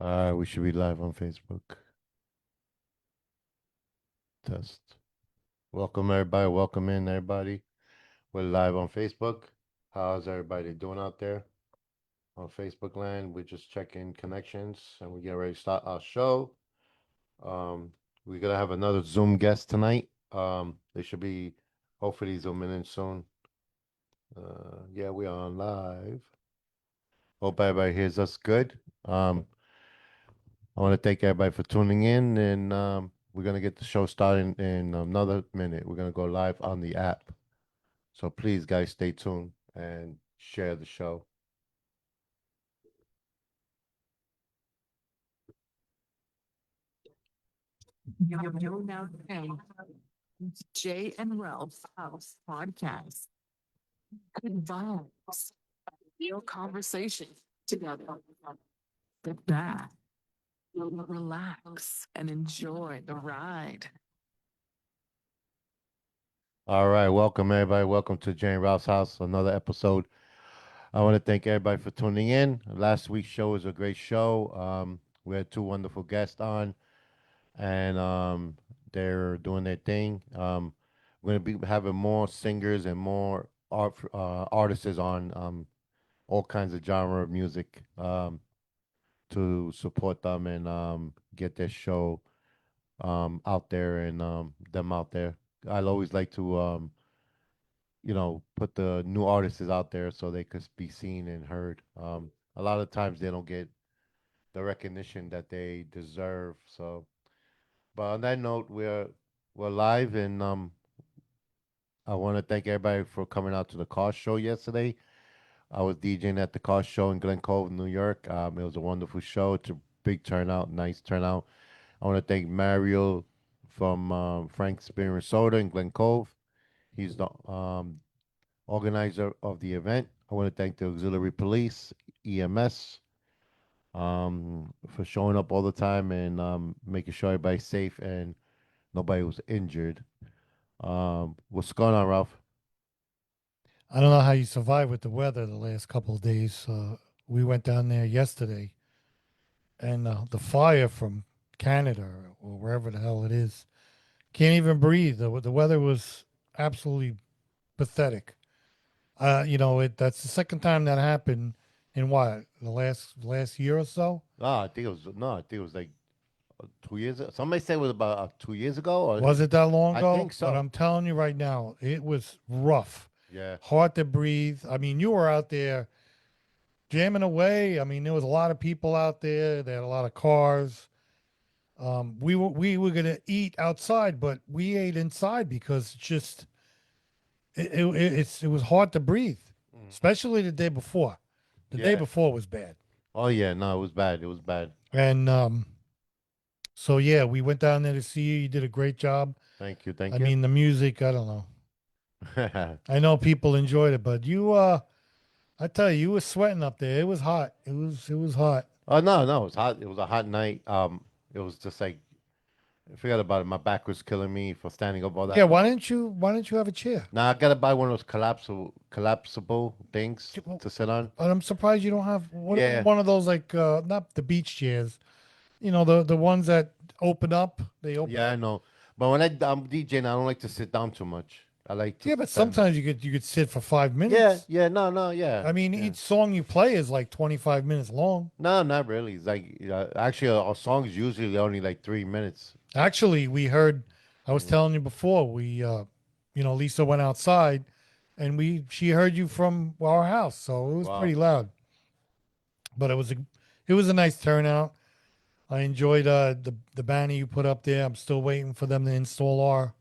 We should be live on Facebook. Test. Welcome everybody. Welcome in everybody. We're live on Facebook. How's everybody doing out there on Facebook land? We're just checking connections and we get ready to start our show. Um, we're gonna have another Zoom guest tonight. They should be hopefully zooming in soon. Yeah, we are on live. Hope everybody hears us good. I want to thank everybody for tuning in, and we're gonna get the show started in another minute. We're gonna go live on the app, so please, guys, stay tuned and share the show. You're now tuned Jay and Ralph's House Podcast. Good vibes. Real conversation together. Sit back, relax, and enjoy the ride. All right, welcome everybody. Welcome to Jane Ralph's house, another episode. I want to thank everybody for tuning in. Last week's show was a great show. We had two wonderful guests on, and they're doing their thing. We're gonna be having more singers and more artists on all kinds of genre of music to support them and get their show out there and them out there. I'd always like to put the new artists out there so they could be seen and heard. A lot of times they don't get the recognition that they deserve. So, but on that note, we're live and I want to thank everybody for coming out to the car show yesterday. I was DJing at the car show in Glen Cove, New York. It was a wonderful show. It's a big turnout, nice turnout. I want to thank Mario from Frank's Spear and Soda in Glen Cove. He's the organizer of the event. I want to thank the auxiliary police, EMS, for showing up all the time and making sure everybody's safe and nobody was injured. What's going on, Ralph? I don't know how you survived with the weather the last couple of days. We went down there yesterday, and the fire from Canada or wherever the hell it is can't even breathe. The weather was absolutely pathetic. That's the second time that happened in what the last year or so. Ah, I think it was no, I think it was like 2 years. Somebody said it was about 2 years ago, or Was it that long I ago? think But so. I'm telling you right now, it was rough, Yeah, hard to breathe. I mean, you were out there jamming away. I mean, there was a lot of people out there. They had a lot of cars. We were gonna eat outside, but we ate inside because it was hard to breathe, mm. especially the day before. The day Yeah. before was bad, Oh yeah, no, it was bad. It was bad. and so yeah, we went down there to see you. You did a great job. Thank you, I thank you. mean, the music. I don't know. I know people enjoyed it, but I tell you, you were sweating up there. It was hot. It was hot. Oh no, no, it was hot. It was a hot night. It was just like forget about it. My back was killing me for standing up all Yeah, that. why don't you have a chair? Now I gotta buy one of those collapsible things to sit on. But I'm surprised you don't have Yeah, one of those, like, not the beach chairs. The ones that open up. They open. yeah, I know. But when I'm DJing, I don't like to sit down too much. I like to Yeah, but stand. sometimes you could sit for five Yeah, minutes. yeah, no, no, yeah, I mean, yeah. each song you play is like 25 minutes long. No, not really. It's like actually, our song is usually only like 3 minutes. Actually, we heard. I was Mm. telling you before. Lisa went outside, and she heard you from our house, so it was Wow. pretty loud. But it was a nice turnout. I enjoyed the banner you put up there. I'm still waiting for them to install our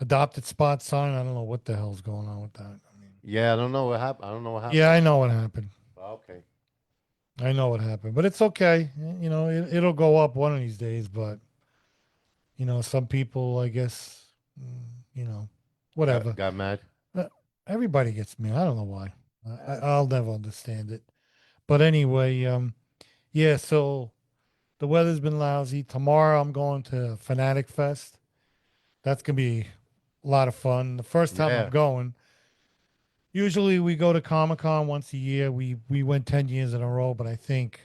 adopted spot sign. I don't know what the hell's going on with that. I mean, Yeah, I don't know what happened. I don't know what yeah, happened. I know what happened. Okay. I know what happened, but it's okay. It'll go up one of these days. But some people, I guess, mm, you know, Got whatever. got mad. Uh, Everybody gets me. I don't know why. I'll never understand it. But anyway, yeah. So the weather's been lousy. Tomorrow I'm going to Fanatic Fest. That's gonna be a lot of fun. The first time I'm Yeah. going. Usually we go to Comic Con once a year. We went 10 years in a row, but I think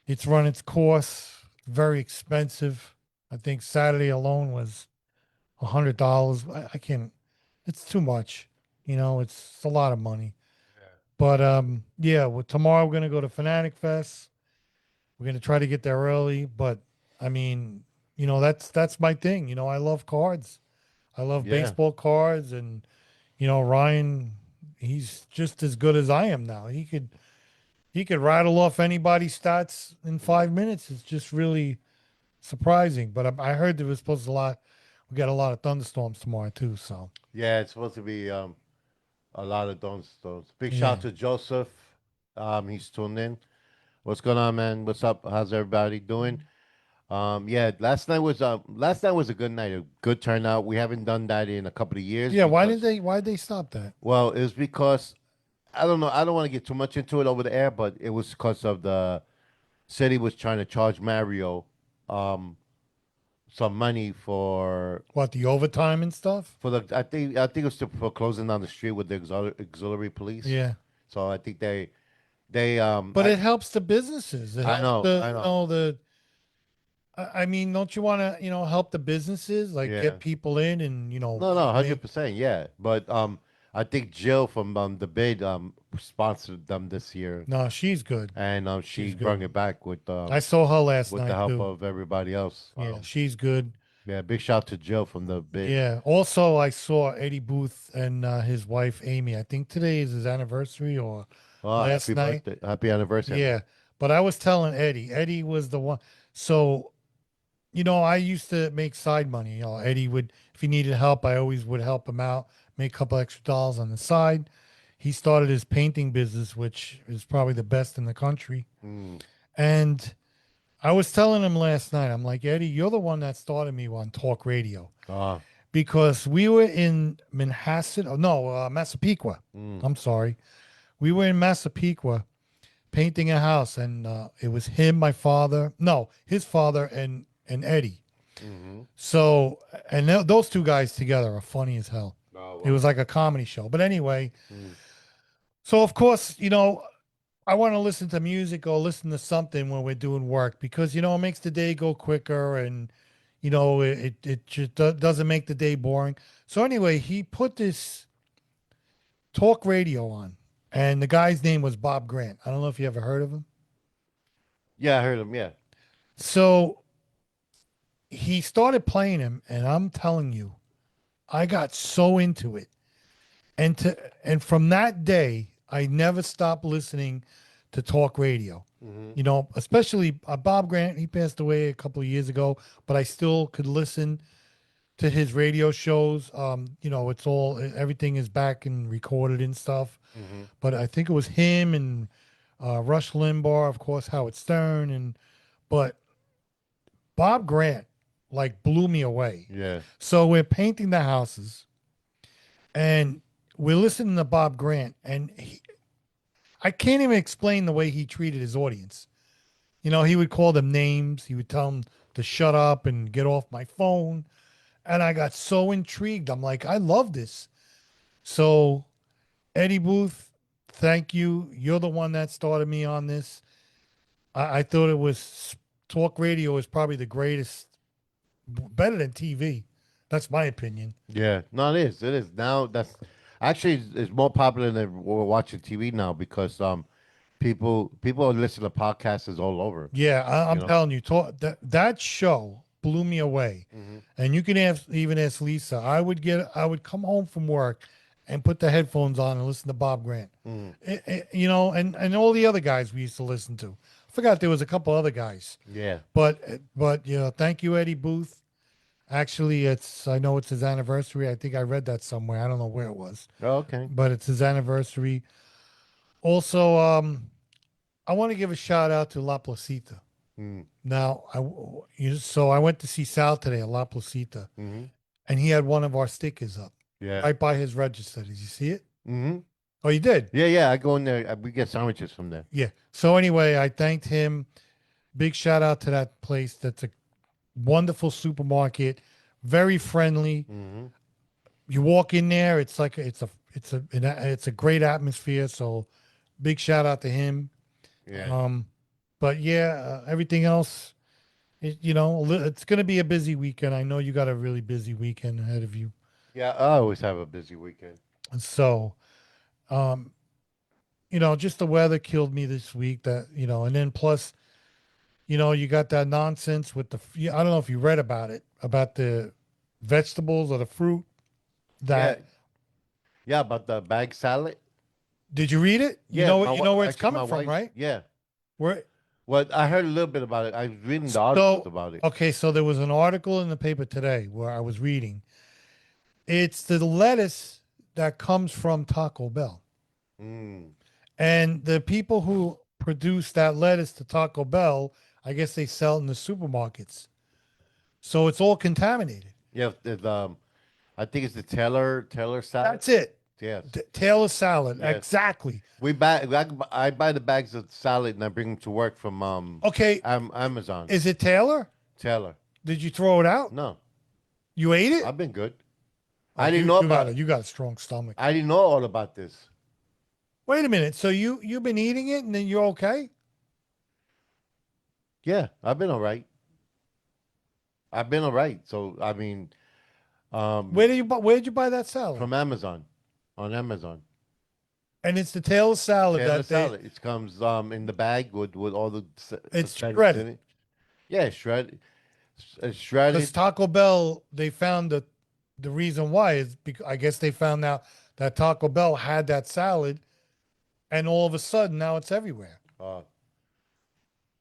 It's run its course. Very expensive. I think Saturday alone was $100. I can't. It's too much. It's a lot of money. But yeah. Well, tomorrow we're gonna go to Fanatic Fest. We're gonna try to get there early. But I mean, that's my thing. I love cards. I love Yeah. baseball cards, and Ryan. He's just as good as I am now. He could rattle off anybody's stats in 5 minutes. It's just really surprising. But I heard there was supposed to we got a lot of thunderstorms tomorrow too. So Yeah, it's supposed to be a lot of those. Big shout yeah, out to Joseph. He's tuned in. What's going on, man? What's up? How's everybody doing? Yeah, last night was a good night, a good turnout. We haven't done that in a couple of years yeah. because, Why did they stop that? well, it was because I don't know. I don't want to get too much into it over the air, but it was because of the city was trying to charge Mario um some money What, the overtime and stuff? for the I think it was for closing down the street with the auxiliary police. Yeah, So I think they but it helps the businesses. It I helps know, I know. the. I mean, don't you want to help the businesses, like Yeah. get people in and No, no, make. 100%, yeah. But I think Jill from the bid sponsored them this year, No, she's good. and she She's brought good. it back I saw her last with the night help too. of everybody else. Yeah, she's good. Yeah, big shout out to Jill from the bid. Yeah. Also, I saw Eddie Booth and his wife Amy. I think today is his anniversary or Oh, last happy night. birthday, happy anniversary. Yeah. But I was telling Eddie. Eddie was the one. So, I used to make side money. Eddie would, if he needed help, I always would help him out, make a couple extra dollars on the side. He started his painting business, which is probably the best in the country. Mm. And I was telling him last night, I'm like, Eddie, you're the one that started me on talk radio Ah, because we were in Manhasset. Oh, no, Massapequa. mm, I'm sorry. We were in Massapequa painting a house, and it was him, my father, no, his father, and Eddie. mm-hmm. So, and those two guys together are funny as hell. Oh, It was like a comedy show. But anyway, Mm. so of course, I want to listen to music or listen to something when we're doing work because it makes the day go quicker and it just doesn't make the day boring. So anyway, he put this talk radio on, and the guy's name was Bob Grant. I don't know if you ever heard of him. Yeah, I heard him. Yeah. So he started playing him, and I'm telling you, I got so into it. And from that day, I never stopped listening to talk radio. Mm-hmm. Especially Bob Grant. He passed away a couple of years ago, but I still could listen to his radio shows. It's everything is back and recorded and stuff. Mm-hmm. But I think it was him and Rush Limbaugh, of course, Howard Stern, but Bob Grant like blew me away. Yeah. So we're painting the houses, and we're listening to Bob Grant, and I can't even explain the way he treated his audience. He would call them names. He would tell them to shut up and get off my phone. And I got so intrigued. I'm like, I love this. So, Eddie Booth, thank you. You're the one that started me on this. I thought it was talk radio is probably the greatest, better than TV. That's my opinion. Yeah. No, it is. It is. Now that's actually it's more popular than we're watching TV now because people are listening to podcasts all over. Yeah, I'm You know? telling you, that show blew me away. Mm-hmm. And you can even ask Lisa. I would come home from work and put the headphones on and listen to Bob Grant. Mm. And all the other guys we used to listen to. I forgot there was a couple other guys. Yeah. But thank you, Eddie Booth. Actually, I know it's his anniversary. I think I read that somewhere. I don't know where it was, Oh, okay. but it's his anniversary. Also, I want to give a shout out to La Placita. Mm. Now, so I went to see Sal today at La Placita, Mm-hmm. and he had one of our stickers up Yeah. right by his register. Did you see it? Mm-hmm. Oh, you did? Yeah, yeah. I go in there. We get sandwiches from there. Yeah. So anyway, I thanked him. Big shout out to that place. That's a wonderful supermarket, very friendly. Mm-hmm. You walk in there, it's like it's a great atmosphere. So big shout out to him. Yeah. But yeah, everything else, it's going to be a busy weekend. I know you got a really busy weekend ahead of you. Yeah, I always have a busy weekend. And so, um, just the weather killed me this week. And then plus, you got that nonsense with I don't know if you read about it, about the vegetables or the fruit Yeah, that, yeah, but the bag salad. did you read it? Yeah, You know where it's actually, my coming from, wife. right? Yeah. Where, Well, I heard a little bit about it. I was reading the articles so, about it. okay, so there was an article in the paper today where I was reading. It's the lettuce that comes from Taco Bell. Mm. And the people who produce that lettuce to Taco Bell, I guess they sell it in the supermarkets. So it's all contaminated. Yeah, I think it's the Taylor salad. That's it. Yes, Taylor salad. yes. Exactly. I buy the bags of salad and I bring them to work from Okay. Amazon. Is it Taylor? Taylor. Did you throw it out? No, You ate it? I've been good. Oh, I didn't know you got about it. it. You got a strong stomach. I didn't know all about this. Wait a minute. So you've been eating it and then you're okay? Yeah, I've been all right. I've been all right. So I mean, Where did you buy that salad? from Amazon, on Amazon. And it's the Taylor salad Taylor that salad. It comes in the bag with all the it's veggies shredded. in it. Yeah, shredded. It's Because shredded. Taco Bell, they found the reason why is because I guess they found out that Taco Bell had that salad, and all of a sudden now it's everywhere. Uh,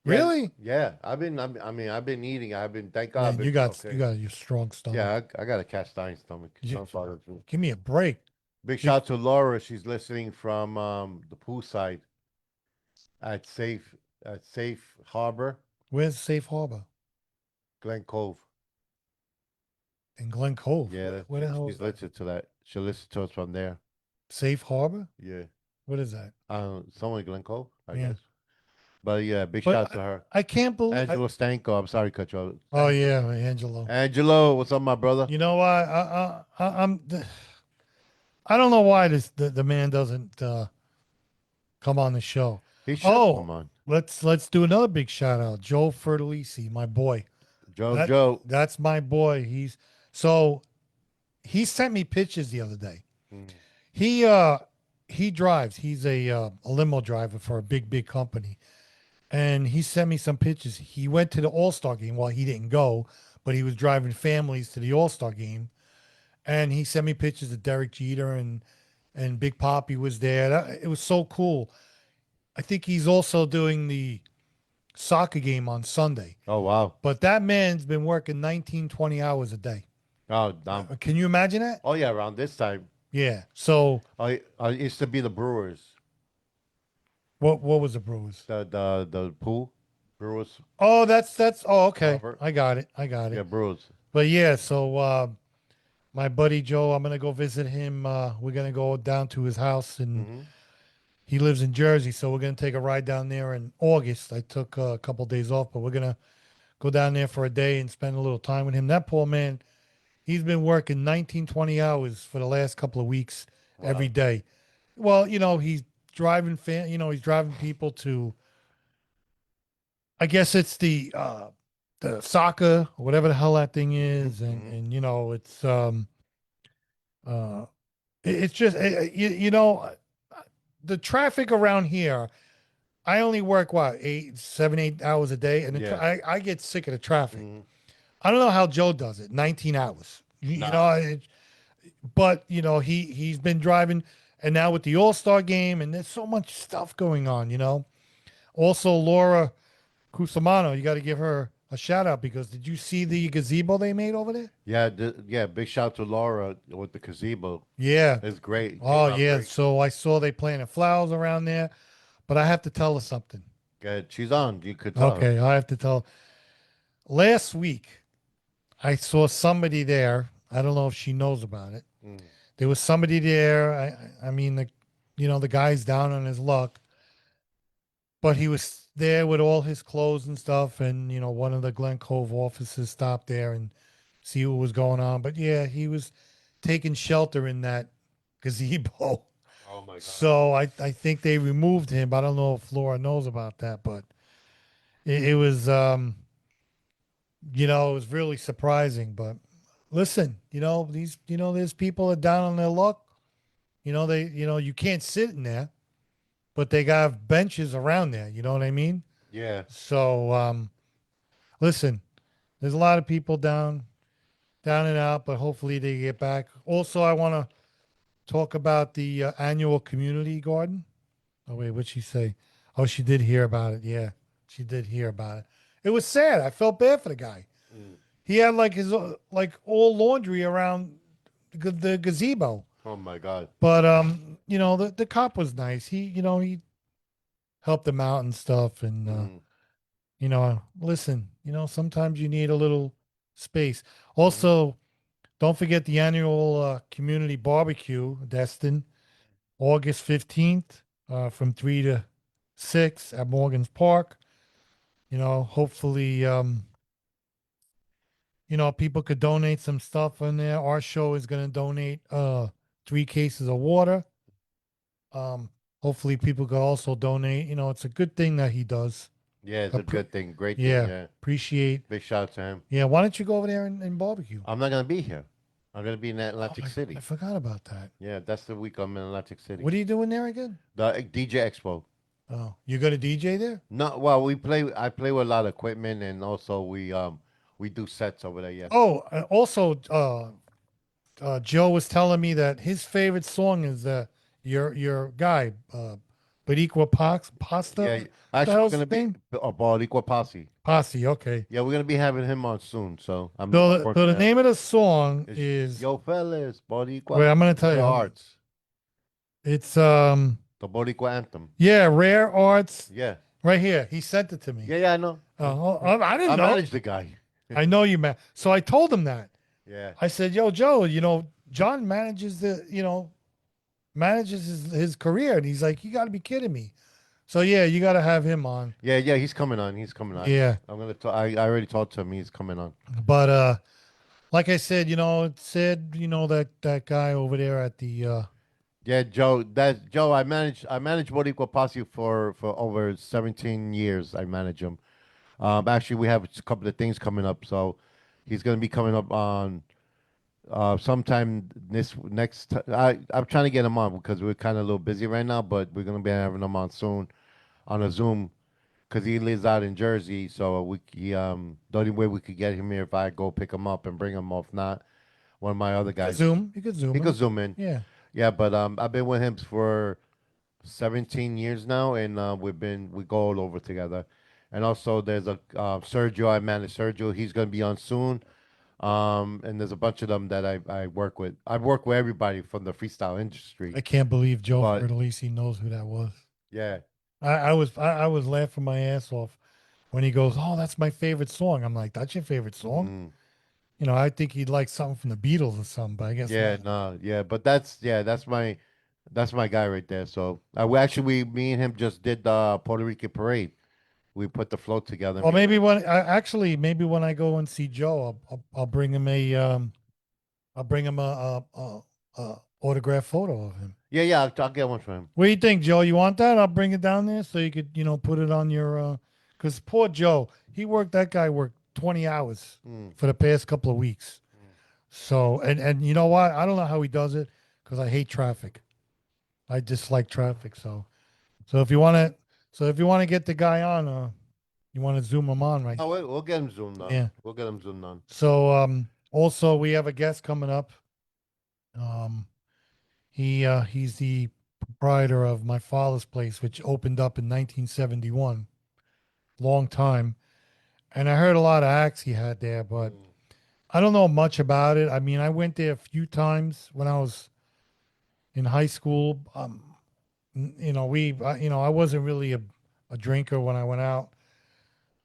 yeah, Really? yeah. I mean, I've been eating. I've been. Thank God. I've Man, been, you got okay. your strong stomach. Yeah, I got a cast iron stomach. You- Sunflower food. Give me a break. Big shout out to Laura. She's listening from the poolside at Safe Harbor, Where's Safe Harbor? Glen Cove. In Glen Cove. Yeah, Where the hell is she's that? listening to that. She'll listen to us from there. Safe Harbor? Yeah. What is that? Somewhere in Glen Cove, I Yeah. guess. But yeah, big But shout out to her. I can't believe. Angelo Stanko. I'm sorry to cut you off. Oh yeah, Angelo. Angelo, what's up, my brother? You know why? I don't know why the man doesn't come on the show. He should come on. Let's do another big shout out. Joe Fertalisi, my boy. Joe. That's my boy. He sent me pictures the other day. Mm. He drives. He's a limo driver for a big company. And he sent me some pictures. He went to the All-Star game. Well, he didn't go, but he was driving families to the All-Star game. And he sent me pictures of Derek Jeter and Big Poppy was there. It was so cool. I think he's also doing the soccer game on Sunday. Oh wow. But that man's been working 19, 20 hours a day. Oh, damn. Can you imagine that? Oh yeah, around this time. Yeah. So I used to be the Brewers. what was the Brewers? The pool. Brewers. Oh, that's okay. Robert. I got it. Yeah, Brewers. But yeah, so my buddy Joe, I'm gonna go visit him. We're gonna go down to his house, and Mhm. he lives in Jersey, so we're gonna take a ride down there in August. I took a couple days off, but we're gonna go down there for a day and spend a little time with him. That poor man, he's been working 19, 20 hours for the last couple of weeks every day. Well, he's driving he's driving people to, I guess it's the soccer or whatever the hell that thing is, and it's uh it's just the traffic around here. I only work 8 hours a day, and Yeah. I get sick of the traffic. Mhm. I don't know how Joe does it. 19 hours, but he's been driving, and now with the All-Star game, and there's so much stuff going on. Also Laura Cusimano, you got to give her a shout out, because did you see the gazebo they made over there? Yeah, yeah. Big shout out to Laura with the gazebo. Yeah. It's great. Oh Came out yeah. great. So I saw they planted flowers around there, but I have to tell her something. Good. She's on. You could tell. Okay, I have to tell. Last week, I saw somebody there. I don't know if she knows about it. Mm. There was somebody there. I mean, the guy's down on his luck, but he was there with all his clothes and stuff. And one of the Glen Cove officers stopped there and see what was going on. But yeah, he was taking shelter in that gazebo. Oh my God. So I think they removed him. I don't know if Laura knows about that, but it was it was really surprising. But listen, there's people that are down on their luck. You can't sit in there, but they got benches around there. You know what I mean? Yeah. So listen, there's a lot of people down and out, but hopefully they get back. Also, I want to talk about the annual community garden. Oh wait, what'd she say? Oh, she did hear about it. Yeah, she did hear about it. It was sad. I felt bad for the guy. Mm. He had like his like all laundry around the gazebo. Oh my God. But the cop was nice. He helped him out and stuff. And Mm. listen, sometimes you need a little space. Mhm. Also, don't forget the annual community barbecue, Destin, August 15th, from 3 to 6 at Morgan's Park. Hopefully, people could donate some stuff in there. Our show is going to donate 3 cases of water. Um, Hopefully, people could also donate. It's a good thing that he does. Yeah, it's a good thing. Great thing. Yeah, Yeah. appreciate. Big shout out to him. Yeah, why don't you go over there and barbecue? I'm not gonna be here. I'm gonna be in Oh, Atlantic I City. forgot about that. Yeah, that's the week I'm in Atlantic City. What are you doing there again? The DJ Expo. Oh, you got a DJ there? No, well, we play. I play with a lot of equipment, and also we do sets over there. Yeah. Oh, also, Joe was telling me that his favorite song is your guy, Bariqua Pasta. Yeah. What the Actually, we're hell's gonna his be name? a Boricua Posse. Posse. Okay. Yeah, we're gonna be having him on soon. So I'm So, looking the- forward so to the that. name of the song It's is. Yo fellas, Wait, Boricua I'm gonna tell you. Rare Hold on. Arts, It's the Boricua anthem. yeah, Rare Arts. Yeah. Right here. He sent it to me. Yeah, I know. Oh, I didn't I know. manage the guy. I know you, man. So I told him that. Yeah. I said, "Yo, Joe, John manages his career," and he's like, "You got to be kidding me." So yeah, you got to have him on. Yeah, yeah, he's coming on. He's coming on. Yeah, I'm gonna. I already talked to him. He's coming on. but like I said, it said that guy over there at the Yeah, Joe. That's Joe. I managed Boricua Posse for over 17 years. I manage him. Actually, we have a couple of things coming up. So he's gonna be coming up on sometime this next. I'm trying to get him on because we're kind of a little busy right now, but we're gonna be having him on soon on a Zoom because he lives out in Jersey. So the only way we could get him here if I go pick him up and bring him. If not, one of my other guys. Zoom. You could Zoom. He in. could zoom in. Yeah. Yeah, but I've been with him for 17 years now, and we go all over together. And also there's a Sergio. I manage Sergio. He's gonna be on soon. And there's a bunch of them that I work with. I've worked with everybody from the freestyle industry. I can't believe Joe But- Fertalisi knows who that was. Yeah, I was laughing my ass off when he goes, "Oh, that's my favorite song." I'm like, "That's your favorite song?" mm, I think he'd like something from the Beatles or something, but I guess yeah, not. no, yeah. But that's my guy right there. So me and him just did the Puerto Rican parade. We put the float together. Or maybe maybe when I go and see Joe, I'll bring him a autograph photo of him. Yeah, I'll get one for him. What do you think, Joe? You want that? I'll bring it down there so you could, put it on your. Because poor Joe, that guy worked 20 hours Mm. for the past couple of weeks. So, and you know what? I don't know how he does it because I hate traffic. I dislike traffic. So if you want to get the guy on, you want to zoom him on, right? Oh, we'll get him zoomed on. Yeah. We'll get him zoomed on. So, also we have a guest coming up. He's the proprietor of my father's place, which opened up in 1971. Long time. And I heard a lot of acts he had there, but Mm. I don't know much about it. I mean, I went there a few times when I was in high school. I wasn't really a drinker when I went out.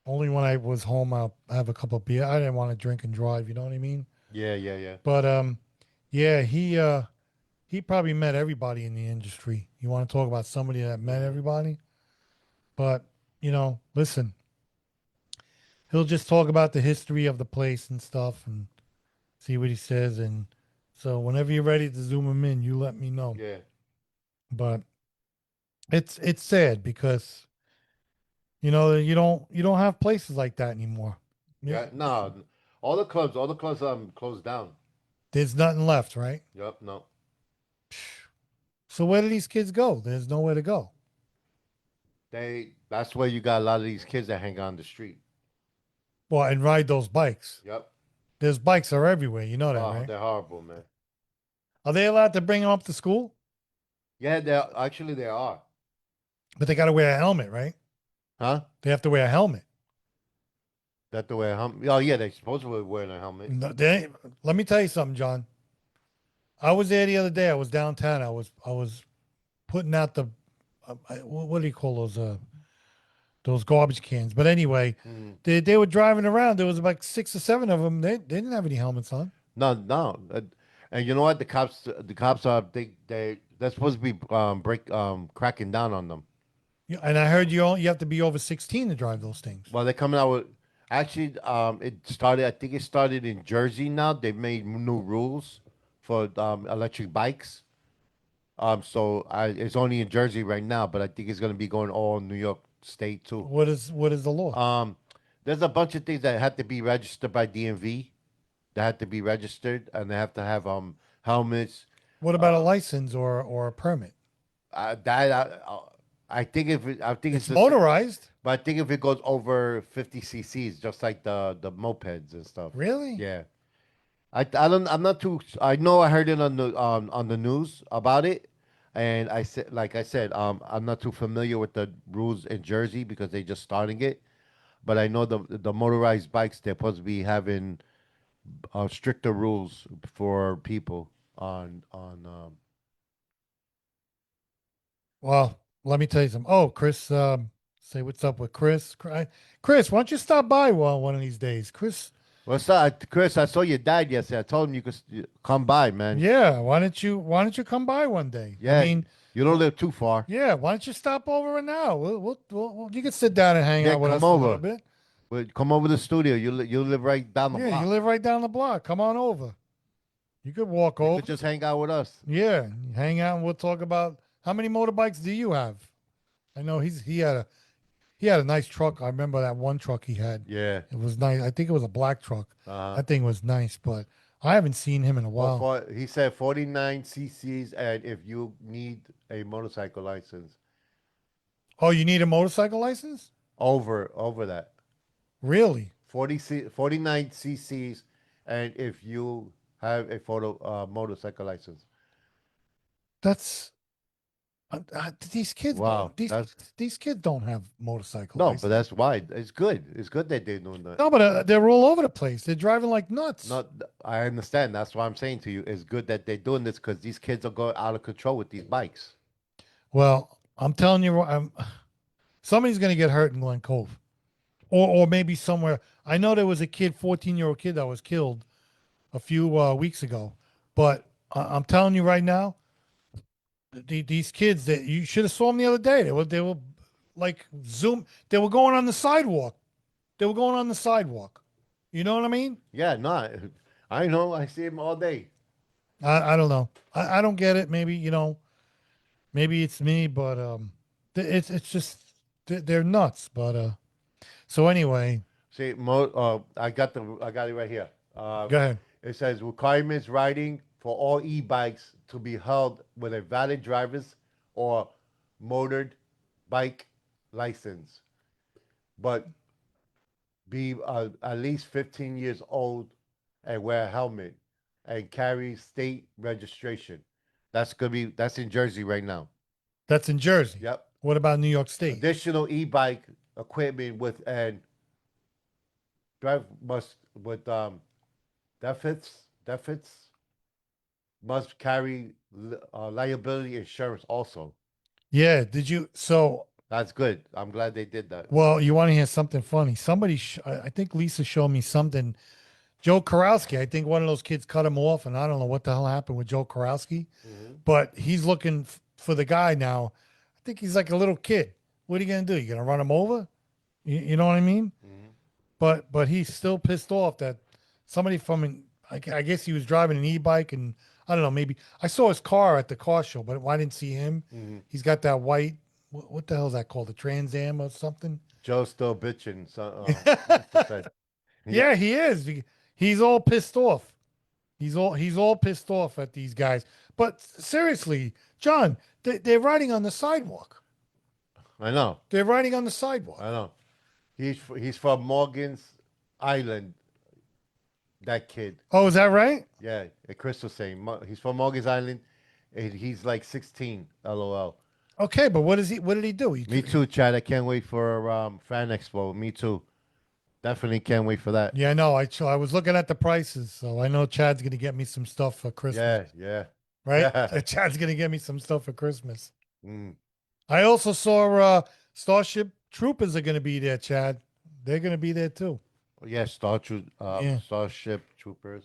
Only when I was home, I'll have a couple of beer. I didn't want to drink and drive. You know what I mean? Yeah. But yeah, he probably met everybody in the industry. You want to talk about somebody that met everybody? But listen, he'll just talk about the history of the place and stuff, and see what he says. And so whenever you're ready to zoom him in, you let me know. Yeah. But it's sad because You know, you don't have places like that anymore. Yeah, no, all the clubs closed down. There's nothing left, right? Yep, no. So where do these kids go? There's nowhere to go. That's where you got a lot of these kids that hang on the street. Well, and ride those bikes. Yep. There's bikes are everywhere. You know that, Oh, right? they're horrible, man. Are they allowed to bring them up to school? Yeah, they are. But they got to wear a helmet, right? Huh? They have to wear a helmet. That the way Oh yeah, they're supposed to be wearing a helmet. No, let me tell you something, John. I was there the other day. I was downtown. I was putting out the what do you call those garbage cans? But anyway, Mm. they were driving around. There was about 6 or 7 of them. They didn't have any helmets on. No, no. And you know what? The cops are they're supposed to be cracking down on them. Yeah, and I heard you have to be over 16 to drive those things. Well, they're coming out with actually it started. I think it started in Jersey now. They've made new rules for electric bikes. So it's only in Jersey right now, but I think it's going to be going all New York State too. What is the law? There's a bunch of things that had to be registered by DMV. They had to be registered, and they have to have helmets. What about a license or a permit? I think I think It's the same, motorized. but I think if it goes over 50 cc's, just like the mopeds and stuff. Really? Yeah. I'm not too. I know I heard it on the news about it, and I said I'm not too familiar with the rules in Jersey because they just starting it, but I know the motorized bikes they're supposed to be having stricter rules for people on. Well, let me tell you something. Oh, Chris, say what's up with Chris. Chris, why don't you stop by one of these days? Chris, What's up, Chris? I saw your dad yesterday. I told him you could come by, man. yeah, why don't you come by one day? Yeah, I mean, you don't live too far. yeah, why don't you stop over and now? You can sit down and hang Yeah, out with come us a little over. bit. Come over to the studio. You live right down the Yeah, block. you live right down the block. Come on over. You could walk You over. could just hang out with us. Yeah, hang out and we'll talk about how many motorbikes do you have? I know he had a nice truck. I remember that one truck he had. Yeah. It was nice. I think it was a black truck. Uh-huh. That thing was nice, but I haven't seen him in a while. He said 49 cc's, and if you need a motorcycle license, Oh, you need a motorcycle license? over that 49 cc's, and if you have a motorcycle license. That's these kids. Wow, These kids don't have motorcycle no, license. but that's why it's good. It's good that they're doing that. No, but they're all over the place. They're driving like nuts. Not, I understand. That's why I'm saying to you, it's good that they're doing this because these kids are going out of control with these bikes. Well, I'm telling you, somebody's going to get hurt in Glen Cove, or maybe somewhere. I know there was a kid, 14-year-old kid, that was killed a few weeks ago. But I'm telling you right now, these kids that you should have saw them the other day. They were like Zoom. They were going on the sidewalk. They were going on the sidewalk. You know what I mean? Yeah, no, I know. I see them all day. I don't know. I don't get it. Maybe maybe it's me, but it's just they're nuts. But so anyway, See, I got it right here. go ahead. It says requirements riding for all e-bikes to be held with a valid driver's or motored bike license, but be at least 15 years old and wear a helmet and carry state registration. That's in Jersey right now. That's in Jersey. Yep. What about New York State? Additional e-bike equipment with and drive must with deficits must carry liability insurance also. Yeah. Did you? So, That's good. I'm glad they did that. well, you want to hear something funny? I think Lisa showed me something. Joe Karowski, I think one of those kids cut him off, and I don't know what the hell happened with Joe Karowski, but he's looking for the guy now. I think he's like a little kid. What are you going to do? You going to run him over? You know what I mean? But he's still pissed off that somebody I guess he was driving an e-bike, and I don't know, maybe I saw his car at the car show, but I didn't see him. He's got that white what the hell is that called? The Trans Am or something? Joe's still bitching. So, Lisa said. Yeah, he is. He's all pissed off. He's all pissed off at these guys. But seriously, John, they're riding on the sidewalk. I know. They're riding on the sidewalk. I know. He's from Morgan's Island. That kid. Oh, is that right? Yeah, Chris was saying he's from Morgan's Island. And he's like 16. LOL. Okay, but what did he do? Me too, Chad. I can't wait for Fan Expo. Me too. Definitely can't wait for that. Yeah, no, I was looking at the prices, so I know Chad's gonna get me some stuff for Christmas. Yeah. Right? Yeah. Chad's gonna get me some stuff for Christmas. Mm. I also saw Starship Troopers are gonna be there, Chad. They're gonna be there too. Yeah, Yeah. Starship Troopers.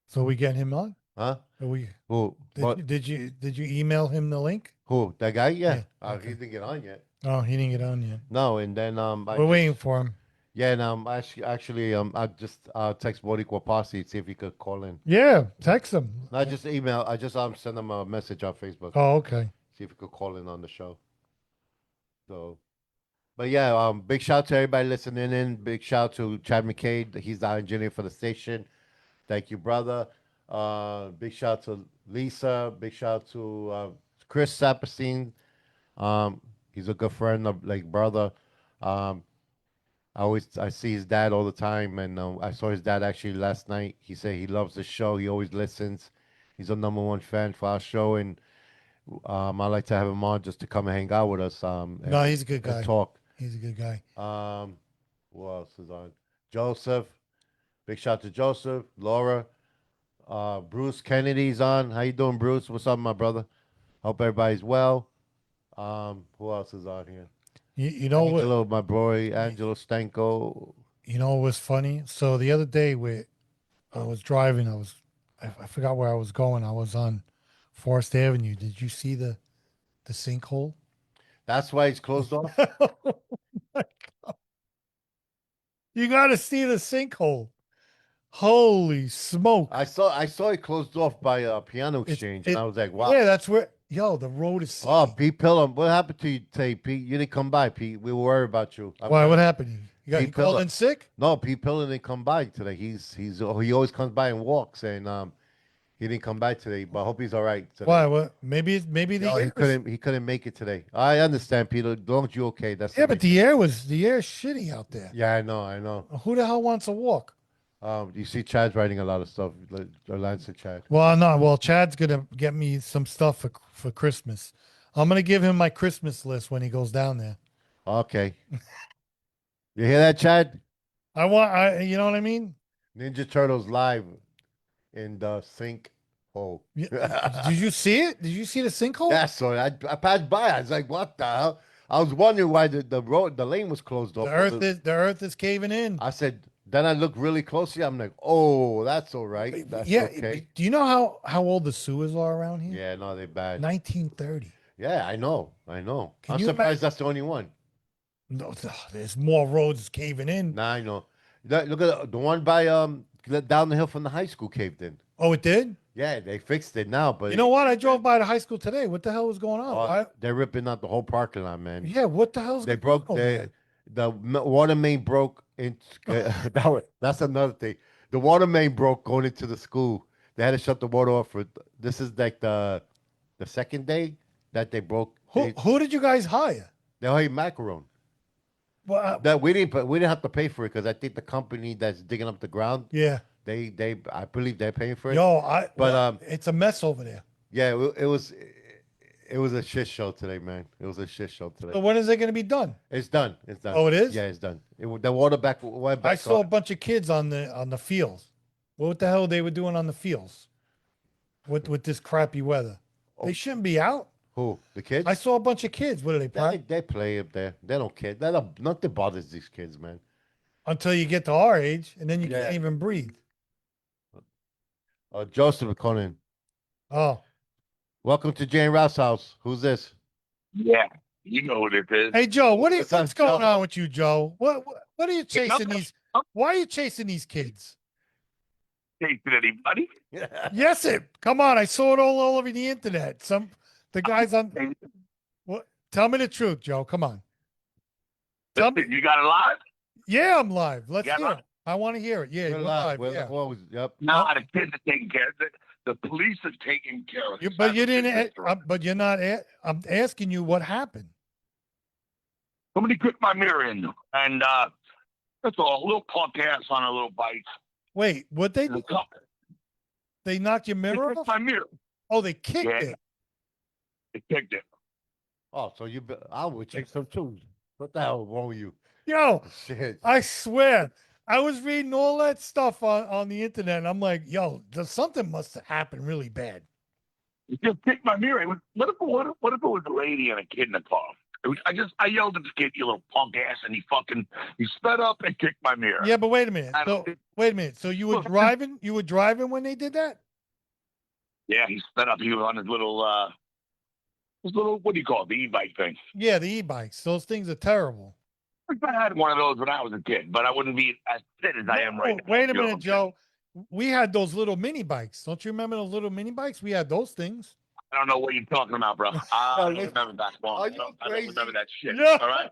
So we get him on? Huh? Are we Who? What? did you email him the link? Who? That guy? Yeah. Yeah, okay. He didn't get on yet. Oh, he didn't get on yet. No, and then We're waiting for him. Yeah, and actually I just text Boricua Posse see if he could call in. Yeah, text him. Not just email. I just send him a message on Facebook. Oh, okay. See if he could call in on the show. So, but yeah, big shout out to everybody listening in. Big shout out to Chad McCade. He's the engineer for the station. Thank you, brother. Big shout out to Lisa. Big shout out to Chris Saperstein. He's a good friend, like brother. I see his dad all the time, and I saw his dad actually last night. He said he loves the show. He always listens. He's a #1 fan for our show, and I like to have him on just to come and hang out with us. No, he's a good guy. and talk. He's a good guy. Who else is on? Joseph. Big shout out to Joseph, Laura, Bruce Kennedy's on. How you doing, Bruce? What's up, my brother? Hope everybody's well. Who else is on here? You know what? Angelo, my boy, Angelo Stanko. You know what was funny? So the other day, I was driving. I forgot where I was going. I was on Forest Avenue. Did you see the sinkhole? That's why he's closed off. Oh my God. You got to see the sinkhole. Holy smoke! I saw it closed off by a piano It's- exchange, it- and I was like, wow. Yeah, that's where. Yo, the road is. Oh, sinking. Pete Pillam, what happened to you today, Pete? You didn't come by, Pete. We were worried about you. Why? What happened? You Pete called Pillar. in sick? No, Pete Pillam didn't come by today. He always comes by and walks, and he didn't come by today. But I hope he's all right today. Why? What? Maybe the No, air he couldn't make it today. I understand, Peter. As long as you're okay, that's Yeah, the but main- the air's shitty out there. yeah, I know. Who the hell wants to walk? You see, Chad's writing a lot of stuff. Lance and Chad. Well, no. Well, Chad's gonna get me some stuff for Christmas. I'm gonna give him my Christmas list when he goes down there. Okay. You hear that, Chad? You know what I mean? Ninja Turtles live in the sink hole. Yeah. Did you see it? Did you see the sinkhole? Yeah, so I passed by. I was like, "What the hell?" I was wondering why the lane was closed off. The earth is caving in. I said. Then I looked really closely. I'm like, "Oh, that's all right. That's yeah. okay." Do you know how old the sewers are around here? Yeah, no, they're bad. 1930. Yeah, I know. Can I'm you surprised imagine- that's the only one. No, there's more roads caving in. Nah, I know. Look at the one by down the hill from the high school caved in. Oh, it did? Yeah, they fixed it now, but You know what? I drove by the high school today. What the hell was going on? they're ripping out the whole parking lot, man. Yeah, what the hell's They going broke on over there? the water main broke. That's another thing. The water main broke going into the school. They had to shut the water off for. This is like the second day that they broke. Who did you guys hire? They hired Macaron. Well, That we didn't have to pay for it because I think the company that's digging up the ground yeah. I believe they're paying for it. But it's a mess over there. Yeah, it was a shit show today, man. It was a shit show today. So when is it going to be done? It's done. It's done. Oh, it is? Yeah, it's done. The water went back. I saw a on. bunch of kids on the fields. What the hell they were doing on the fields with this crappy weather? Oh. They shouldn't be out. Who? The kids? I saw a bunch of kids. What are they playing? They play up there. They don't care. Nothing bothers these kids, man. Until you get to our age, and then you Yeah. can't even breathe. Joseph Conan. Oh, Welcome to Jane Rouse house. Who's this? Yeah, you know what it is. hey Joe, What's up, what's going Joe? on with you, Joe? What are you chasing nothing. these? Why are you chasing these kids? Chasing anybody? Yes, come on. I saw it all over the internet. The guys on. What? Tell me the truth, Joe. Come on. Tell me. You got it live? Yeah, I'm live. Let's Yeah, hear live. it. I want to hear it. Yeah, We're we're live. live. We're Yeah. always, yep. Nah, the kids are taking care of it. The police are taking care of it. But you didn't. But you're not. I'm asking you what happened. Somebody kicked my mirror in, and that's all. A little punk ass on a little bike. Wait, what they The do? cop- They knocked your They mirror kicked off? my mirror. Oh, they kicked Yeah. it. They kicked it. Oh, so I would check some too. What the hell wrong with you? Yo, Shit. I swear, I was reading all that stuff on the internet, and I'm like, yo, something must have happened really bad. He just kicked my mirror. What if it was a lady and a kid in the car? I yelled at the kid, "You little punk ass," and he sped up and kicked my mirror. Yeah, but wait a minute. I So don't- wait a minute. So you were driving? You were driving when they did that? Yeah, he sped up. He was on his little what do you call it? The e-bike thing. Yeah, the e-bikes. Those things are terrible. I had one of those when I was a kid, but I wouldn't be as fit as I am right No, now. wait a You know what minute, I'm Joe. We had those little mini bikes. Don't you remember those little mini bikes? We had those things. I don't know what you're talking about, bro. I don't listen, remember basketball. are I you don't crazy? remember that shit. Yeah. All right.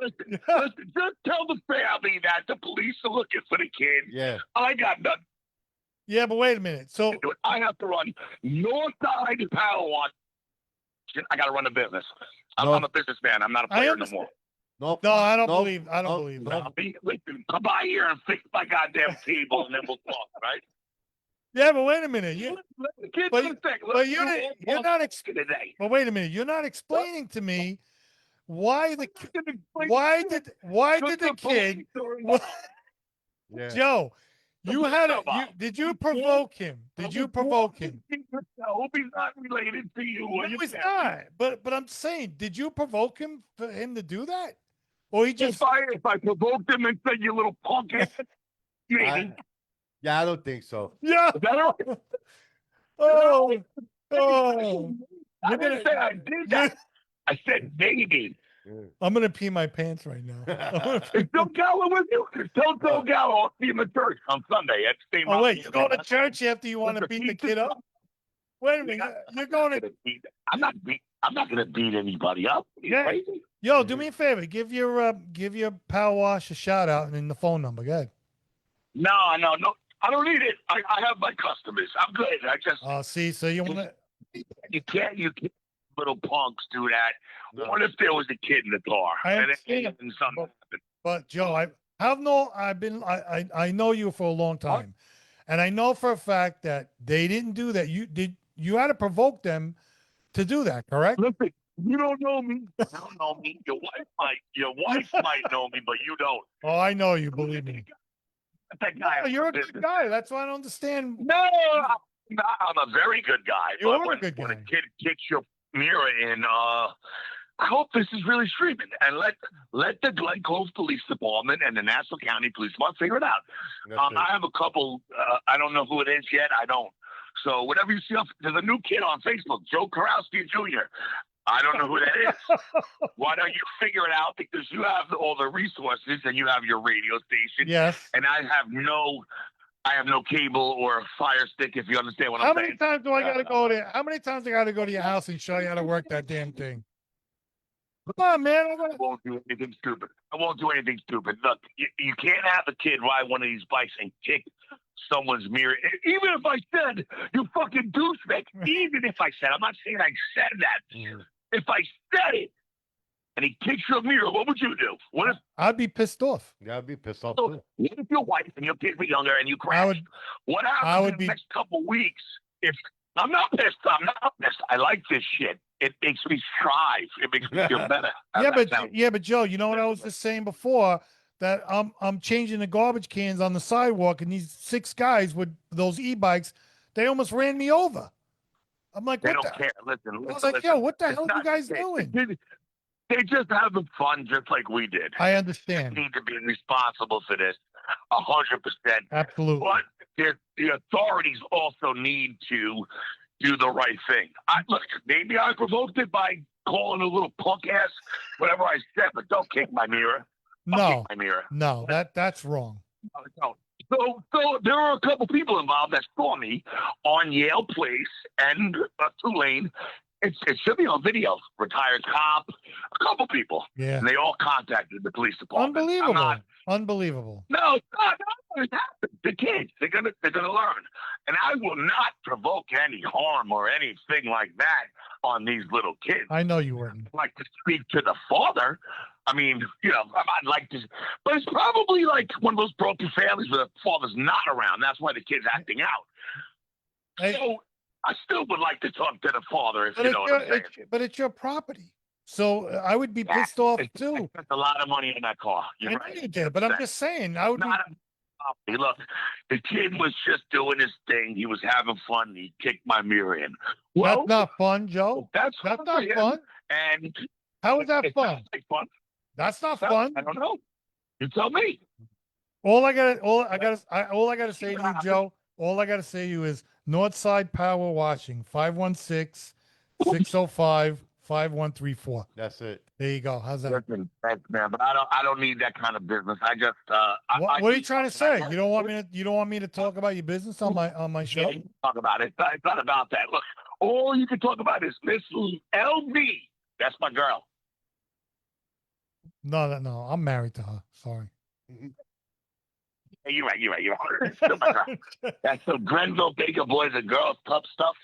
Listen, just tell the family that the police are looking for the kid. Yeah. I got nothing Yeah, but wait a minute. So to do. I have to run north side power wash. I got to run a business. No. I'm a businessman. I'm not a I player no understand. more. No. no, I don't no, believe. I don't no, believe no. that. Listen, come by here and fix my goddamn table, and then we'll talk, right? Yeah, but wait a minute. You, Let the kids but- in a second. but you're not. Today. But wait a minute. You're not explaining to me why the Why did the kid Yeah. Joe? You had a. Come on. Did you provoke him? Did you provoke him? I hope he's not related to you. No, he's not. But I'm saying, did you provoke him for him to do that, or he just? If I provoked him and said, "You little punk ass," maybe. Yeah, I don't think so. Yeah. Is that all right? Oh. I You're didn't gonna- say I did that. I said maybe. Yeah. I'm gonna pee my pants right now. Is Joe Gallo with you? Tell Joe Gallo I'll see him at church on Sunday at St. Oh wait, you going to church after you want to beat the kid up? Wait a minute, you're going to. I'm not gonna beat anybody up. You Yeah. crazy? Yo, do me a favor. Give your power wash a shout out and then the phone number. Go ahead. No. I don't need it. I have my customers. I'm good. I just Oh, see, so you want to? you can't little punks do that. No. What if there was a kid in the car I and understand. something happened? But Joe, I know you for a long time, and I know for a fact that they didn't do that. You had to provoke them to do that, correct? Listen, you don't know me. You don't know me. Your wife might know me, but you don't. Oh, I know you. Believe me. That guy. No, you're a good guy. That's why I don't understand. No, I'm a very good guy. You but are a when, good when a guy. kid kicks your mirror in, I hope this is really streaming, and let the Glen Cove Police Department and the Nassau County Police Department figure it out. That's it. I have a couple. I don't know who it is yet. I don't. So whatever you see, there's a new kid on Facebook, Joe Karowski Jr. I don't know who that is. Why don't you figure it out? Because you have all the resources and you have your radio station, Yes. and I have no cable or fire stick. If you understand what How I'm many saying. times do I got to go there? How many times I got to go to your house and show you how to work that damn thing? Come on, man. I won't do anything stupid. Look, you can't have a kid ride one of these bikes and kick someone's mirror. Even if I said, "You fucking douchebag," even if I said, I'm not saying I said that. Mhm. If I said it and he kicks your mirror, what would you do? What if, I'd be pissed off. Yeah, I'd be pissed off so, too. what if your wife and your kids were younger and you I crashed? would. What happens I would in be- the next couple weeks? If I'm not pissed, I like this shit. It makes me strive. It makes me feel better. How's Yeah, that but sound? Joe, you know what I was just saying before, that I'm changing the garbage cans on the sidewalk, and these 6 guys with those e-bikes, they almost ran me over. I'm like, They what don't the? care. Listen, I was listen, like, yo, what the It's hell are you not- guys they- doing? They just having fun, just like we did. I You understand. need to be responsible for this, 100%. Absolutely. But the authorities also need to do the right thing. Look, maybe I provoked it by calling a little punk ass, whatever I said, but don't kick my mirror. Don't No, kick my mirror. no, that's wrong. No. So there are a couple people involved that saw me on Yale Place and Tulane, It should be on video. Retired cop, a couple people, Yeah. and they all contacted the police department. I'm Unbelievable. not- Unbelievable. No, it's not. No, it happened. The kids, they're gonna learn, and I will not provoke any harm or anything like that on these little kids. I know you wouldn't. I'd like to speak to the father. I mean, I'd like to, but it's probably like one of those broken families where the father's not around. That's why the kid's acting out. Hey, So I still would like to talk to the father, if but, you it's know what your, I'm saying. but it's your property. So I would be pissed off I too. spent a lot of money in that car. I You're know right. you did, but I'm just saying, I would be, Not a property. Look, the kid was just doing his thing. He was having fun. He kicked my mirror in. Well, that's not fun, Joe. that's That's fun not for him, fun. And How is that it fun? sounds like fun. That's not So, fun. I don't know. You tell me. All I gotta say to you, Joe, all I gotta say to you is Northside Power Washing, 516-605-5134. That's it. There you go. How's that? Listen, thanks, man, but I don't need that kind of business. I just What are you trying to say? You don't want me to talk about your business on my show? Yeah, talk about it. It's not about that. Look, all you can talk about is Miss LV. That's my girl. No. I'm married to her. Sorry. Hey, you're right. Still my girl. That's some Grenville Baker Boys and Girls Club stuff.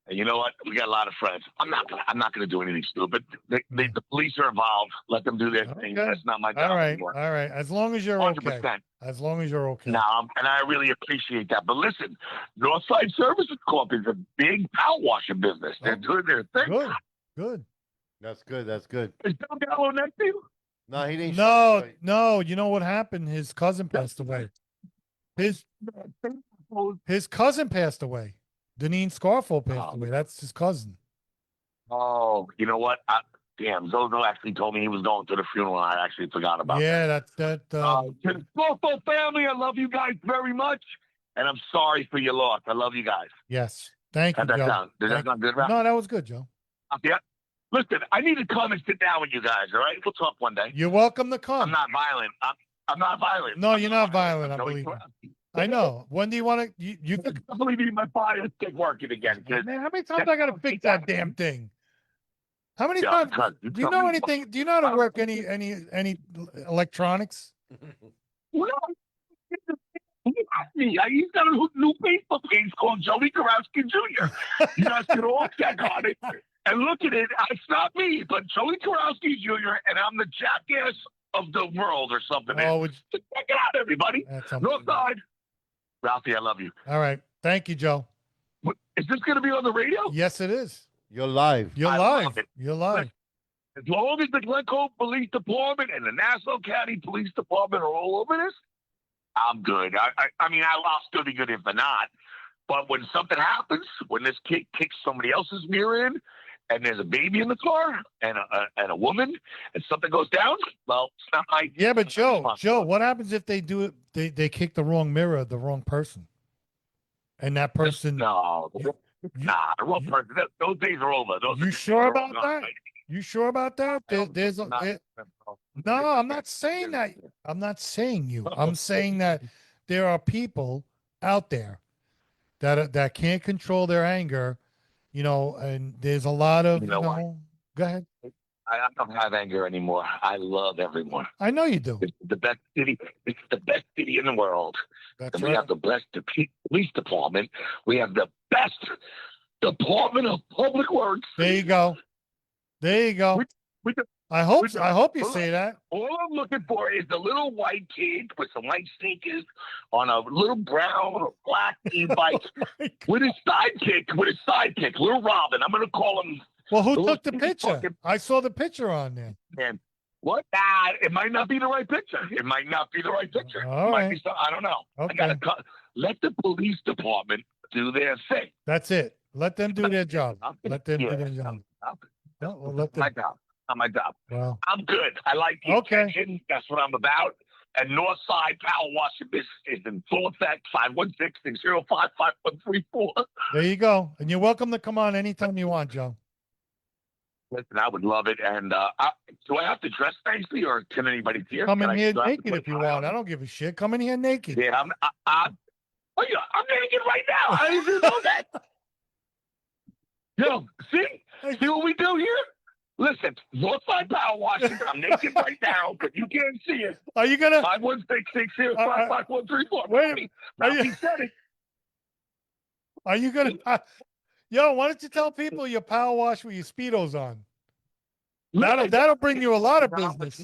And you know what? We got a lot of friends. I'm not gonna do anything stupid. The police are involved. Let them do their thing. Okay. That's not my job All right. anymore. All right. As long as you're okay. 100%. As long as you're okay. Now, and I really appreciate that. But listen, Northside Services Corp is a big power washing business. They're doing their thing. Good. That's good. That's good. Is Bill Gallo next to you? No, he didn't. No. You know what happened? His cousin passed away. His cousin passed away. Deneen Scarfo passed away. That's his cousin. Oh, you know what? Damn, Zozo actually told me he was going to the funeral. And I actually forgot about Yeah, that. that. To the Scarfo family, I love you guys very much. And I'm sorry for your loss. I love you guys. Yes. Thank you, How'd that Joe. sound? Does that sound good, Ralph? No, that was good, Joe. Yeah. Listen, I need to come and sit down with you guys, all right? We'll talk one day. You're welcome to come. I'm not violent. I'm not violent. No, you're not violent, I Joey believe you. Corrales. I know. When do you want to? You think? I believe me, my fire get working again. 'Cause- Man, how many times I got to fix that damn thing? How many Yeah, times? because Do you know anything? Do you know how to work any electronics? Well, he asked me. He's got a new Facebook page called Joey Karowski Jr. You guys can all check on it and look at it. It's not me, but Joey Karowski Jr. and I'm the jackass of the world or something. Oh, So check it out, everybody. that's unbelievable. Northside. Ralphie, I love you. All right. Thank you, Joe. Is this going to be on the radio? Yes, it is. You're live. You're I live. love it. You're live. As long as the Glencoe Police Department and the Nassau County Police Department are all over this, I'm good. I mean, I'll still be good if they're not. But when something happens, when this kid kicks somebody else's mirror in, and there's a baby in the car and a woman, and something goes down, well, it's not my. Yeah, but Joe, responsibility. what happens if they do it? They kick the wrong mirror, at the wrong person, and that person. No, You- nah, the wrong you- person. Those days are over. Those You days sure are about over. that? You sure about that? There's a, Not- no, I'm not saying that. I'm not saying you. I'm saying that there are people out there that can't control their anger, and there's a lot of, You know what? Go ahead. I don't have anger anymore. I love everyone. I know you do. It's the best city. It's the best city in the world. That's And we right. have the best police department. We have the best Department of Public Works. There you go. There you go. We- I hope. we- I hope you hold say that. All I'm looking for is the little white kid with some white sneakers on a little brown or black e-bike with his sidekick, little Robin. I'm going to call him. Well, who Well, took the look, picture? fucking- I saw the picture on there. And what? It might not be the right picture. It might not be the right picture. All It might right. be I don't know. I Okay. gotta let the police department do their thing. That's it. Let them do their job. Let them Yeah. do their job. No, well, let My them. job. Not my job. Well, I'm good. I like the Okay. attention. That's what I'm about. And Northside Power Washing Business is in full effect. 516-605-5134. there you go. And you're welcome to come on anytime you want, Joe. Listen, I would love it. And do I have to dress nicely, or can anybody see? Come in here do I have to naked put if you a tie want. on? I don't give a shit. Come in here naked. Yeah, I'm naked right now. I didn't even know that. Yo, see? See what we do here? Listen, look my power washing. I'm naked right now, but you can't see it. Are you gonna? 516605534. Wait, are you- He said it. Are you gonna? Yo, why don't you tell people you power wash with your speedos on? That'll bring you a lot of business.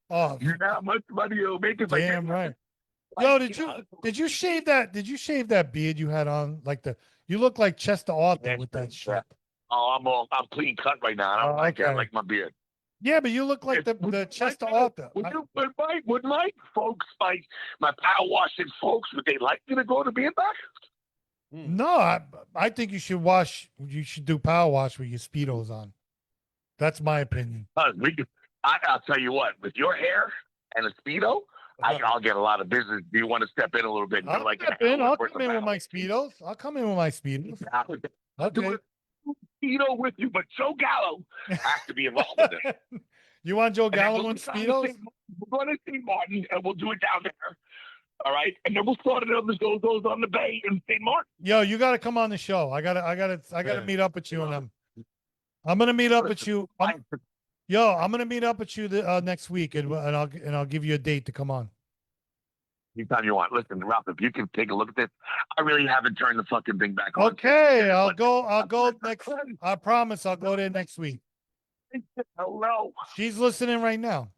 Oh, You know how much money you'll make if I damn get right. Yo, did you shave that? Did you shave that beard you had on? Like you look like Chester Arthur with that shit. Oh, I'm clean cut right now. I don't Oh, like it. I okay. like my beard. Yeah, but you look like the Chester Arthur. Would my folks, my power washing folks, would they like me to go to beard back? No, I think you should You should do power wash with your speedos on. That's my opinion. I'll tell you what, with your hair and a speedo, I'll get a lot of business. Do you want to step in a little bit? I'll step in. I'll come in with my speedos. I'll come in with my speedos. Okay. Speedo with you, but Joe Gallo has to be involved with it. You want Joe And then Gallo we'll in go down speedos? to We're going to St. Martin, and we'll do it down there. All right, and then we'll start it on the Zozos on the Bay in St. Martin. Yo, you got to come on the show. I gotta meet up with you, and I'm gonna meet up with you. I'm gonna meet up with you next week, and I'll give you a date to come on. Anytime you want. Listen, Ralph, if you can take a look at this, I really haven't turned the fucking thing back on. Okay, I'll go next. I promise I'll go there next week. Hello. She's listening right now.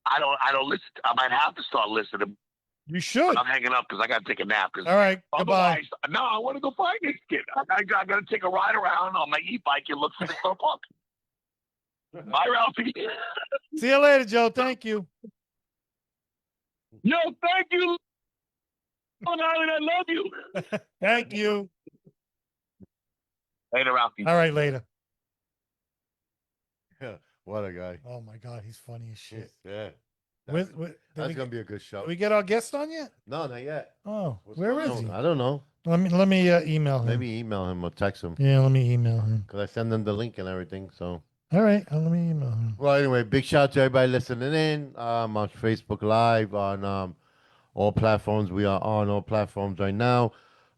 I don't listen. I might have to start listening. You should. I'm hanging up because I got to take a nap. All right. Goodbye. Otherwise, no, I want to go find this kid. I got to take a ride around on my e-bike and look for the club punk. Bye, Ralphie. See you later, Joe. Thank you. Yo, thank you. Long Island, I love you. Thank you. Later, Ralphie. All right, later. What a guy. Oh my God, he's funny as shit. Yeah. Did That's we, gonna be a good show. did we get our guest on yet? No, not yet. Oh, What's where going is on? he? I don't know. Let me email him. Maybe email him or text him Yeah, let me email him. because I send them the link and everything. So, All right, let me email him. well, anyway, big shout out to everybody listening in. On Facebook Live on all platforms. We are on all platforms right now.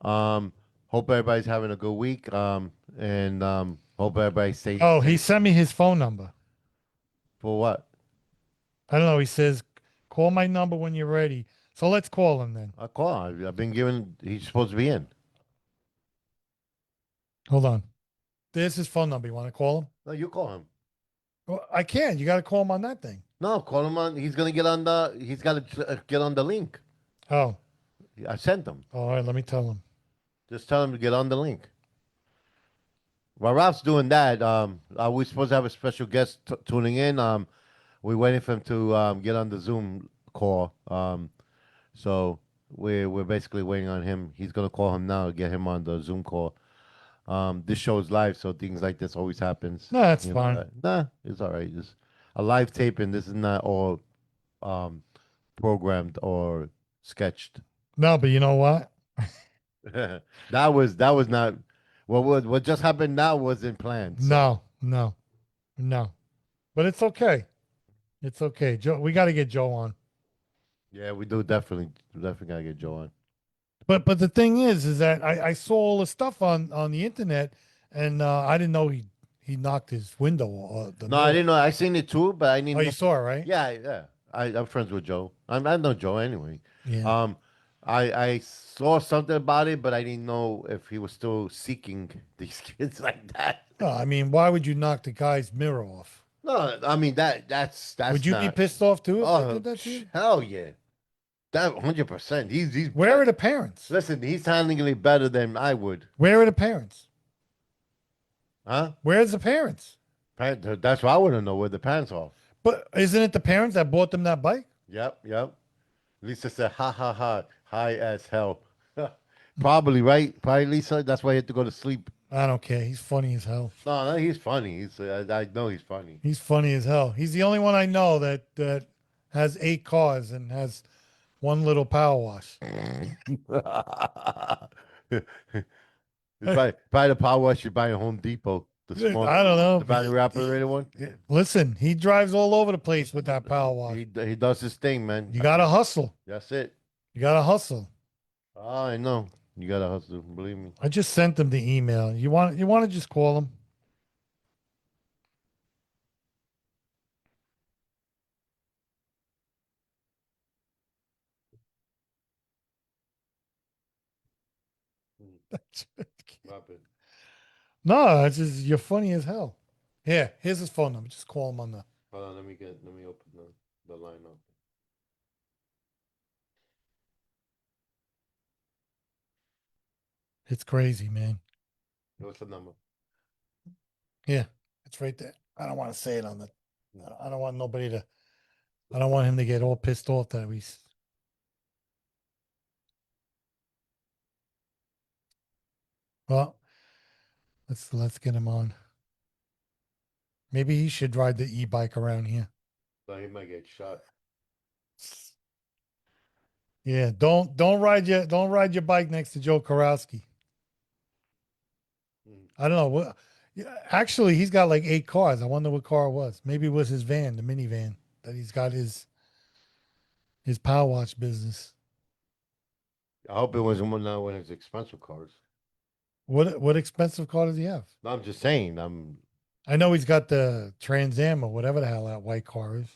Hope everybody's having a good week. And hope everybody stays. Oh, he sent me his phone number. For what? I don't know. He says, call my number when you're ready. So let's call him then. I call. I've been given. He's supposed to be in. Hold on. There's his phone number. You want to call him? No, you call him. Well, I can. You got to call him on that thing. No, call him on. He's gonna get on the. He's got to get on the link. Oh, I sent him. all right. Let me tell him. Just tell him to get on the link. While Ralph's doing that, we're supposed to have a special guest tuning in. We're waiting for him to get on the Zoom call. So we're basically waiting on him. He's gonna call him now, get him on the Zoom call. This show is live, so things like this always happens. No, that's You know, fine. nah, it's all right. It's a live taping. This is not all programmed or sketched. No, but you know what? that was not what just happened now wasn't planned. so- No. But it's okay. It's okay. Joe, we got to get Joe on. Yeah, we do definitely gotta get Joe on. But the thing is that I saw all the stuff on the internet, and I didn't know he knocked his window. No, I didn't know. I seen it too, but I didn't. Oh, know. you saw it, right? Yeah. I'm friends with Joe. I know Joe anyway. Yeah. I saw something about it, but I didn't know if he was still seeking these kids like that. No, I mean, why would you knock the guy's mirror off? No, I mean that's. Would you be not- pissed off too if they Oh, did that to you? hell yeah, that 100%. He's Where are the parents? listen. He's handling it better than I would, Where are the parents? huh? Where's the parents? That's why I want to know where the pants off. But isn't it the parents that bought them that bike? Yep. Lisa said, "Ha ha ha, high as hell." Probably right. Probably Lisa. That's why he had to go to sleep. I don't care. He's funny as hell. No, he's funny. I know he's funny. He's funny as hell. He's the only one I know that has 8 cars and has one little power wash. Buy the power wash you buy at Home Depot. The small, I don't know. the battery operated one. Listen, he drives all over the place with that power wash. He does his thing, man. You gotta hustle. That's it. You gotta hustle. Oh, I know. You gotta hustle. Believe me. I just sent him the email. You want to just call him? Robert. No, it's just you're funny as hell. Here, here's his phone number. Just call him on the. Hold on, let me open the line up. It's crazy, man. What's the number? Yeah, it's right there. I don't want to say it on the. I don't want nobody to. I don't want him to get all pissed off that we. Well, let's get him on. Maybe he should ride the e-bike around here. So he might get shot. Yeah, don't ride your bike next to Joe Karowski. Mm. I don't know what. Yeah, actually, he's got like 8 cars. I wonder what car it was. Maybe it was his van, the minivan that he's got his power wash business. I hope it wasn't one of his expensive cars. What expensive car does he have? No, I'm just saying. I know he's got the Trans Am or whatever the hell that white car is.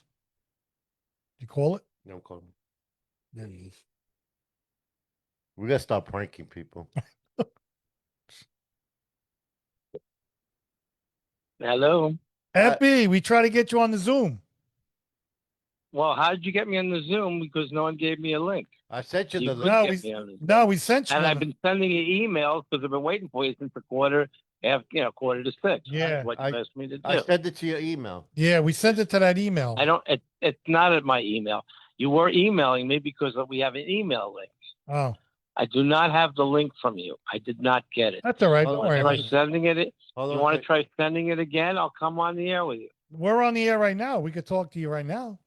You call it? I'm calling. There he is. We gotta stop pranking people. Hello. Epi, we try to get you on the Zoom. Well, how did you get me on the Zoom? Because no one gave me a link. I sent you You the could link. No, get me on the Zoom. No, we sent you. And one. I've been sending you emails because I've been waiting for you since a quarter to 6. Yeah, That's what I- you asked me to do. I sent it to your email. Yeah, we sent it to that email. I don't. It's not at my email. You were emailing me because we have an email link. Oh, I do not have the link from you. I did not get it. that's all right. Hold Don't on, worry Try about it. sending it. Hold You on. want to try sending it again? I'll come on the air with you. We're on the air right now. We could talk to you right now.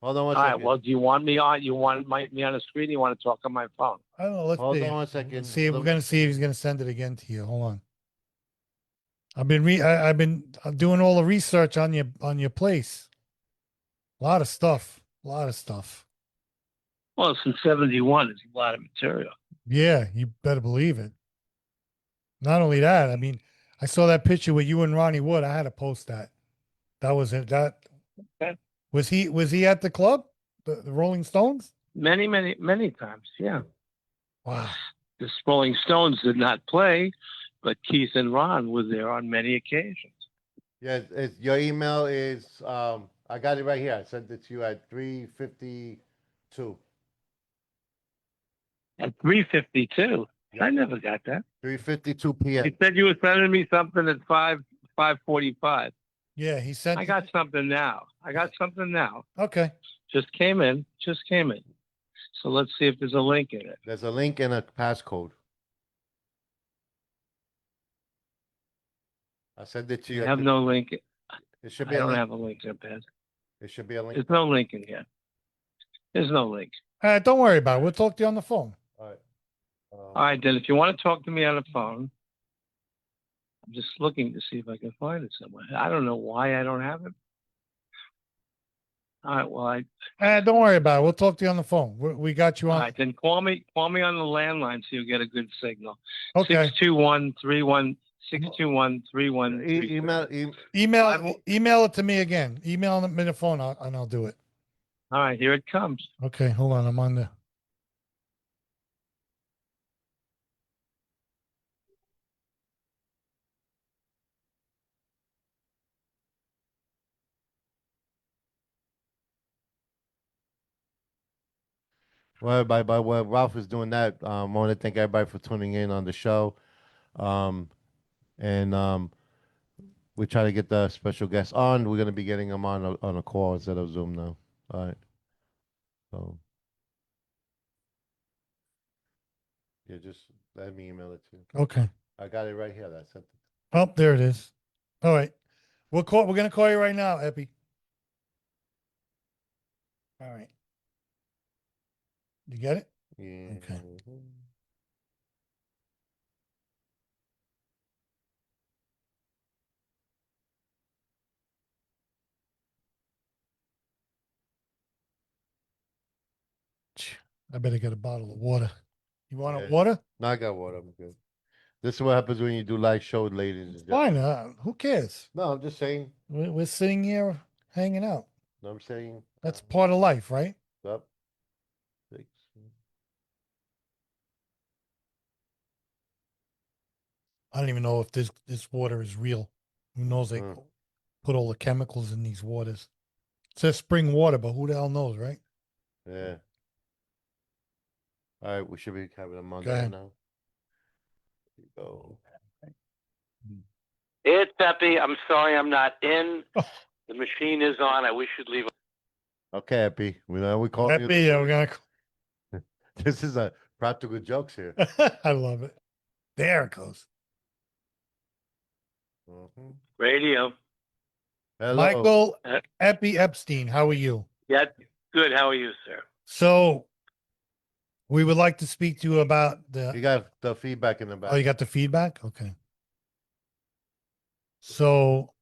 Hold on one All right. second. Well, do you want me on? You want me on the screen? You want to talk on my phone? I don't know. Let's Hold see. on one second. Let's see. We're Look- gonna see if he's gonna send it again to you. Hold on. I've been doing all the research on your place. A lot of stuff. Well, since '71, it's a lot of material. Yeah, you better believe it. Not only that, I mean, I saw that picture with you and Ronnie Wood. I had to post that. That was it. That Okay. was he at the club, the Rolling Stones? Many, many, many times. Yeah. Wow. The Rolling Stones did not play, but Keith and Ron were there on many occasions. Yeah, your email is I got it right here. I sent it to you at 3:52. At 3:52. Yeah. I never got that. 3:52 p.m. You said you were sending me something at 5:45. Yeah, he sent. I got something now. Okay. Just came in. So let's see if there's a link in it. There's a link and a passcode. I sent it to you. I have no link. It should I be a don't link. have a link in it. It should be a link. There's no link in here. There's no link. All right, don't worry about it. We'll talk to you on the phone. All right. All right, then if you want to talk to me on the phone, I'm just looking to see if I can find it somewhere. I don't know why I don't have it. All right, well, Don't worry about it. We'll talk to you on the phone. We got you all on. right, then call me on the landline so you get a good signal. Okay. 621-3131. Email. Email it to me again. Email me the phone and I'll do it. All right, here it comes. Okay, hold on. I'm on the. Well, while Ralph is doing that, I want to thank everybody for tuning in on the show. And we try to get the special guests on. We're gonna be getting them on a call instead of Zoom now. All right. So yeah, just let me email it to you. Okay. I got it right here. That's it. Oh, there it is. All right. We're gonna call you right now, Epi. All right. You get it? Yeah. Okay. I better get a bottle of water. You want Yeah. a water? No, I got water. I'm good. This is what happens when you do live shows, ladies and Fine. gentlemen. Who cares? No, I'm just saying. We're sitting here hanging out. No, I'm saying. That's part of life, right? Up. 6. I don't even know if this water is real. Who knows? They Mm. put all the chemicals in these waters. It says spring water, but who the hell knows, right? Yeah. All right, we should be having them on Go there ahead. now. Here we go. It's Peppy. I'm sorry I'm not in. Oh. The machine is on. I wish you'd leave. Okay, Epi. We call you. Happy, we're gonna. This is a practical jokes here. I love it. There it goes. Mhm. Radio. Hello. Michael Uh, Epi Epstein, how are you? Yeah, good. How are you, sir? So we would like to speak to you about You the. got the feedback in the back. Oh, you got the feedback? Okay. So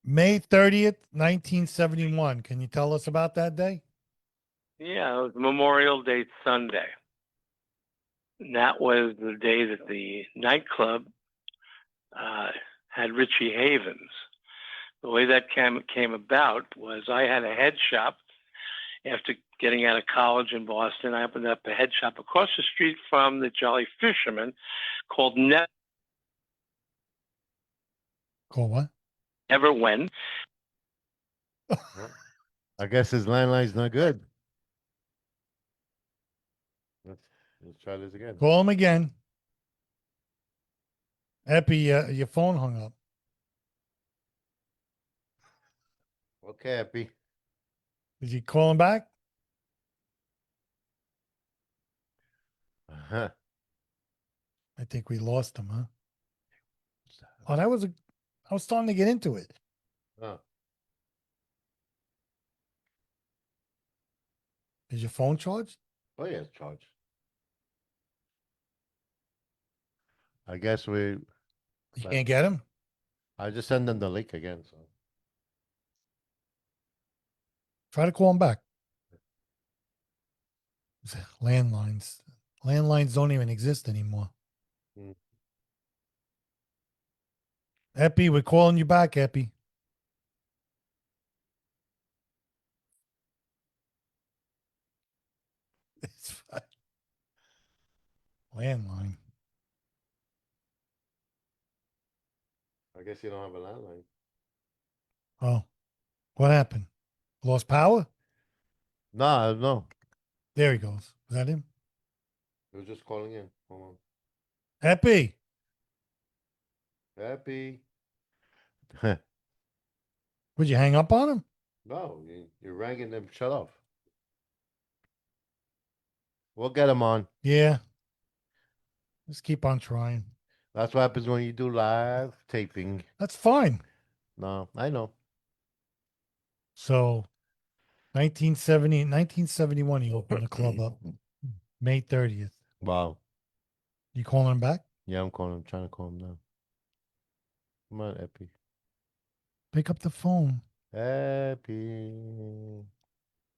May 30th, 1971. Can you tell us about that day? Yeah, it was Memorial Day Sunday. And that was the day that the nightclub had Richie Havens. The way that came about was I had a head shop after getting out of college in Boston. I opened up a head shop across the street from the Jolly Fisherman called Call what? Never When. I guess his landline's not good. Let's try this again. Call him again. Epi, your phone hung up. Okay, Epi. Did you call him back? Uh-huh. I think we lost him, huh? Oh, I was starting to get into it. Oh, Is your phone charged? oh yeah, it's charged. I guess You But- can't get him? I just send them the link again. So Try to call him back. Landlines. Landlines don't even exist anymore. Hmm. Epi, we're calling you back, Epi. It's fine. Landline. I guess you don't have a landline. Oh, what happened? Lost power? No, no. There he goes. Is that him? It was just calling in. Hold Epi. on. Epi. Would you hang up on him? No, you're ringing them. Shut off. We'll get him on. Yeah. Just keep on trying. That's what happens when you do live taping. That's fine. No, I know. So 1971, he opened the club up. May 30th. Wow. You calling him back? Yeah, I'm calling. I'm trying to call him now. Come on, Epi. Pick up the phone. Epi.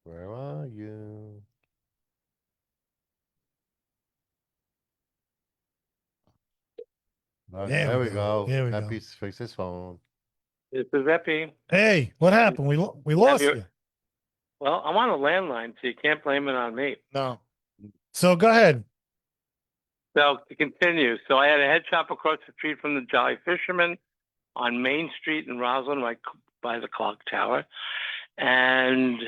Where are you? There we go. There we go. Epi's fixed his phone. This is Epi. Hey, what happened? We lost your- you. Well, I'm on a landline, so you can't blame it on me. No. So go ahead. So to continue, so I had a head shop across the street from the Jolly Fisherman on Main Street in Roslyn, right by the clock tower, and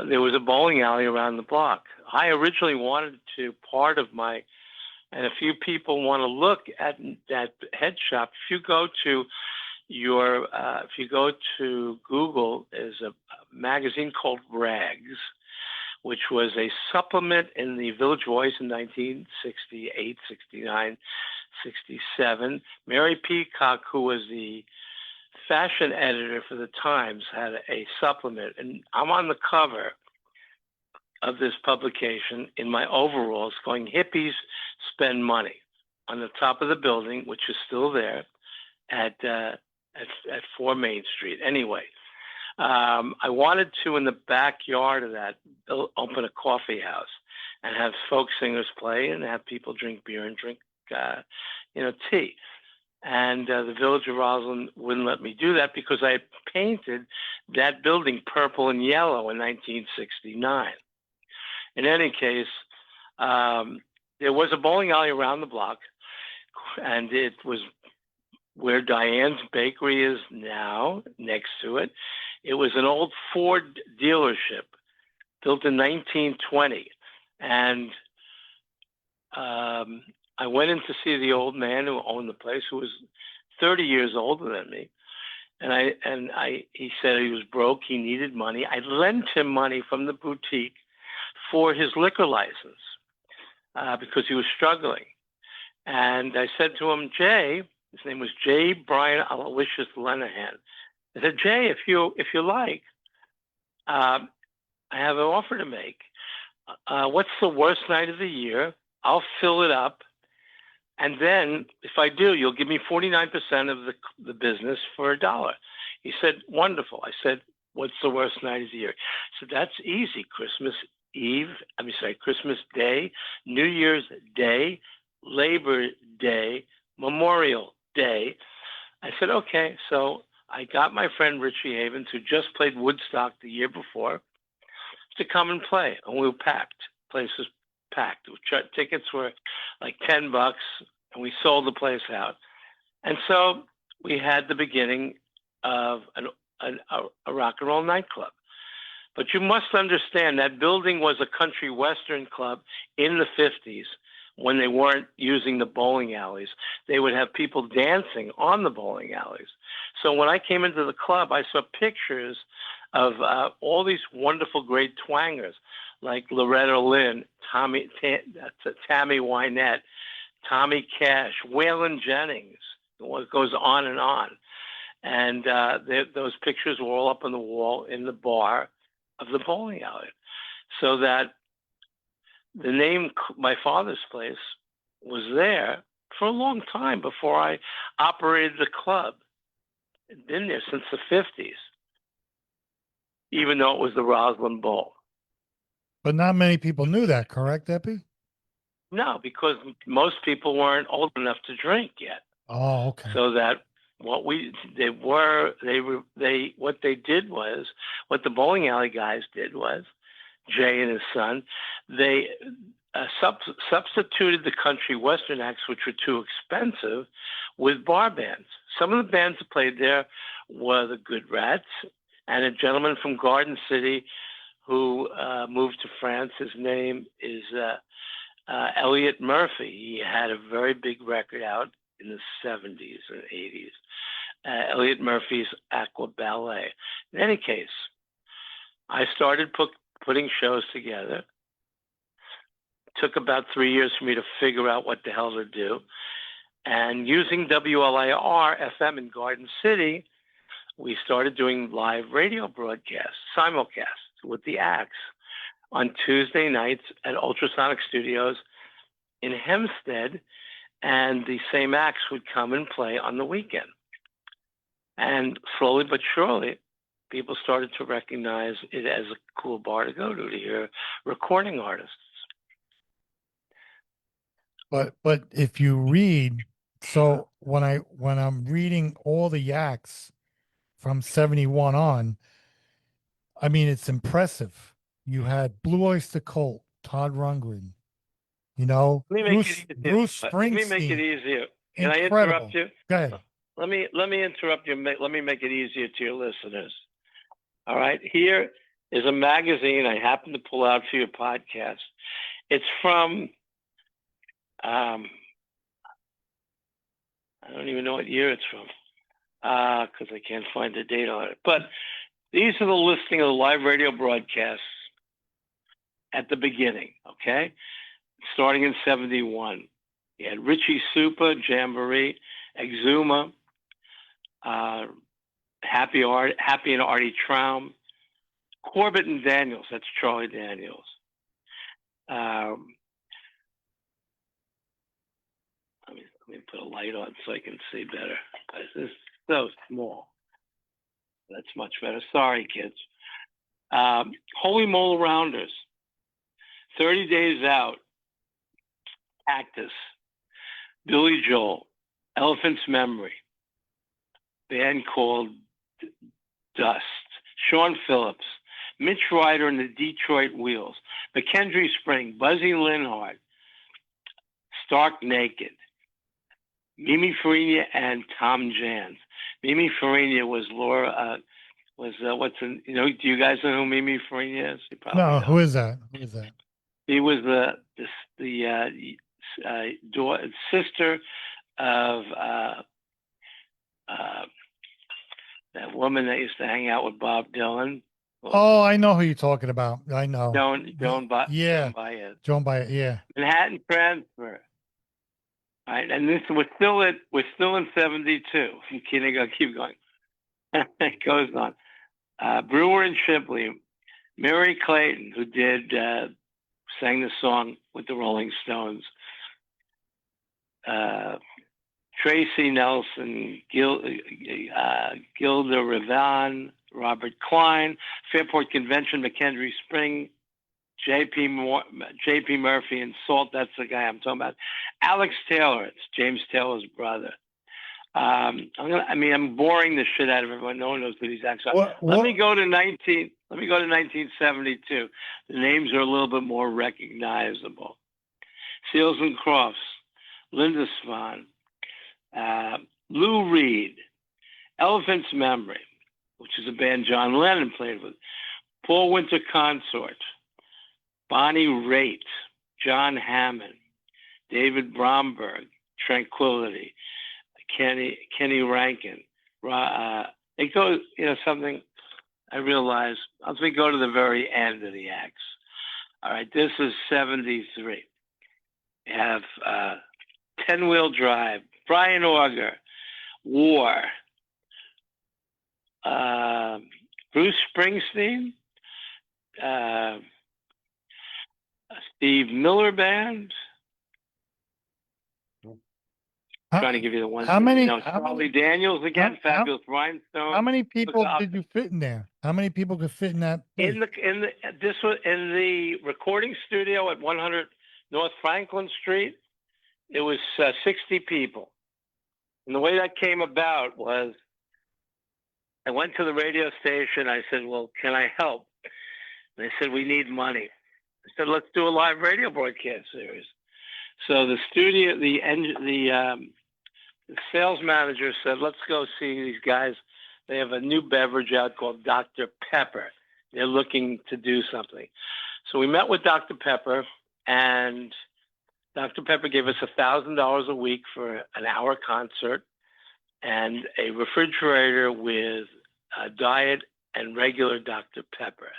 there was a bowling alley around the block. I originally wanted to part of my, and a few people want to look at that head shop. If you go to if you go to Google, there's a magazine called Rags, which was a supplement in the Village Voice in 1968, 69, 67. Mary Peacock, who was the fashion editor for the Times, had a supplement. And I'm on the cover of this publication in my overalls going, "Hippies spend money," on the top of the building, which is still there at 4 Main Street. Anyway, I wanted to, in the backyard of that, open a coffee house and have folk singers play and have people drink beer and drink, tea. And the Village of Roslyn wouldn't let me do that because I had painted that building purple and yellow in 1969. In any case, there was a bowling alley around the block. and it was where Diane's Bakery is now, next to it. It was an old Ford dealership built in 1920. And I went in to see the old man who owned the place, who was 30 years older than me. And he said he was broke, he needed money. I lent him money from the boutique for his liquor license because he was struggling. And I said to him, Jay, his name was J. Brian Aloysius Lenahan. I said, Jay, if you like, I have an offer to make. What's the worst night of the year? I'll fill it up. And then if I do, you'll give me 49% of the business for $1. He said, wonderful. I said, what's the worst night of the year? So that's easy. Christmas Day, New Year's Day, Labor Day, Memorial Day. I said, okay. So I got my friend Richie Havens, who just played Woodstock the year before, to come and play. And we were packed. Place was packed. Tickets were like $10, and we sold the place out. And so we had the beginning of a rock and roll nightclub. But you must understand that building was a country western club in the 50s when they weren't using the bowling alleys. They would have people dancing on the bowling alleys. So when I came into the club, I saw pictures of all these wonderful, great twangers like Loretta Lynn, Tammy Wynette, Tommy Cash, Waylon Jennings. It goes on and on. And those pictures were all up on the wall in the bar of the bowling alley. So that the name, my father's place, was there for a long time before I operated the club. It'd been there since the 50s, even though it was the Roslyn Bowl. But not many people knew that, correct, Epi? No, because most people weren't old enough to drink yet. Oh, okay. So that what the bowling alley guys did was, Jay and his son, they substituted the country western acts, which were too expensive, with bar bands. Some of the bands that played there were the Good Rats and a gentleman from Garden City who moved to France. His name is Elliot Murphy. He had a very big record out in the 70s and 80s. Elliot Murphy's Aqua Ballet. In any case, I started putting shows together. It took about 3 years for me to figure out what the hell to do. And using WLIR FM in Garden City, we started doing live radio broadcasts, simulcasts with the acts on Tuesday nights at Ultrasonic Studios in Hempstead, and the same acts would come and play on the weekend. And slowly but surely, people started to recognize it as a cool bar to go to hear recording artists. But if you read, so when I'm reading all the acts from 71 on, I mean, it's impressive. You had Blue Oyster Cult, Todd Rundgren, Bruce Springsteen. Let me make it easier. Can I interrupt you? Go ahead. Let me interrupt you. Let me make it easier to your listeners. All right. Here is a magazine I happen to pull out for your podcast. It's from, I don't even know what year it's from because I can't find the date on it. But these are the listing of the live radio broadcasts at the beginning, okay? Starting in 71. You had Richie Super, Jamboree, Exuma, Happy and Artie Traum, Corbett and Daniels, that's Charlie Daniels. Let me put a light on so I can see better. This is so small. That's much better. Sorry, kids. Holy Mole Rounders, 30 Days Out, Cactus, Billy Joel, Elephant's Memory, band called Dust, Sean Phillips, Mitch Ryder and the Detroit Wheels, McKendree Spring, Buzzy Linhart, Stark Naked, Mimi Farina and Tom Jans. Mimi Farina was Laura. Do you guys know who Mimi Farina is? You probably No, don't. who is that? Who is that? He was the sister of that woman that used to hang out with Bob Dylan. Oh, I know who you're talking about. I know. Joan Yeah. Baez. Joan Baez. Yeah. Manhattan Transfer. Right, and this we're still in 72. You can't keep going. It goes on. Brewer and Shipley, Mary Clayton, who sang the song with the Rolling Stones. Tracy Nelson, Gilda Revan, Robert Klein, Fairport Convention, McKendree Spring, J.P. Murphy and Salt. That's the guy I'm talking about. Alex Taylor. It's James Taylor's brother. I'm boring the shit out of everyone. No one knows who these acts are. Let me go to 1972. The names are a little bit more recognizable. Seals and Crofts, Linda Swan, Lou Reed, Elephant's Memory, which is a band John Lennon played with, Paul Winter Consort, Bonnie Raitt, John Hammond, David Bromberg, Tranquility, Kenny Rankin. It goes, something I realized as we go to the very end of the acts. All right, this is 73. You have 10-Wheel Drive, Brian Auger, War, Bruce Springsteen, Steve Miller Band. Trying to give you the ones. Charlie Daniels again, Fabulous Rhinestone. How many people did you fit in there? How many people could fit in that place? This was in the recording studio at 100 North Franklin Street. It was 60 people, and the way that came about was I went to the radio station. I said, "Well, can I help?" And they said, "We need money." I said, "Let's do a live radio broadcast series." So the studio, the sales manager said, "Let's go see these guys. They have a new beverage out called Dr. Pepper. They're looking to do something." So we met with Dr. Pepper, and Dr. Pepper gave us $1,000 a week for an hour concert and a refrigerator with diet and regular Dr. Pepper.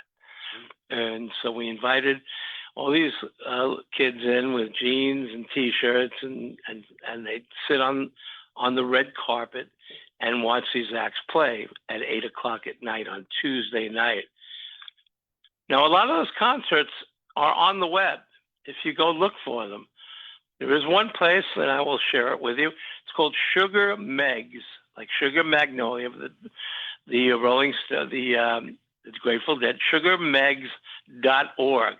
And so we invited all these kids in with jeans and T-shirts, and they'd sit on the red carpet and watch these acts play at 8 o'clock at night on Tuesday night. Now, a lot of those concerts are on the web. If you go look for them, there is one place, and I will share it with you. It's called Sugar Megs, like Sugar Magnolia, the Rolling Stone, the Grateful Dead, sugarmegs.org.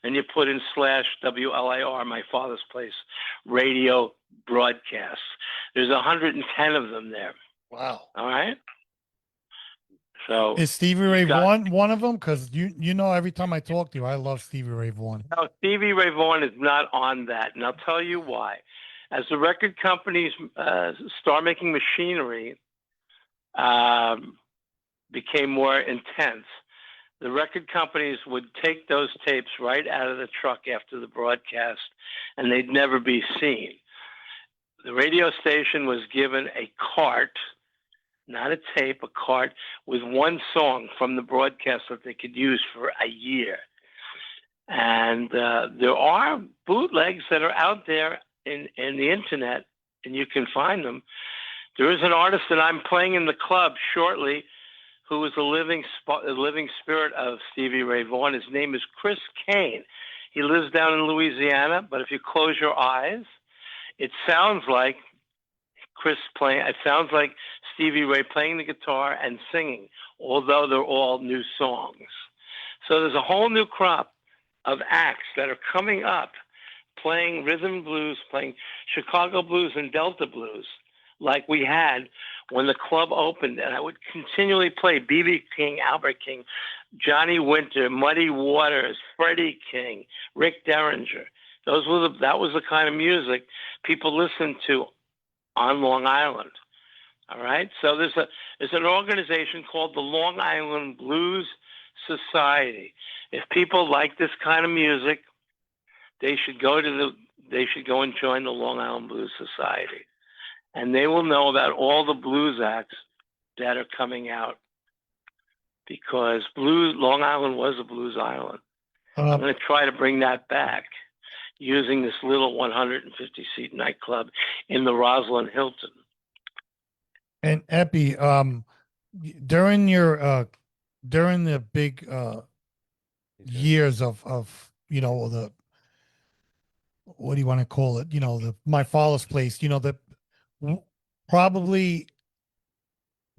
And you put in /WLIR, my father's place, radio broadcasts. There's 110 of them there. Wow. All right. So is Stevie Ray Vaughan one of them? Because you know, every time I talk to you, I love Stevie Ray Vaughan. No, Stevie Ray Vaughan is not on that, and I'll tell you why. As the record companies start making machinery became more intense, the record companies would take those tapes right out of the truck after the broadcast, and they'd never be seen. The radio station was given a cart, not a tape, a cart with one song from the broadcast that they could use for a year. And there are bootlegs that are out there in the internet, and you can find them. There is an artist that I'm playing in the club shortly who is a living spirit of Stevie Ray Vaughan. His name is Chris Kane. He lives down in Louisiana, but if you close your eyes, it sounds like it sounds like Stevie Ray playing the guitar and singing, although they're all new songs. So there's a whole new crop of acts that are coming up, playing rhythm blues, playing Chicago blues and Delta blues, like we had when the club opened. And I would continually play B.B. King, Albert King, Johnny Winter, Muddy Waters, Freddie King, Rick Derringer. That was the kind of music people listened to on Long Island. All right. So there's an organization called the Long Island Blues Society. If people like this kind of music, they should go and join the Long Island Blues Society, and they will know about all the blues acts that are coming out, because Long Island was a blues island. I'm going to try to bring that back using this little 150-seat nightclub in the Roslyn Hilton. And Epi, during during the big years of the, what do you want to call it? My father's place. Probably.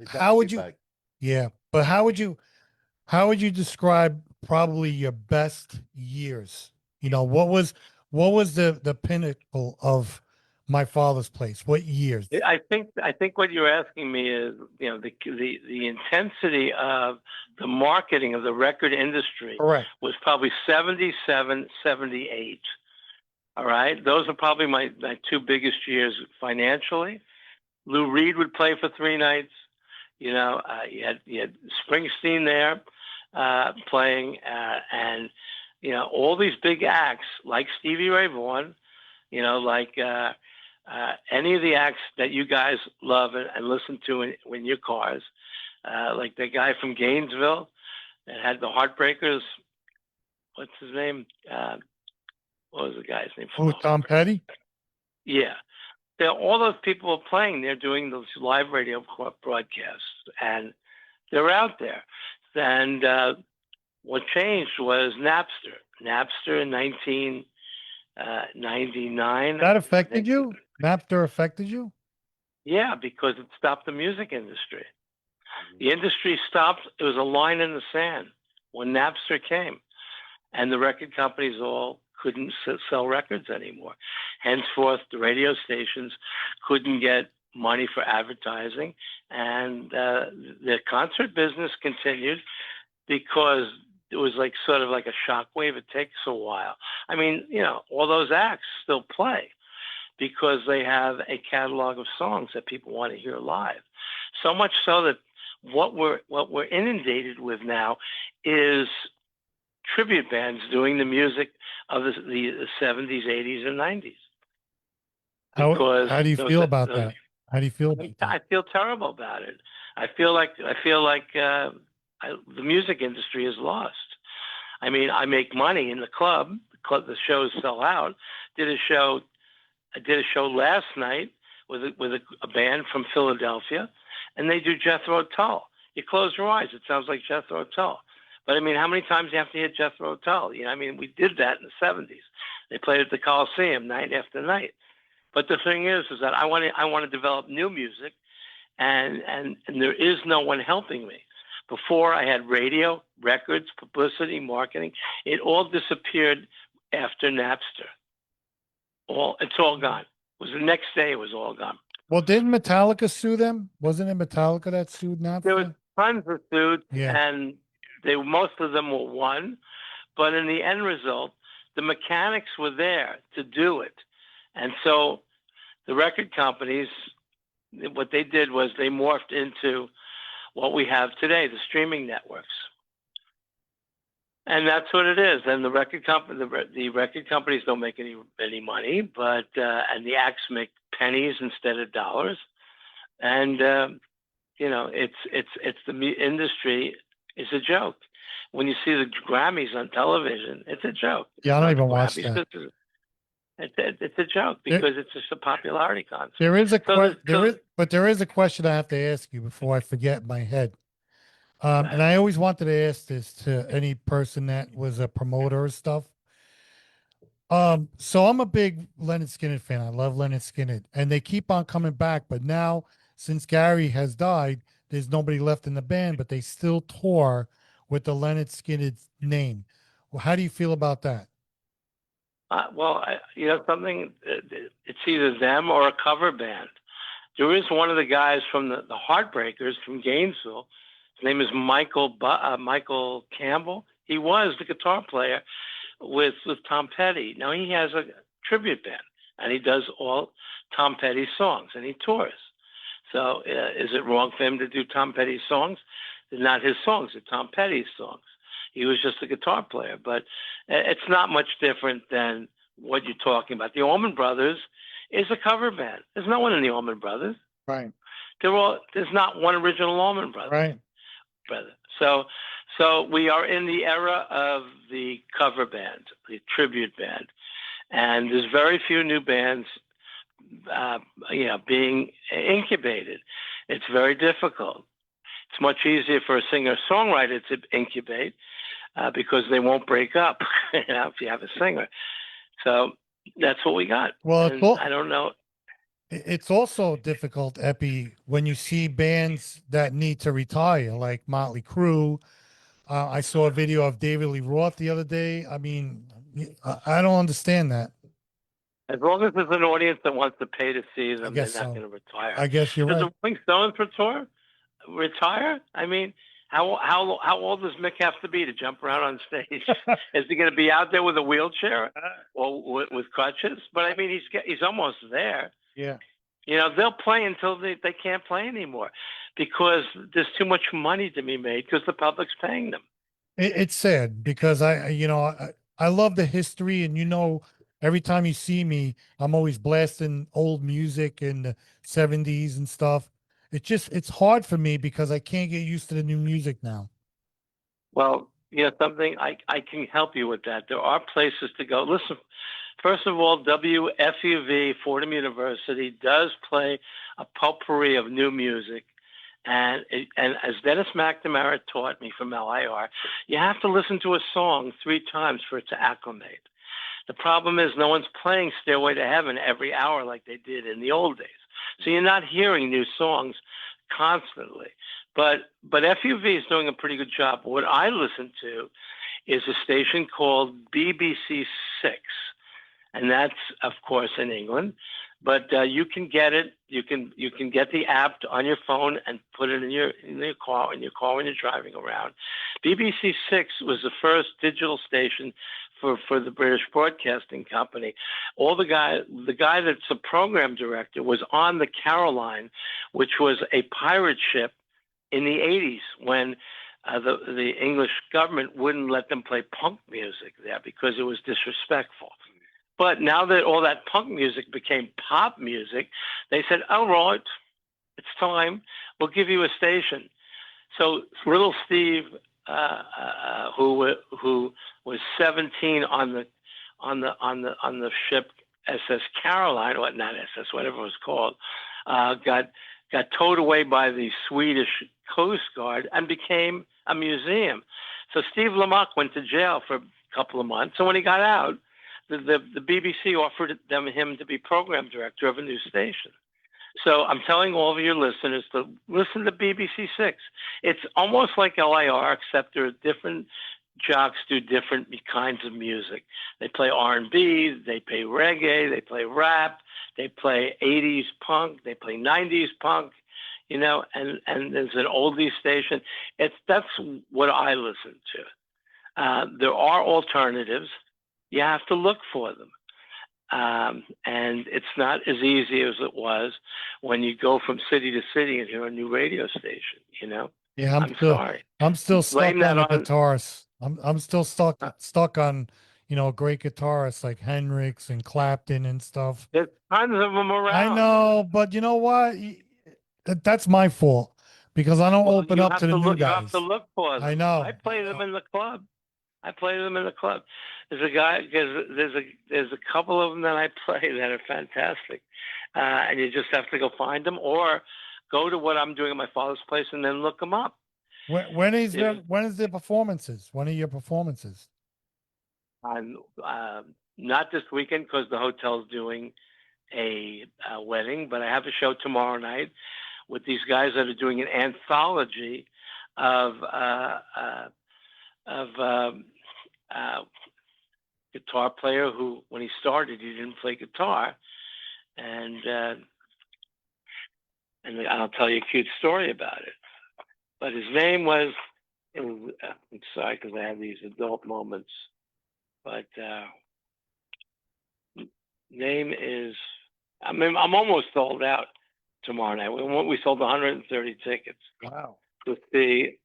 How would you? Yeah, but how would you describe probably your best years? What was the pinnacle of my father's place? What years? I think what you're asking me is, the intensity of the marketing of the record industry Correct. was probably 77, 78. All right. Those are probably my two biggest years financially. Lou Reed would play for 3 nights. You had Springsteen there playing, and all these big acts like Stevie Ray Vaughan, like any of the acts that you guys love and listen to in your cars, like the guy from Gainesville that had the Heartbreakers. What's his name? What was the guy's name? Oh, Tom Petty? Yeah. All those people are playing. They're doing those live radio broadcasts, and they're out there. And what changed was Napster. Napster in 1999. That affected you? Napster affected you? Yeah, because it stopped the music industry. The industry stopped. It was a line in the sand when Napster came, and the record companies all couldn't sell records anymore. Henceforth, the radio stations couldn't get money for advertising, and the concert business continued because it was sort of like a shockwave. It takes a while. I mean, all those acts still play because they have a catalog of songs that people want to hear live. So much so that what we're inundated with now is tribute bands doing the music of the 70s, 80s, and 90s. How do you feel about that? How do you feel about that? I feel terrible about it. I feel like the music industry is lost. I mean, I make money in the club. The shows sell out. I did a show last night with a band from Philadelphia, and they do Jethro Tull. You close your eyes, it sounds like Jethro Tull. But I mean, how many times do you have to hear Jethro Tull? I mean, we did that in the 70s. They played at the Coliseum night after night. But the thing is that I want to develop new music, and there is no one helping me. Before, I had radio, records, publicity, marketing. It all disappeared after Napster. It's all gone. It was the next day. It was all gone. Well, didn't Metallica sue them? Wasn't it Metallica that sued Napster? There was tons of suits, Yeah. and most of them were won. But in the end result, the mechanics were there to do it. And so the record companies, what they did was they morphed into what we have today, the streaming networks. And that's what it is. And the record companies don't make any money, but and the acts make pennies instead of dollars. And it's the industry is a joke. When you see the Grammys on television, it's a joke. Yeah, I don't even watch that. It's a joke because it's just a popularity contest. There is a question I have to ask you before I forget in my head. And I always wanted to ask this to any person that was a promoter or stuff. So I'm a big Lynyrd Skynyrd fan. I love Lynyrd Skynyrd, and they keep on coming back. But now, since Gary has died, there's nobody left in the band, but they still tour with the Lynyrd Skynyrd name. Well, how do you feel about that? Something. It's either them or a cover band. There is one of the guys from the Heartbreakers from Gainesville. His name is Michael Campbell. He was the guitar player with Tom Petty. Now he has a tribute band. and he does all Tom Petty songs, and he tours. So is it wrong for him to do Tom Petty songs? They're not his songs, they're Tom Petty's songs. He was just a guitar player, but it's not much different than what you're talking about. The Allman Brothers is a cover band. There's no one in the Allman Brothers. Right. There's not one original Allman Brothers. Right. Brother. So we are in the era of the cover band, the tribute band, and there's very few new bands, being incubated. It's very difficult. It's much easier for a singer-songwriter to incubate because they won't break up if you have a singer. So that's what we got. Well, And I don't know. It's also difficult, Epi, when you see bands that need to retire, like Motley Crue. I saw a video of David Lee Roth the other day. I mean, I don't understand that. As long as there's an audience that wants to pay to see them, they're guess not so. going to retire. I guess you're Does right. the Rolling Stones retire? I mean, how old does Mick have to be to jump around on stage? Is he going to be out there with a wheelchair or with crutches? But I mean, he's almost there. Yeah. You know, they'll play until they can't play anymore because there's too much money to be made because the public's paying them. It's sad because I love the history, and every time you see me, I'm always blasting old music in the 70s and stuff. It's hard for me because I can't get used to the new music now. Well, something I can help you with that. There are places to go. Listen, first of all, WFUV, Fordham University, does play a potpourri of new music. And as Dennis McNamara taught me from LIR, you have to listen to a song 3 times for it to acclimate. The problem is no one's playing Stairway to Heaven every hour like they did in the old days. So you're not hearing new songs constantly. But FUV is doing a pretty good job. What I listen to is a station called BBC 6. And that's, of course, in England. But you can get it. You can get the app on your phone and put it in your car when you're driving around. BBC 6 was the first digital station for the British Broadcasting Company. The guy that's a program director was on the Caroline, which was a pirate ship in the 80s when the English government wouldn't let them play punk music there because it was disrespectful. But now that all that punk music became pop music, they said, all right, it's time. We'll give you a station. So little Steve, who was 17 on the ship SS Caroline, or not SS, whatever it was called, got towed away by the Swedish Coast Guard and became a museum. So Steve Lamacq went to jail for a couple of months. And when he got out, the BBC offered him to be program director of a new station. So I'm telling all of your listeners to listen to BBC 6. It's almost like LIR, except there are different jocks do different kinds of music. They play R&B, they play reggae, they play rap, they play 80s punk, they play 90s punk, and there's an oldies station. That's what I listen to. There are alternatives. You have to look for them. And it's not as easy as it was when you go from city to city and hear a new radio station, Yeah, I'm sorry. I'm still stuck Blame on that the on- guitarists. I'm still stuck on, great guitarists like Hendrix and Clapton and stuff. There's tons of them around. I know, but you know what? That's my fault because I don't open up to the new You have guys. to look for them. I know. I play them in the club. There's a guy, there's a couple of them that I play that are fantastic. And you just have to go find them or go to what I'm doing at my father's place and then look them up. When is their performances? When are your performances? I'm not this weekend because the hotel's doing a wedding, but I have a show tomorrow night with these guys that are doing an anthology of guitar player who, when he started, he didn't play guitar, and I'll tell you a cute story about it. But his name was, I'm sorry because I have these adult moments, but name is. I mean, I'm almost sold out tomorrow night. We sold 130 tickets. Wow. To see,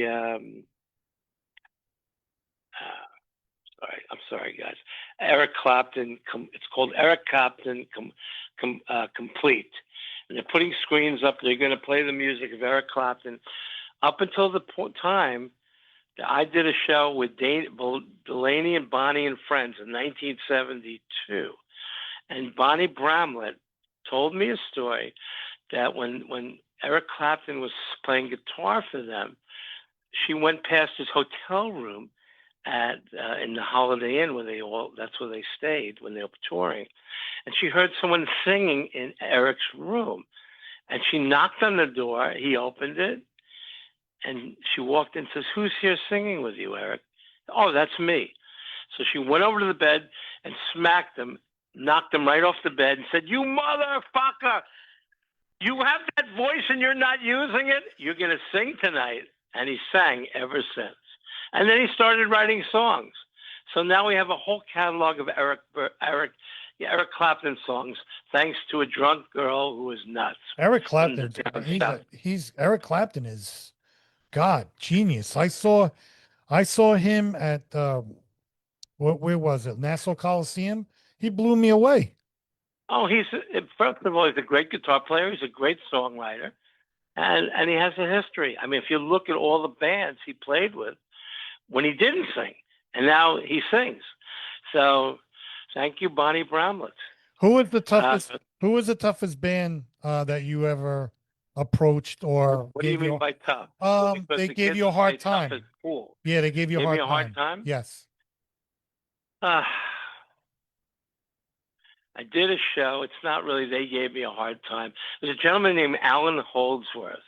I'm sorry, guys. Eric Clapton. It's called Eric Clapton Complete, and they're putting screens up. They're going to play the music of Eric Clapton up until the time that I did a show with Delaney and Bonnie and Friends in 1972, and Bonnie Bramlett told me a story that when Eric Clapton was playing guitar for them, she went past his hotel room at in the Holiday Inn that's where they stayed when they were touring, and she heard someone singing in Eric's room, and she knocked on the door. He opened it, and she walked in and says, "Who's here singing with you, Eric?" "Oh, that's me." So she went over to the bed and smacked him, knocked him right off the bed, and said, "You motherfucker! You have that voice and you're not using it. You're going to sing tonight." And he sang ever since. And then he started writing songs. So now we have a whole catalog of Eric Clapton songs, thanks to a drunk girl who was nuts. Eric Clapton, Eric Clapton is God, genius. I saw him at where was it? Nassau Coliseum. He blew me away. Oh, first of all, he's a great guitar player. He's a great songwriter, and he has a history. I mean, if you look at all the bands he played with when he didn't sing, and now he sings. So, thank you, Bonnie Bramlett. Who was the toughest? Who was the toughest band that you ever approached or? What do you mean by tough? They gave you a hard time. Cool. Yeah, they gave you a hard time. Yes. I did a show. It's not really they gave me a hard time. There's a gentleman named Alan Holdsworth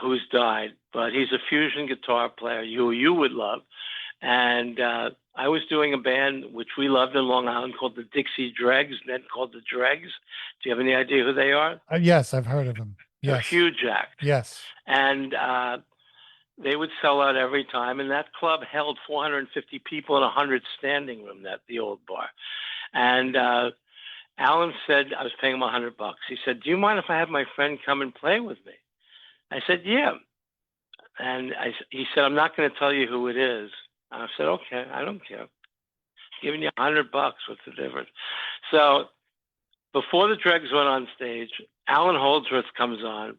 who's died, but he's a fusion guitar player you would love. And I was doing a band which we loved in Long Island called the Dixie Dregs, then called the Dregs. Do you have any idea who they are? Yes, I've heard of them. Yes. They're a huge act. Yes. And they would sell out every time. And that club held 450 people in a 100 standing room, the old bar. And Alan said, I was paying him $100. He said, "Do you mind if I have my friend come and play with me?" I said, "Yeah." And he said, "I'm not going to tell you who it is." I said, "Okay, I don't care. I'm giving you $100. What's the difference?" So before the Dregs went on stage, Alan Holdsworth comes on,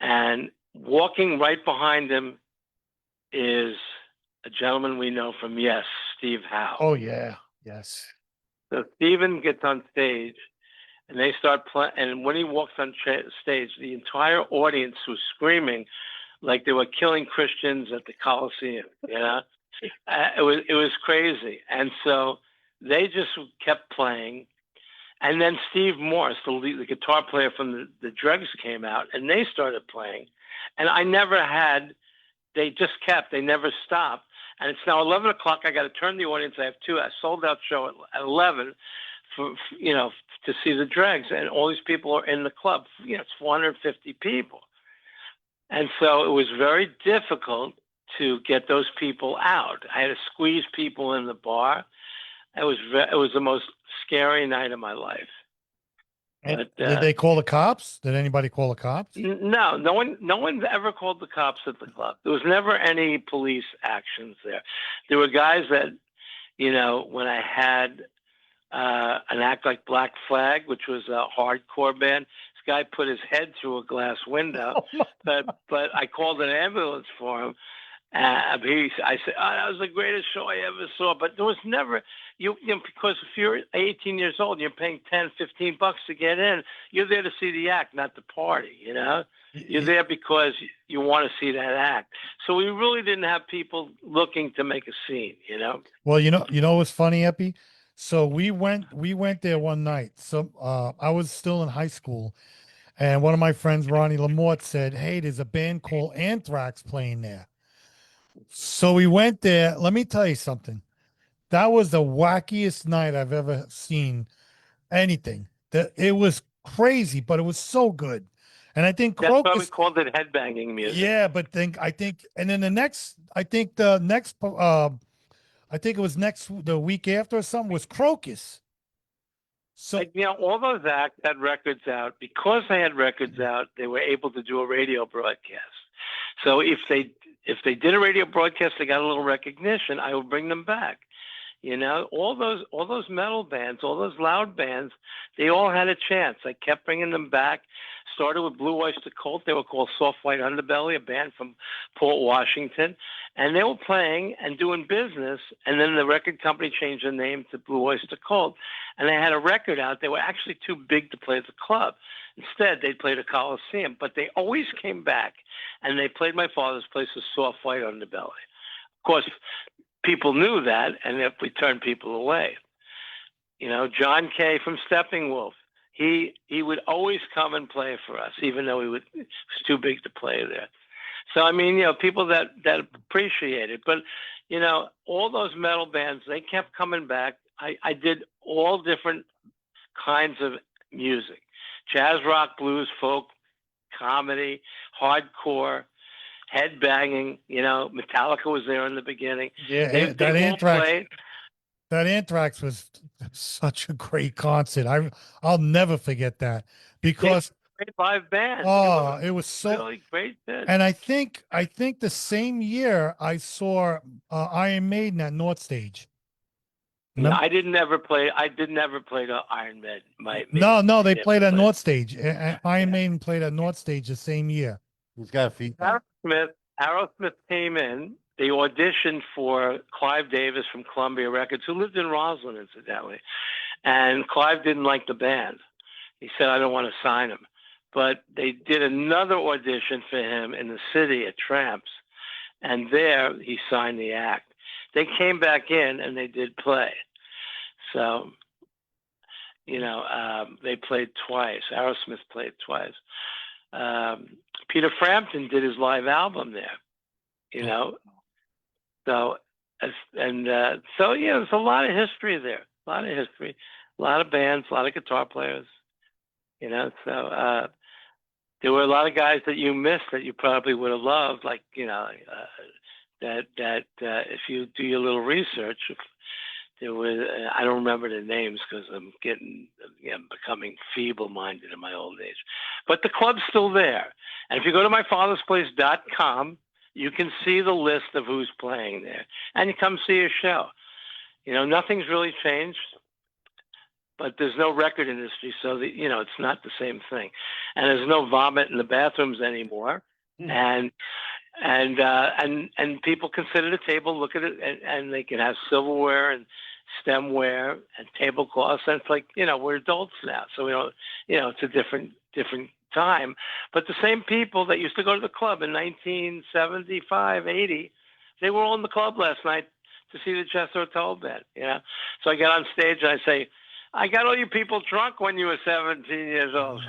and walking right behind him is a gentleman we know from Yes, Steve Howe. Oh yeah, yes. So Steven gets on stage, and they start playing. And when he walks on stage, the entire audience was screaming like they were killing Christians at the Coliseum. You know, it was crazy. And so they just kept playing. And then Steve Morse, the guitar player from the Dregs, came out, and they started playing. And I never had. They just kept. They never stopped. And it's now 11 o'clock. I got to turn the audience. I have a sold-out show at 11 to see the Dregs. And all these people are in the club. It's 450 people. And so it was very difficult to get those people out. I had to squeeze people in the bar. It was the most scary night of my life. But, did they call the cops? Did anybody call the cops? No one ever called the cops at the club. There was never any police actions there. There were guys that, when I had an act like Black Flag, which was a hardcore band, this guy put his head through a glass window, but I called an ambulance for him. I said, that was the greatest show I ever saw. But there was never, because if you're 18 years old, you're paying $10, $15 to get in. You're there to see the act, not the party. You're there because you want to see that act. So we really didn't have people looking to make a scene. Well, you know what's funny, Epi? So we went there one night. So I was still in high school, and one of my friends, Ronnie Lamort, said, "Hey, there's a band called Anthrax playing there." So we went there. Let me tell you something. That was the wackiest night I've ever seen anything. It was crazy, but it was so good. And I think that's why we called it headbanging music. Yeah, but and then the week after or something was Crocus. So Like, you know, all those acts had records out. Because they had records out, they were able to do a radio broadcast. So if they did a radio broadcast, they got a little recognition. I would bring them back. You know, all those metal bands, all those loud bands, they all had a chance. I kept bringing them back. Started with Blue Oyster Cult. They were called Soft White Underbelly, a band from Port Washington, and they were playing and doing business. And then the record company changed their name to Blue Oyster Cult, and they had a record out. They were actually too big to play at the club. Instead, they played a Coliseum, but they always came back, and they played my father's place, a Soft White Underbelly. Of course, people knew that, and if we turned people away. You know, John Kay from Stepping Wolf, he would always come and play for us, even though he was too big to play there. So, I mean, you know, people that appreciate it. But, you know, all those metal bands, they kept coming back. I did all different kinds of music: jazz, rock, blues, folk, comedy, hardcore, headbanging. You know, Metallica was there in the beginning. yeah, They that all Anthrax. played. That Anthrax was such a great concert. I'll never forget that because Great live band. it was so. Really great band. And I think the same year I saw Iron Maiden at North Stage. Yeah, Remember? I didn't ever play the Iron Maiden. No, they never played at played. North Stage. Iron Maiden played at North Stage the same year. He's got feet. Aerosmith came in. They auditioned for Clive Davis from Columbia Records, who lived in Roslyn, incidentally. And Clive didn't like the band. He said, "I don't want to sign him." But they did another audition for him in the city at Tramps, and there he signed the act. They came back in and they did play. So, you know, they played twice. Aerosmith played twice. Peter Frampton did his live album there, you know. So, so yeah, there's a lot of history there. A lot of history, a lot of bands, a lot of guitar players, you know. So there were a lot of guys that you missed that you probably would have loved, like, you know, that if you do your little research, there was, I don't remember the names because I'm becoming feeble-minded in my old age. But the club's still there. And if you go to myfathersplace.com, you can see the list of who's playing there. And you come see a show. You know, nothing's really changed, but there's no record industry, so you know, it's not the same thing. And there's no vomit in the bathrooms anymore. And people can sit at a table, look at it, and they can have silverware and stemware and tablecloths. And it's like, you know, we're adults now, so we don't, you know, it's a different time. But the same people that used to go to the club in 1975, 80, they were all in the club last night to see the Chester Hotel band, you know. So I get on stage and I say, "I got all you people drunk when you were 17 years old."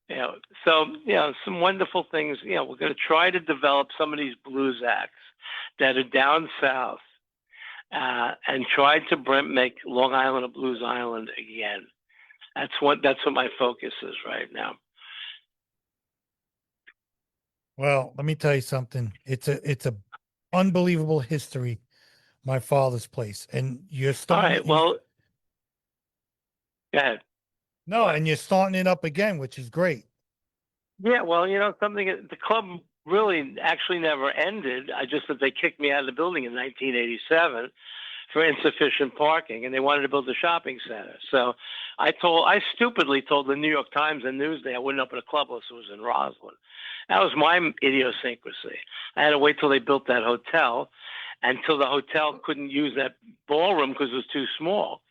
You know, so, you know, some wonderful things. You know, we're going to try to develop some of these blues acts that are down south, and try to make Long Island a blues island again. That's what my focus is right now. Well, let me tell you something. It's a unbelievable history, My Father's Place, and you're All starting. right. Well, go ahead. No, and you're starting it up again, which is great. Yeah, well, you know, the club really actually never ended. Just that they kicked me out of the building in 1987 for insufficient parking, and they wanted to build a shopping center. So I stupidly told the New York Times and Newsday I wouldn't open a club unless it was in Roslyn. That was my idiosyncrasy. I had to wait till they built that hotel, until the hotel couldn't use that ballroom because it was too small.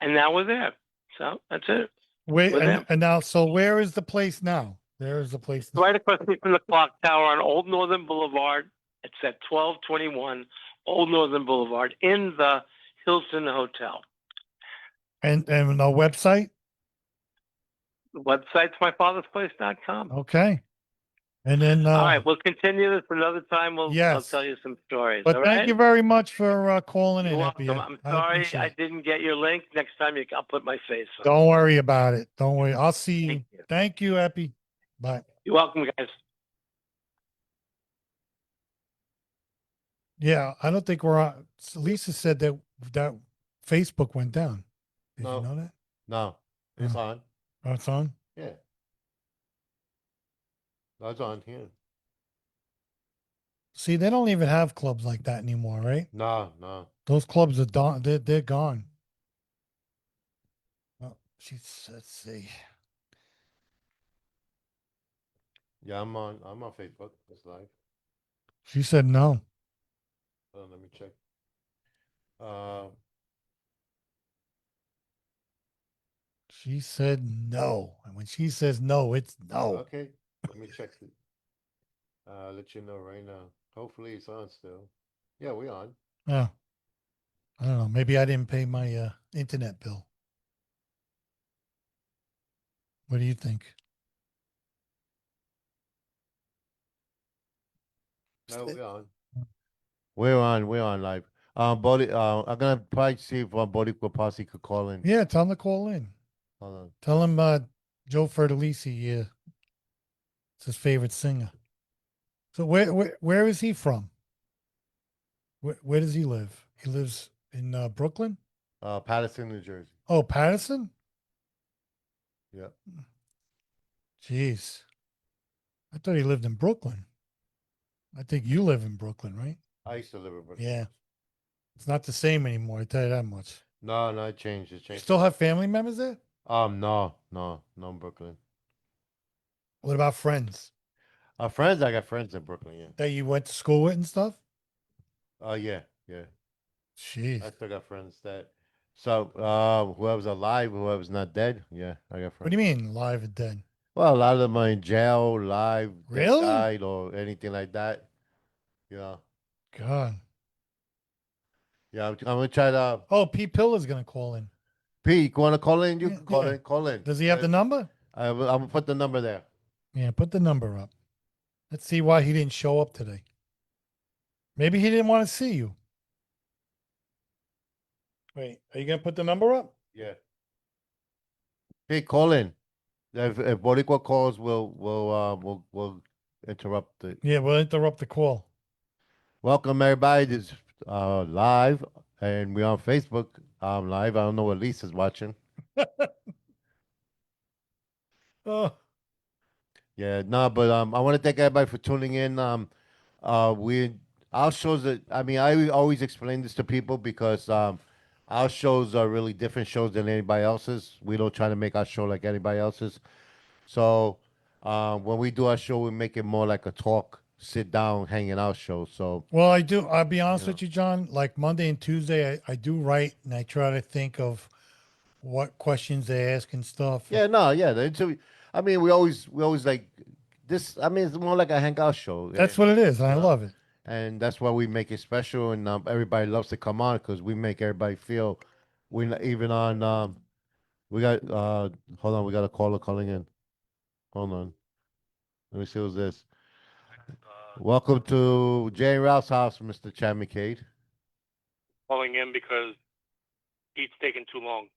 And now we're there. So that's it. And now, so where is the place now? There is the place. Right across from the clock tower on Old Northern Boulevard. It's at 1221 Old Northern Boulevard in the Hilton Hotel. And the website? The website's myfathersplace.com. Okay. And then all right, we'll continue this another time. I'll tell you some stories. But all thank right? you very much for calling in. You're welcome. Epi. I'm sorry I didn't get your link. Next time I'll put my face on. Don't worry about it. Don't worry. I'll see you. Thank you, Epi. Bye. You're welcome, guys. Yeah, I don't think we're on. Lisa said that Facebook went down. Did No. you know that? No, it's Oh. on. Oh, it's on? Yeah. That's on here. See, they don't even have clubs like that anymore, right? No, no. Those clubs are done. They're gone. Oh, let's see. Yeah, I'm on Facebook. It's live. She said no. Hold on, let me check. Uh, She said no. And when she says no, it's no. okay. Let me check it. Let you know right now. Hopefully it's on still. Yeah, we on. Yeah. I don't know. Maybe I didn't pay my internet bill. What do you think? No, we're on. We're on live. Body. I'm gonna probably see if Boricua Posse could call in. Yeah, tell him to call in. Hold on. Tell him Joe Fertalisi, it's his favorite singer. So where is he from? Where does he live? He lives in Brooklyn? Patterson, New Jersey. Oh, Patterson? Yeah. Jeez. I thought he lived in Brooklyn. I think you live in Brooklyn, right? I used to live in Brooklyn. Yeah. It's not the same anymore, I tell you that much. No, it changed. It You changed. still have family members there? No, in Brooklyn. What about friends Friends, I got friends in Brooklyn, yeah. that you went to school with and stuff? Yeah. Jeez. I still got friends that. So, whoever's alive, whoever's not dead, yeah, I got friends. What do you mean live and dead? Well, a lot of them are in jail, live, they Really? died, or anything like that. Yeah, God. yeah. I'm gonna try to. Oh, Pete Pillar's gonna call in. Pete, you want to call in? You Yeah, can call yeah. in. Call in. Does he have the number? I'm gonna put the number there. Yeah, put the number up. Let's see why he didn't show up today. Maybe he didn't want to see you. Wait, are you gonna put the number up? Yeah. Pete, call in. If Boricua calls, we'll interrupt it. Yeah, we'll interrupt the call. Welcome everybody. This live, and we're on Facebook. Live. I don't know what Lisa's watching. Oh, Yeah, no, but I want to thank everybody for tuning in. We our shows that I mean, I always explain this to people because our shows are really different shows than anybody else's. We don't try to make our show like anybody else's. So when we do our show, we make it more like a talk, sit down, hanging out show. So well, I'll be honest Yeah. with you, John. Like Monday and Tuesday, I do write and I try to think of what questions they ask and stuff. yeah, no, yeah. The interview. I mean, we always like this. I mean, it's more like a hangout show. That's what it is. And I Yeah. love it. And that's why we make it special, and everybody loves to come on because we make everybody feel even on we got hold on, we got a caller calling in. Hold on, let me see who's this. Welcome to Jay and Ralph's house, Mr. Chad McCade. Calling in because Pete's taking too long.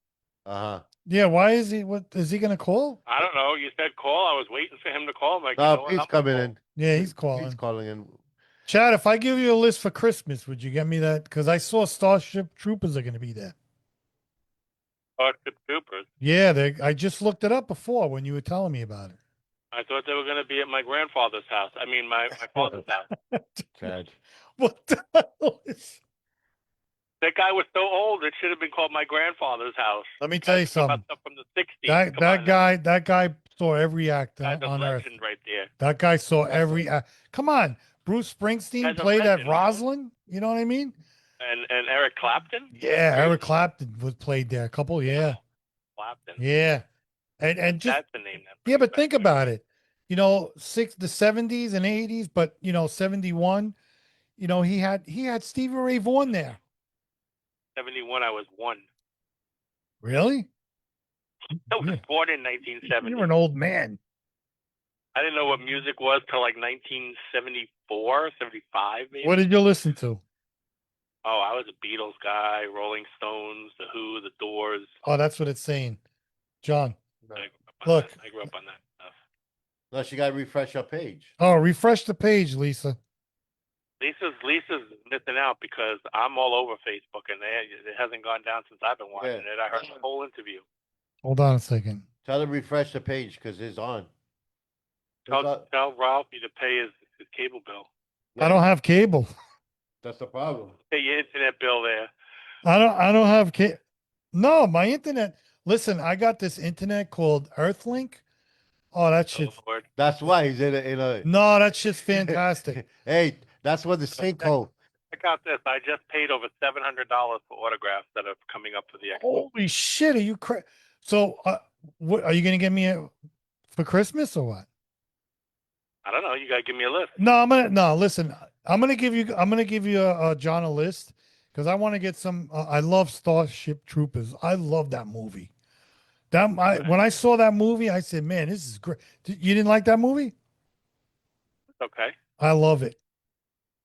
Yeah, why is he? What is he gonna call? I don't know. You said call. I was waiting for him to call. I'm like, you No, know what? he's I'm gonna coming call. in. Yeah, he's He's calling. calling in. Chad, if I give you a list for Christmas, would you get me that? Because I saw Starship Troopers are gonna be there. Starship Troopers. Yeah, I just looked it up before when you were telling me about it. I thought they were going to be at my grandfather's house. I mean, my father's house. Chad. What the hell is? That guy was so old; it should have been called my grandfather's house. Let me tell you Talk about something. stuff from the '60s. That guy saw every act That's a on Earth. legend right there. That guy saw every act. Come on, Bruce Springsteen That's a played at legend. Roslyn. You know what I mean? And Eric Clapton. Yeah, Eric Clapton was played there a couple. Yeah, Clapton. yeah, and just That's the name. yeah, but think about it. You know, the 70s and 80s, but you know, 71. You know, he had Stevie Ray Vaughan there. 71. I was 1. Really? I was Yeah. born in 1970. You're an old man. I didn't know what music was till like 1974, 75, maybe. What did you listen to? Oh, I was a Beatles guy, Rolling Stones, The Who, The Doors. Oh, that's what it's saying. John, I grew up on look. that. I grew up on that stuff. No, she got to refresh her page. Oh, refresh the page, Lisa. Lisa's missing out because I'm all over Facebook and it hasn't gone down since I've been watching Yeah. it. I heard the whole interview. Hold on a second. Tell him refresh the page because it's on. Tell Ralphie to pay his cable bill. I don't have cable. That's the problem. Pay your internet bill there. I don't have cable. No, my internet. Listen, I got this internet called Earthlink. Oh, that Oh, shit's Lord. That's why he's in a. no, that shit's fantastic. Hey, that's what the sinkhole. Check out this. I just paid over $700 for autographs that are coming up for the expo. Holy shit, are you So, what are you gonna get me for Christmas or what? I don't know. You gotta give me a list. No, listen, I'm gonna give you John a list because I want to get some. I love Starship Troopers. I love that movie. When I saw that movie, I said, "Man, this is great." You didn't like that movie? Okay. I love it.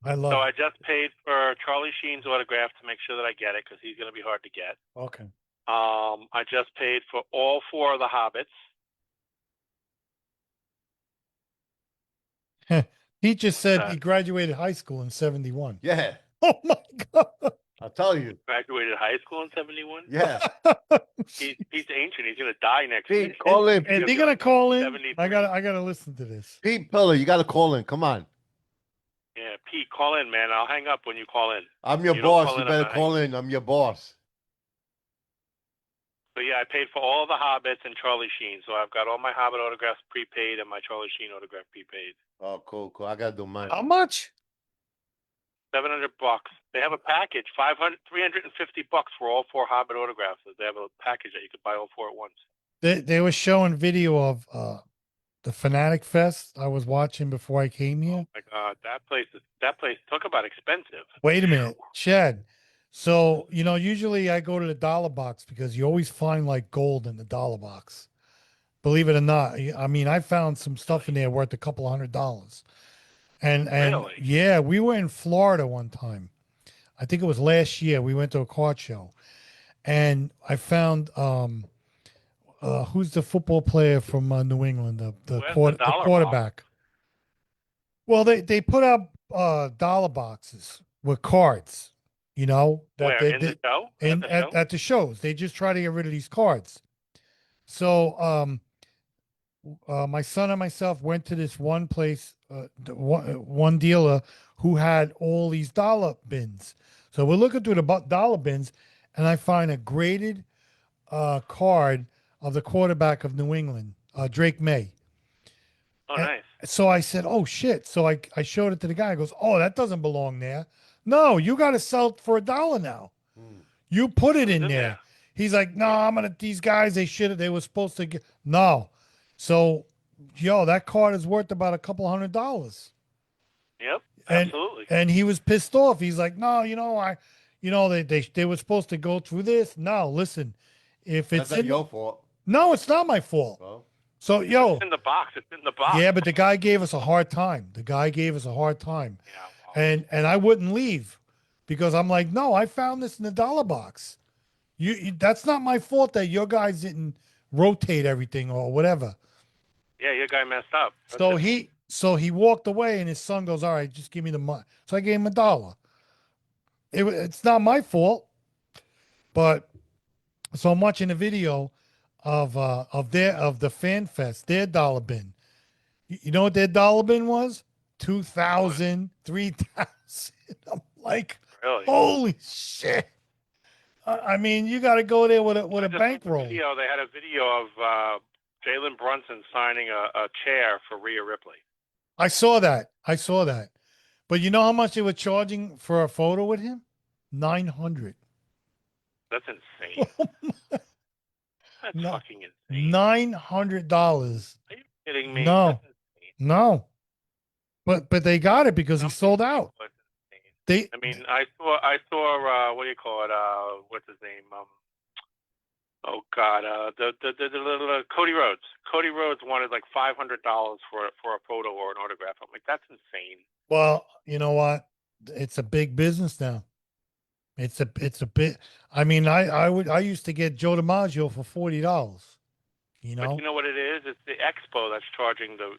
I love. So it. I just paid for Charlie Sheen's autograph to make sure that I get it because he's gonna be hard to get. Okay. I just paid for all 4 of the Hobbits. He just said that? he graduated high school in '71. Yeah, Oh my god. I'll tell you. Graduated high school in '71. Yeah. He's ancient. He's gonna die next Pete, week. call in. And Pete, they're gonna call in. 73. I gotta listen to this. Pete Pillar, you got to call in. Come on. Yeah, Pete, call in, man. I'll hang up when you call in. I'm your You don't boss. call You in, I'm better not call in. I'm your boss. So yeah, I paid for all the Hobbits and Charlie Sheen. So I've got all my Hobbit autographs prepaid and my Charlie Sheen autograph prepaid. Oh, cool. I got to do mine. How much? $700. They have a package, 350 bucks for all 4 Hobbit autographs. They have a package that you could buy all 4 at once. They were showing video of the Fanatic Fest I was watching before I came here. My God, that place talk about expensive. Wait a minute, Chad. So, usually I go to the dollar box because you always find like gold in the dollar box. Believe it or not. I mean, I found some stuff in there worth a couple $100. And Really? yeah, we were in Florida one time. I think it was last year. We went to a card show and I found who's the football player from New England, the Where's the dollar quarterback. Well, they put out dollar boxes with cards, that Where they in the show? at the shows. They just try to get rid of these cards. So my son and myself went to this one place, one dealer who had all these dollar bins. So we're looking through the dollar bins, and I find a graded card of the quarterback of New England, Drake May. Oh, nice. So I said, "Oh shit!" So I showed it to the guy. He goes, "Oh, that doesn't belong there. No, you got to sell it for $1 now. You put it in there." He's like, "No, these guys, they were supposed to get no." So, that card is worth about a couple $100. Yep, And- absolutely. And he was pissed off. He's like, "No, they were supposed to go through this. No, listen, if it's That's not your fault. no, it's not my fault. Well, So, It's in the box. It's in the box. yeah, but the guy gave us a hard time. Yeah, well, And I wouldn't leave because I'm like, no, I found this in the dollar box. That's not my fault that your guys didn't rotate everything or whatever. yeah, your guy messed up. That's So it. he walked away, and his son goes, "All right, just give me the money." So I gave him $1. It's not my fault, but so I'm watching the video of the Fan Fest, their dollar bin. You know what their dollar bin was? 2,000, 3,000. I'm like, Really? holy shit! I mean, you got to go there with a I just saw the bankroll. video. They had a video of Jalen Brunson signing a chair for Rhea Ripley. I saw that. But you know how much they were charging for a photo with him? $900. That's insane. That's No. fucking insane. $900. Are you kidding me? No. That's insane. No. But they got it because he sold out. That's insane. They I mean, I saw what do you call it? What's his name? Oh God, the Cody Rhodes. Cody Rhodes wanted like $500 for a photo or an autograph. I'm like, that's insane. well, you know what? It's a big business now. It's a bit. I mean, I used to get Joe DiMaggio for $40. You But know? you know what it is? It's the expo that's charging the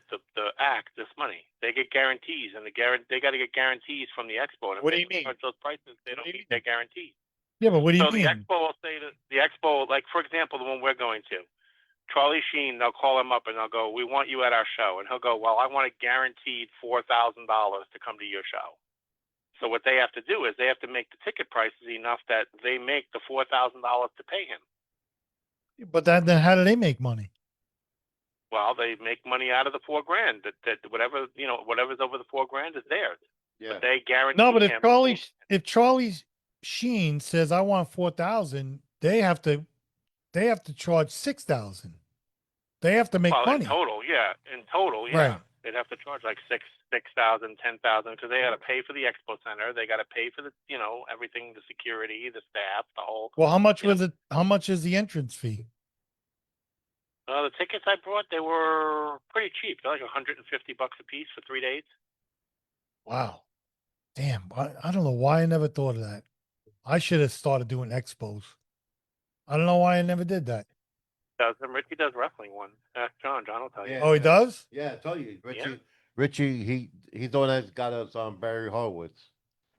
act this money. They get guarantees, and they got to get guarantees from the expo. And if What do they you mean? charge those prices, they don't do you meet their guarantees. Yeah, but what do you So the mean? expo will say that the expo, like for example, the one we're going to, Charlie Sheen, they'll call him up and they'll go, "We want you at our show," and he'll go, "Well, I want a guaranteed $4,000 to come to your show." So what they have to do is they have to make the ticket prices enough that they make the $4,000 to pay him. But then how do they make money? Well, they make money out of the $4,000. That whatever whatever's over the $4,000 is theirs. Yeah. But they guarantee No, but him. if Charlie Sheen says I want 4,000, they have to charge 6,000. They have to make well, money. in total, yeah. Right. They'd have to charge like 6,000, 10,000 because they got to pay for the expo center. They got to pay for the everything, the security, the staff, the whole. Well, how much was it? How much is the entrance fee? The tickets I brought, they were pretty cheap. They're like $150 a piece for 3 days. Wow. Damn. I don't know why I never thought of that. I should have started doing expos. I don't know why I never did that. Richie does wrestling one. Ask John. John will tell you. Yeah. Oh, he does? Yeah, I told you, Richie. Yeah. Richie, he's the one that's got us on Barry Horowitz.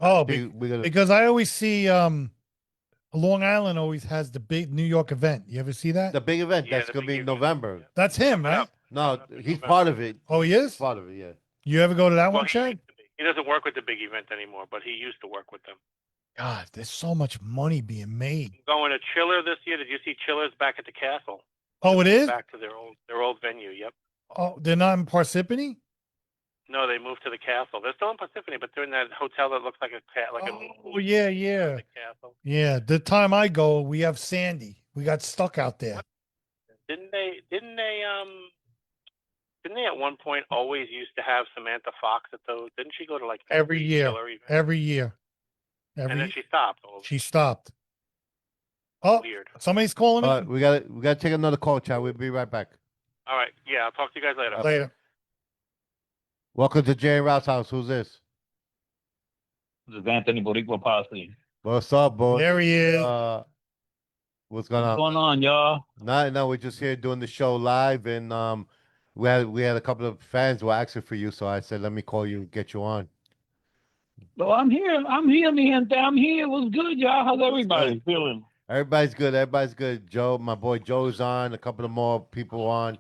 Oh, We gotta, because I always see Long Island always has the big New York event. You ever see that? the big event Yeah, that's the gonna big be event. November. That's him, Yeah. right? No, That's he's November. part of it. Oh, he is? Part of it, yeah. You ever go to that Well, one, he Chad? used to be. He doesn't work with the big event anymore, but he used to work with them. God, there's so much money being made. Going to Chiller this year. Did you see Chiller's back at the castle? Oh, it is? Back to their old venue. Yep. Oh, they're not in Parsippany? No, they moved to the castle. They're still in Parsippany, but they're in that hotel that looks like a Oh, yeah. the castle. Yeah, the time I go, we have Sandy. We got stuck out there. Didn't they at one point always used to have Samantha Fox at those? Didn't she go to like Every year. Chiller event? Every year. And then she stopped. Oh, She stopped. Oh, weird. somebody's calling All me. right, we gotta take another call, Chad. We'll be right back. All right. Yeah, I'll talk to you guys later. Later. Welcome to Jay and Rouse House. Who's this? This is Anthony Boricua Posse. What's up, boy? There he is. What's going What's on? going on, y'all? No, we're just here doing the show live, and we had a couple of fans who were asking for you, so I said let me call you, get you on. Well, I'm here. I'm here, man. I'm here. What's good, y'all? How's everybody feeling? Everybody's good. Everybody's good. Joe, my boy Joe's on. A couple of more people on.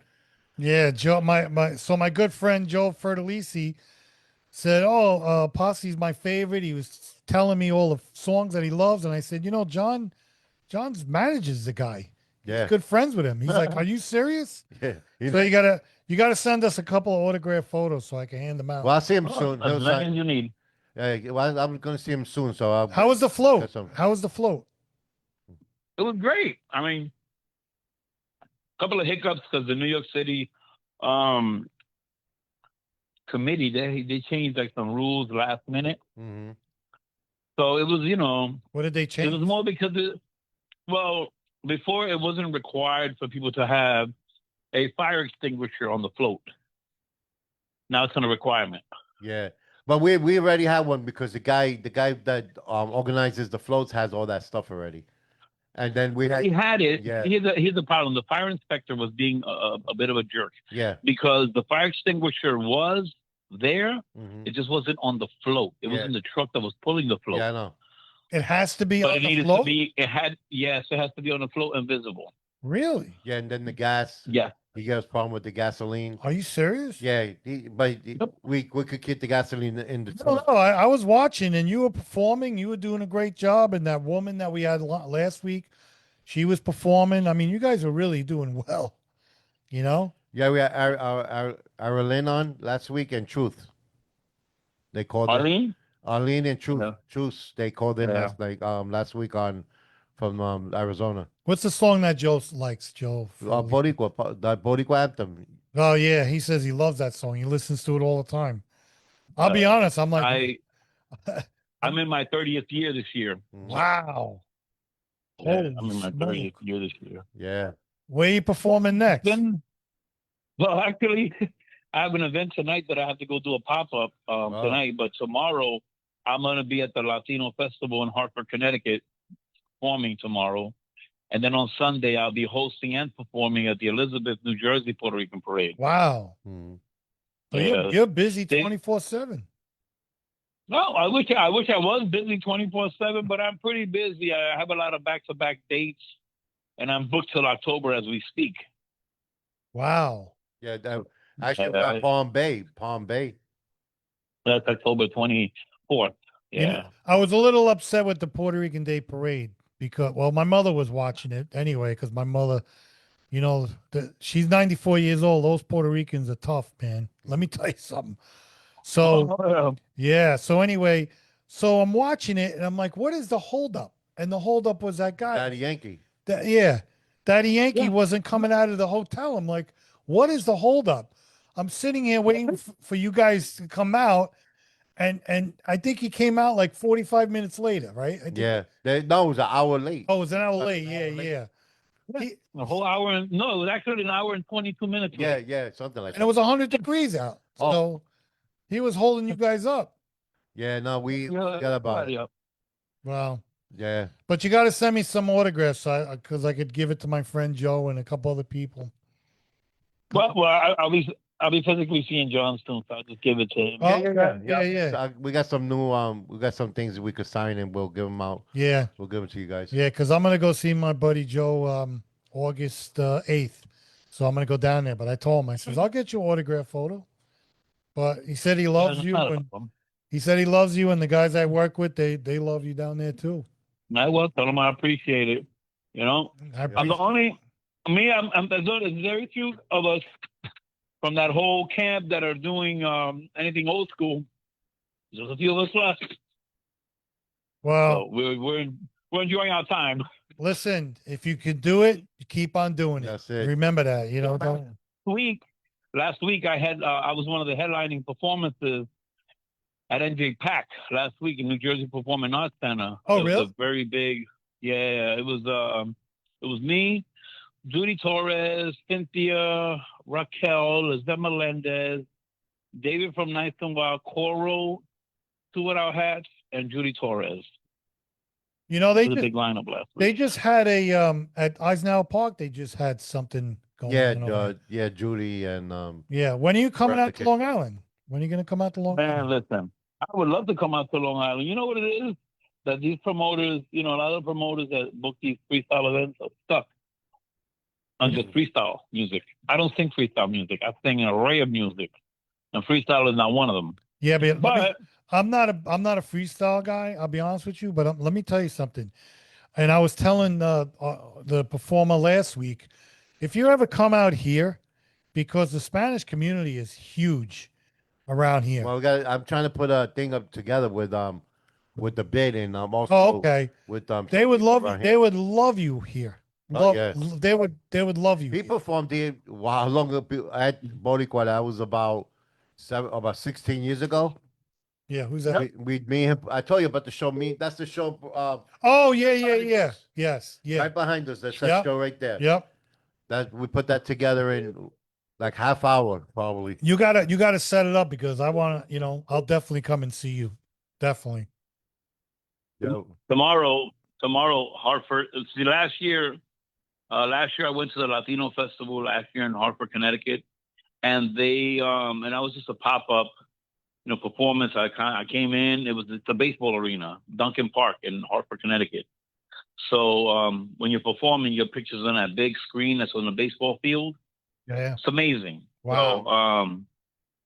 Yeah, Joe. My good friend Joe Fertalisi said, "Oh, Posse's my favorite." He was telling me all the songs that he loves, and I said, "You know, John's manages the guy. Yeah, Good friends with him." He's like, "Are you serious?" yeah. So you gotta send us a couple of autograph photos so I can hand them out. Well, I'll see him Oh, soon. as many as you need. Well, I'm gonna see him soon. So I'll, How was the float? That's some- How was the float? It was great. I mean, a couple of hiccups because the New York City committee they changed like some rules last minute. Mhm. So it was, What did they it change? was more because before it wasn't required for people to have a fire extinguisher on the float. Now it's a requirement. Yeah, but we already have one because the guy that organizes the floats has all that stuff already, and then we He had had it. Yeah. Here's the problem. The fire inspector was being a bit of a jerk yeah. because the fire extinguisher was there. Mhm. It just wasn't on the float. It was Yeah. in the truck that was pulling the float. Yeah, I know. It has to be But on it the needed float. to be. It has to be on the float and visible. Really? Yeah, and then the gas. Yeah. He got a problem with the gasoline. Are you serious? Yeah, Yep. we could get the gasoline in the No, no. I was watching, and you were performing. You were doing a great job, and that woman that we had last week, she was performing. I mean, you guys are really doing well. You know? Yeah, we had Arlene on last week and Truth. They called it Arlene? Arlene and Truth. Yeah. Truth. They called in Yeah. last week on from Arizona. What's the song that Joe likes, Joe? Boricua, the Boricua anthem. Oh yeah, he says he loves that song. He listens to it all the time. I'll be honest. I'm like, I'm in my 30th year this year. Mhm. wow. Yeah, Holy I'm in my smoke. 30th year this year. Yeah. Where you performing next? Then, well, actually, I have an event tonight that I have to go do a pop up tonight. But tomorrow, I'm going to be at the Latino Festival in Hartford, Connecticut, performing tomorrow. And then on Sunday, I'll be hosting and performing at the Elizabeth, New Jersey Puerto Rican Parade. Wow. Mhm. So Yeah. you're busy They- 24/7. No, I wish I was busy 24/7, but I'm pretty busy. I have a lot of back-to-back dates, and I'm booked till October as we speak. Wow. Yeah, actually, Yeah. Palm Bay. That's October 24th. You know, Yeah. I was a little upset with the Puerto Rican Day Parade because, well, my mother was watching it anyway, because my mother, she's 94 years old. Those Puerto Ricans are tough, man. Let me tell you something. So, Oh, yeah. So anyway, so I'm watching it and I'm like, what is the holdup? And the holdup was that guy. Daddy Yankee. Yeah. Daddy Yankee Yeah. wasn't coming out of the hotel. I'm like, what is the holdup? I'm sitting here waiting for you guys to come out. And I think he came out like 45 minutes later, right? I think, Yeah. No, it was an hour late. Oh, it was an hour late. an Yeah, hour late. yeah. Yeah. He- a whole hour and no, it was actually an hour and 22 minutes. Yeah, late. yeah, something like and it was 100 degrees out. Oh. So he was holding you guys up. Yeah, no, we Yeah, forgot about it. yeah. Wow. Yeah. But you got to send me some autographs because I could give it to my friend Joe and a couple other people. Well, I'll be physically seeing John soon, so I'll just give it to him. Oh, Yeah. yeah. So we got some new we got some things that we could sign and we'll give them out. Yeah. We'll give them to you guys. Yeah. Because I'm going to go see my buddy Joe August 8th. So I'm going to go down there. But I told him, I says, I'll get you an autograph photo. But he said he loves That's you. not a And problem. he said he loves you. And the guys I work with, they love you down there too. I will tell him I appreciate it. You know, I I'm the appreciate- only me. There's very few of us from that whole camp that are doing anything old school. There's a few of us left, Well, so we're enjoying our time. listen, if you can do it, you keep on doing it. That's it. Remember that, don't. Last week I had I was one of the headlining performances at NJ Pack last week in New Jersey Performing Arts Center. Oh, It was really? a very big. Yeah, it was me, Judy Torres, Cynthia, Raquel, Lizette Melendez, David from Nice and Wild, Coro, two without hats, and Judy Torres. They It was a just big lineup last they week. just had a at Eisenhower Park. They just had something going Yeah, on. over there. yeah, Judy and Yeah. When are you coming out to Replicate. Long Island? When are you gonna come out to Long Man, Island? listen, I would love to come out to Long Island. You know what it is? That these promoters, a lot of promoters that book these freestyle events are stuck on just freestyle music. I don't sing freestyle music. I sing an array of music, and freestyle is not one of them. Yeah, but, But I'm not a freestyle guy. I'll be honest with you. But let me tell you something. And I was telling the performer last week, if you ever come out here, because the Spanish community is huge around here. well, I'm trying to put a thing up together with the bid and also Oh, okay. with They would love you. around They here. would love you here. Oh, yeah. They would love you. He here. performed here how long ago at Boricua? That was about 16 years ago. Yeah, who's that? Me and him. I told you about the show. That's the show. Oh, yeah. Yes, yeah. Right behind us. That's that Yep. show right there. Yep. That we put that together in like half hour probably. You gotta set it up because I wanna, I'll definitely come and see you. Definitely. Yeah. tomorrow, Hartford. See, last year I went to the Latino Festival last year in Hartford, Connecticut, and they and I was just a pop up, performance. I came in. It's a baseball arena, Duncan Park in Hartford, Connecticut. So when you're performing, your pictures on that big screen that's on the baseball field. Yeah. It's amazing. Wow.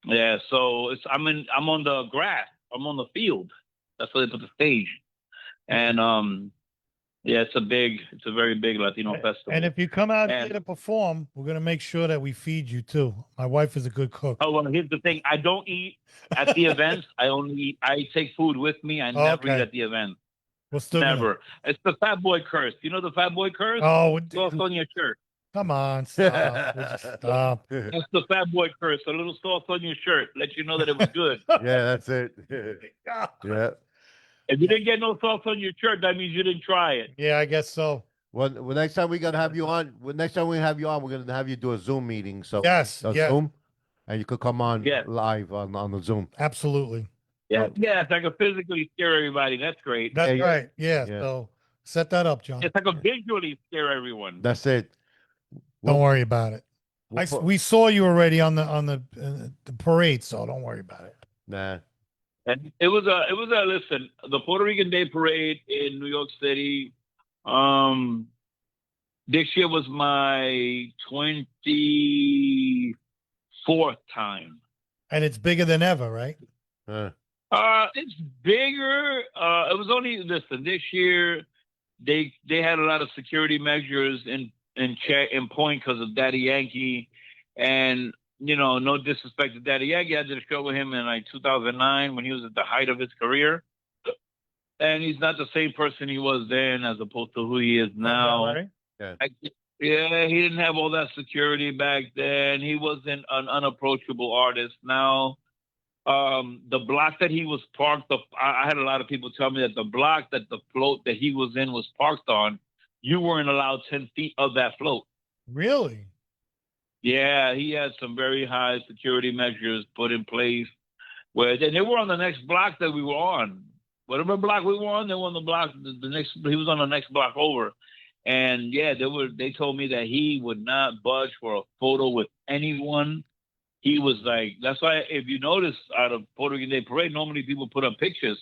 So, yeah. So I'm on the grass. I'm on the field. That's where they put the stage. And yeah, it's a very big Latino festival. And if you come out here And- to perform, we're gonna make sure that we feed you too. My wife is a good cook. Oh well, here's the thing. I don't eat at the events. I take food with me. I never Okay. eat at the event. We're still gonna- Never. It's the Fat Boy curse. You know the Fat Boy curse? Oh, Sauce on your shirt. come on, stop. Would you stop. That's the Fat Boy curse. A little sauce on your shirt. Let you know that it was good. Yeah, that's it. Yeah. If you didn't get no sauce on your shirt, that means you didn't try it. Yeah, I guess so. Well, next time we gotta have you on. Next time we have you on, we're gonna have you do a Zoom meeting. So Yes, a yeah, Zoom, and you could come on Yeah. live on the Zoom. absolutely. Yeah, I can physically scare everybody. That's great. That's Yeah, yeah. right. Yeah. Yeah. So Set that up, John. It's like a visually scare everyone. That's it. Don't We'll- worry about it. we'll put- We saw you already on the parade, so don't worry about it. Nah. And it was a listen, the Puerto Rican Day Parade in New York City. This year was my 24th time. And it's bigger than ever, right? It's bigger. It was only listen, this year they had a lot of security measures in point because of Daddy Yankee, and no disrespect to Daddy Yankee. I did a show with him in like 2009 when he was at the height of his career, and he's not the same person he was then as opposed to who he is now. Right? Yeah, he didn't have all that security back then. He wasn't an unapproachable artist. Now, the block that he was parked up, I had a lot of people tell me that the block that the float that he was in was parked on, you weren't allowed 10 feet of that float. Really? Yeah, he had some very high security measures put in place. And they were on the next block that we were on. Whatever block we were on, they were on the block. The next, he was on the next block over. And yeah, they told me that he would not budge for a photo with anyone. He was like, that's why if you notice out of Puerto Rican Day Parade, normally people put up pictures.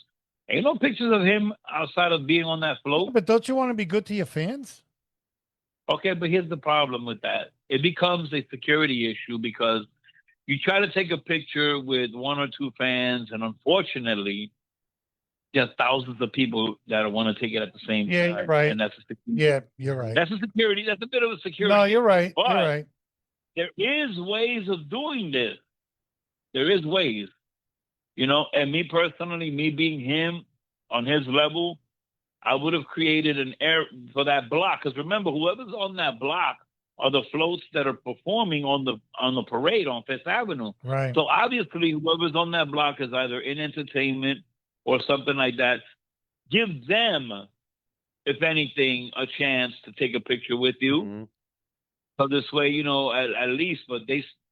Ain't no pictures of him outside of being on that float. But don't you want to be good to your fans? Okay, but here's the problem with that. It becomes a security issue because you try to take a picture with one or two fans, and unfortunately, there are thousands of people that want to take it at the same Yeah, time. you're right. And that's a security. Yeah, you're right. That's a security. That's a bit of a security. No, you're right. But You're right. there is ways of doing this. There is ways, and me personally, me being him on his level, I would have created an air for that block. Because remember, whoever's on that block are the floats that are performing on the parade on Fifth Avenue. Right. So obviously, whoever's on that block is either in entertainment or something like that. Give them, if anything, a chance to take a picture with you. Mhm. So this way, at least, but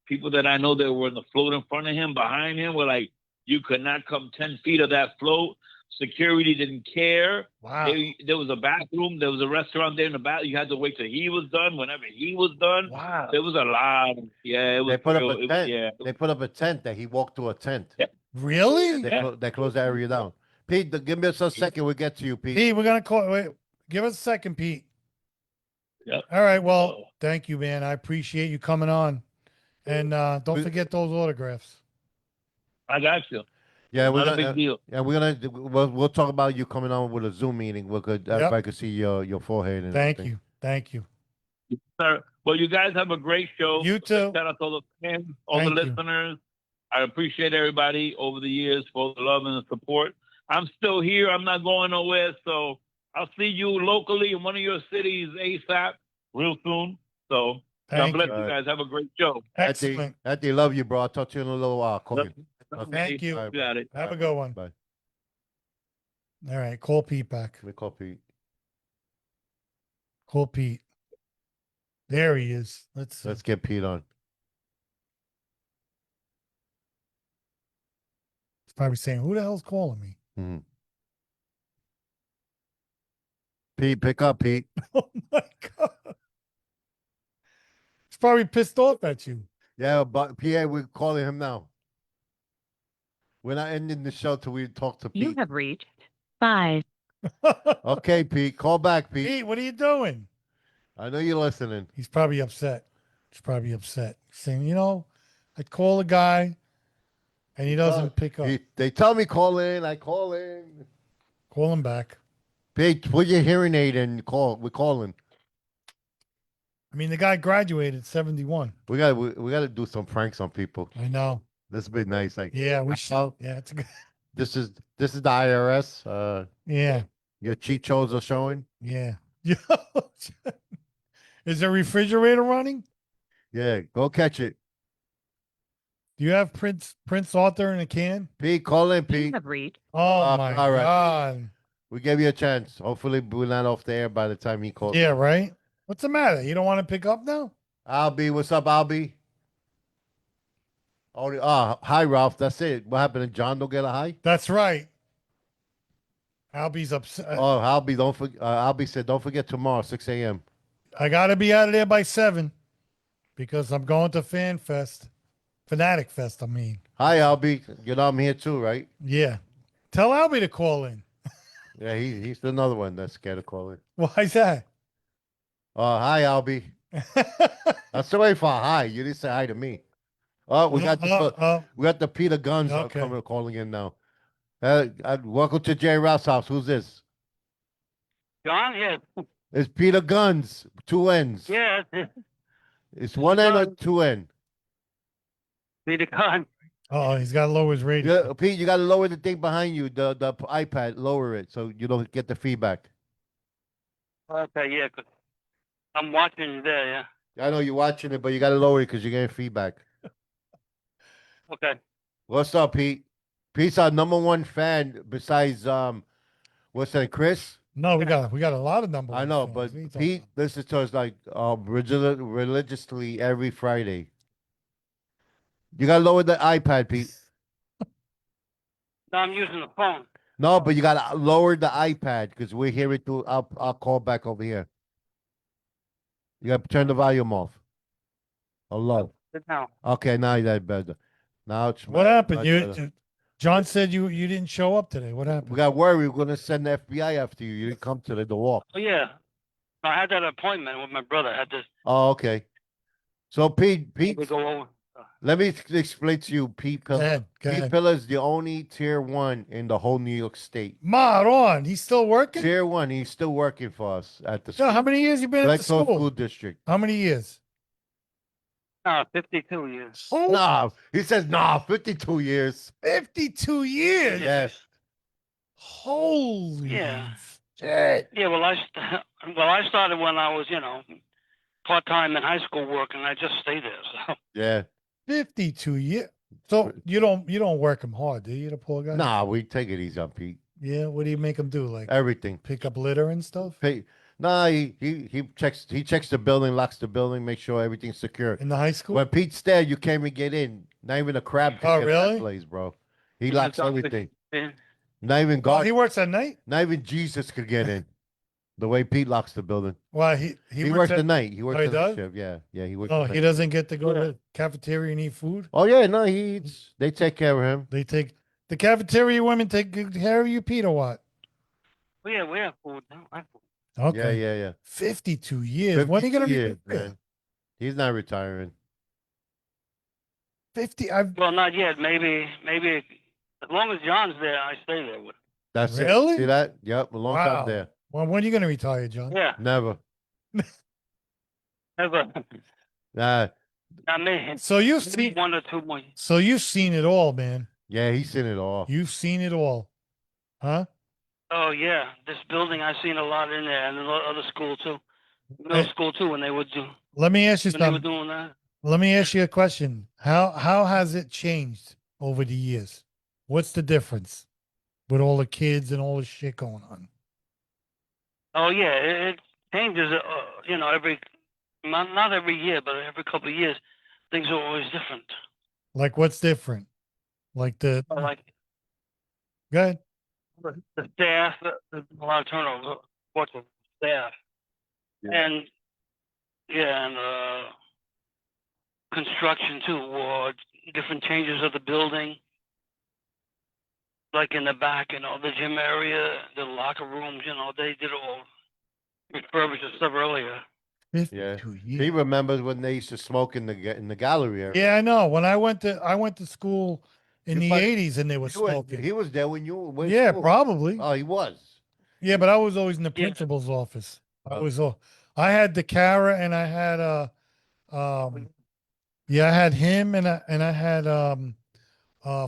people that I know that were in the float in front of him, behind him, were like, you could not come 10 feet of that float. Security didn't care. Wow. There was a bathroom. There was a restaurant there in the bath. You had to wait till he was done. Whenever he was done, Wow. there was a lot. Yeah, it was. They put up real- a it- tent. yeah. They put up a tent that he walked through a tent. Yeah. Really? They closed the area down. Pete, give me a second. We'll get to you, Pete. Pete, we're gonna call. Wait, give us a second, Pete. Yep. All right. Well, thank you, man. I appreciate you coming on, and don't We- forget those autographs. I got you. Yeah, we're Not a gonna. big deal. Yeah, we'll talk about you coming on with a Zoom meeting. Everybody could see your forehead and Thank everything. you. Thank you. Sir, well, you guys have a great show. You too. Shout out to all the fans, all Thank the you. listeners. I appreciate everybody over the years for the love and the support. I'm still here. I'm not going nowhere. So I'll see you locally in one of your cities ASAP real soon. So God Thank bless you. you guys. Have a great show. Excellent. Eddie, love you, bro. I'll talk to you in a little while. Call me. Thank you. You got it. Have a good one. Bye. All right. Call Pete back. Let me call Pete. Call Pete. There he is. Let's Let's get Pete on. He's probably saying, "Who the hell's calling me?" Mhm. Pete, pick up, Pete. Oh my god. He's probably pissed off at you. Yeah, but PA, we're calling him now. We're not ending the show till we talk to You Pete. have reached 5. Okay, Pete, call back, Pete. Pete, what are you doing? I know you're listening. He's probably upset. He's probably upset. He's saying, I call a guy and he doesn't pick up. They tell me call in. I call in. Call him back. Pete, put your hearing aid in. Call. We're calling. I mean, the guy graduated 71. We gotta do some pranks on people. I know. This would be nice. Like, Yeah, we should. oh, Yeah, it's a good. this is the IRS. Yeah, Your cheat codes are showing. yeah. Is the refrigerator running? Yeah, go catch it. Do you have Prince Arthur in a can? Pete, call in, You Pete. have reached Oh my all right. god. We gave you a chance. Hopefully, we're not off the air by the time he calls. Yeah, right. What's the matter? You don't want to pick up now? Albie, what's up, Albie? Oh, hi, Ralph. That's it. What happened? Did John don't get a hi? That's right. Albie's upset. Oh, Albie said, don't forget tomorrow, 6 a.m. I gotta be out of there by 7 because I'm going to Fanatic Fest. I mean, Hi, Albie. You know I'm here too, right? yeah. Tell Albie to call in. Yeah, he's another one that's scared of calling. Why's that? Oh, hi, Albie. I'm still waiting for a hi. You didn't say hi to me. Oh, we got the Peter Guns Okay. calling in now. Welcome to Jay Ralph's house. Who's this? John, yeah, It's Peter Guns. 2 N's. yeah, It's 1 N or Guns. 2 N. Peter Gunn. Oh, he's got to lower his radio. Yeah, Pete, you got to lower the thing behind you, the iPad. Lower it so you don't get the feedback. Okay, yeah, 'cause I'm watching you there. Yeah. I know you're watching it, but you got to lower it because you're getting feedback. Okay. What's up, Pete? Pete's our #1 fan besides what's that, Chris? No, we got a lot of numbers. I know, but Pete listens to us like religiously every Friday. You gotta lower the iPad, Pete. No, I'm using the phone. No, but you gotta lower the iPad because we're hearing through our call back over here. You gotta turn the volume off. Hello. Sit down. Okay, now that's better. Now it's What happened? much You, better. John said you didn't show up today. What happened? We got worried. We were gonna send the FBI after you. You didn't come to the walk. Oh yeah, I had that appointment with my brother. I had to Oh, okay. So Pete, go over. let me explain to you, Pete Go Pillar. ahead. Go Pete ahead. Pillar is the only tier 1 in the whole New York State. Maron, he's still working? Tier 1, he's still working for us at the So how many years you been at the Blackstone school? School District. How many years? 52 years. Oh, Nah, he says 52 years. 52 years. Yes. Holy Yeah. shit. Yeah, well, I started when I was, part time in high school working. I just stayed there. So Yeah. 52 years. So you don't work him hard, do you, the poor guy? Nah, we take it easy on Pete. Yeah, what do you make him do? Like Everything. pick up litter and stuff? Hey, nah, he checks the building, locks the building, make sure everything's secure. In the high school? When Pete's there, you can't even get in. Not even a crab can Oh, get in that really? place, bro. He locks everything. yeah. Not even Oh, God, he works at night? not even Jesus could get in. The way Pete locks the building. Well, he He works at the night. He works he the night does? shift. Yeah, yeah. He works. Oh, the he night. doesn't get to go Yeah. to the cafeteria and eat food? Oh yeah, no, he eats. They take care of him. They take the cafeteria women take good care of you, Pete, or what? Well, yeah, we have food now. I have food. Okay. Yeah. 52 years. When are you gonna 52 years, retire? man. He's not retiring. 50. I've Well, not yet. Maybe as long as John's there, I stay there with. That's Really? it. See that? Yep, a long Wow. time there. well, when are you gonna retire, John? Yeah, Never. never. Nah. Not me. So you've Maybe seen 1 or 2 more. so you've seen it all, man. Yeah, he's seen it all. You've seen it all. Huh? Oh yeah, this building I've seen a lot in there, and the other school too. Middle Hey. school too, when they would do Let me ask you when they were something. doing that. Let me ask you a question. How has it changed over the years? What's the difference with all the kids and all the shit going on? Oh yeah, it changes. Every not every year, but every couple of years, things are always different. Like what's different? Like the Like go ahead. the staff, there's a lot of turnover. What's the staff? Yeah. And construction too, or different changes of the building. Like in the back, the gym area, the locker rooms, they did all refurbish the stuff earlier. 52 He years. remembers when they used to smoke in the gallery area. Yeah, I know. When I went to school in You the must- 80s and they were smoking. He was there when you went. Yeah, to- probably. Oh, he was. Yeah, but I was always in the Yeah. principal's office. Oh. I had the Cara and I had I had him and I had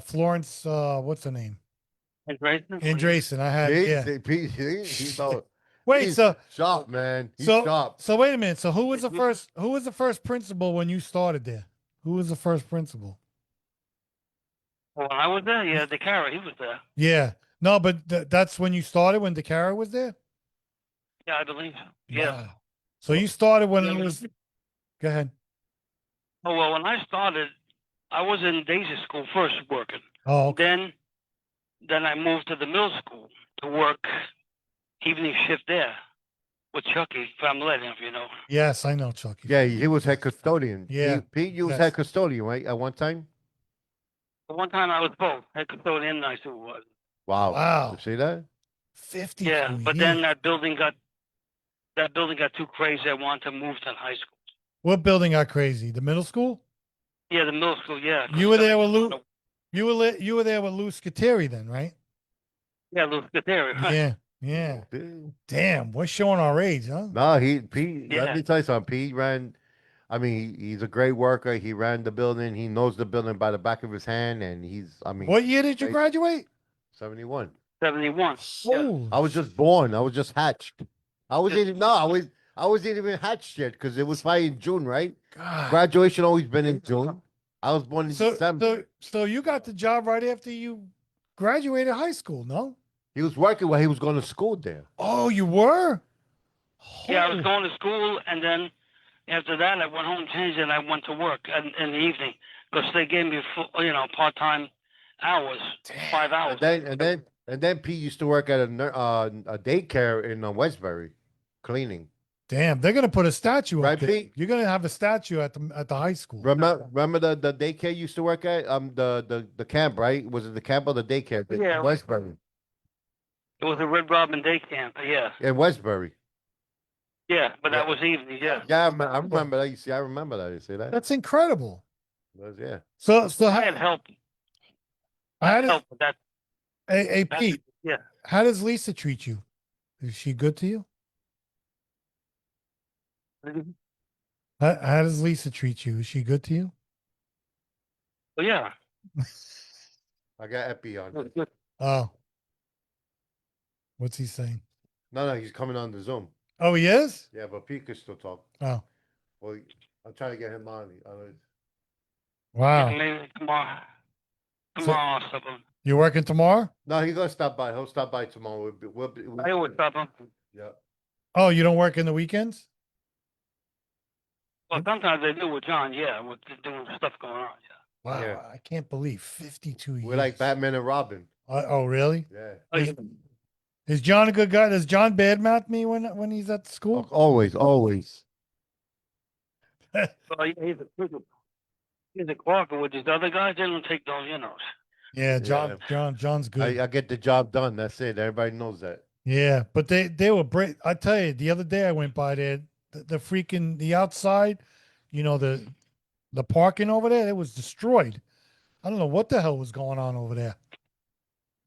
Florence what's her name? And Grayson? Andreessen. I had He's so Wait, he's so sharp, man. He's so sharp. so wait a minute. So who was the first principal when you started there? Who was the first principal? When I was there, yeah, the Cara, he was there. Yeah. No, but that's when you started when DeCara was there? Yeah, I believe. Yeah. Wow. So you started when Yeah, it was Go ahead. Oh well, when I started, I was in Daisy School first working. Oh, okay. Then then I moved to the middle school to work evening shift there with Chucky Family, if you know. Yes, I know Chucky. Yeah, he was head custodian. Yeah, Pete, you was yes. head custodian, right? At one time. But one time I was both head custodian and night supervisor. Wow. Wow. You see that? 50. Yeah, but then that building got too crazy. I wanted to move to high school. What building got crazy? The middle school? Yeah, the middle school. Yeah, You were there with Lou. You were there with Lou Scateri then, right? Yeah, Lou Scateri. Right? Yeah, yeah. Dude. Damn, we're showing our age, huh? No, Pete, Yeah. let me tell you something. Pete ran, I mean, he's a great worker. He ran the building. He knows the building by the back of his hand. And I mean, What year did you Right. graduate? 71. 71. Yeah. Holy I was just born. I was just hatched. I wasn't even hatched yet because it was probably in June, right? God. Graduation always been in June. I was born in December. So you got the job right after you graduated high school, no? He was working while he was going to school there. Oh, you were? Yeah, I was Holy- going to school, and then after that, I went home, changed, and I went to work in the evening because they gave me part-time hours, 5 hours. And then Pete used to work at a daycare in Westbury, cleaning. Damn, they're gonna put a statue Right, up there. Pete? You're gonna have a statue at the high school. Remember the daycare you used to work at? The camp, right? Was it the camp or the daycare? Yeah. Westbury. It was a Red Robin Day Camp. Yeah, In Westbury. yeah, but that Yeah. was evening. Yeah. Yeah, I remember that. You see, I remember that. You see that? That's incredible. Yeah. So I had help. how does, Help with that. hey That's- Pete, Yeah. how does Lisa treat you? Is she good to you? How does Lisa treat you? Is she good to you? Well, yeah. I got Epi on. Oh. What's he saying? No, he's coming on the Zoom. Oh, he is? Yeah, but Pete could still talk. Oh. Well, I'm trying to get him on. Wow. Maybe tomorrow. Tomorrow or something. You working tomorrow? No, he's gonna stop by. He'll stop by tomorrow. I always stop him. Yeah. Oh, you don't work in the weekends? Well, sometimes they do with John. Yeah, with doing stuff going on. Yeah. Wow, Yeah. I can't believe 52 years. We're like Batman and Robin. Oh, really? Yeah. Oh, yeah. Is John a good guy? Does John badmouth me when he's at school? Always. Well, he's a clerk with these other guys. They don't take those, Yeah, John's good. I get the job done. That's it. Everybody knows that. Yeah, but they were great. I tell you, the other day I went by there, the freaking the outside, the parking over there, it was destroyed. I don't know what the hell was going on over there.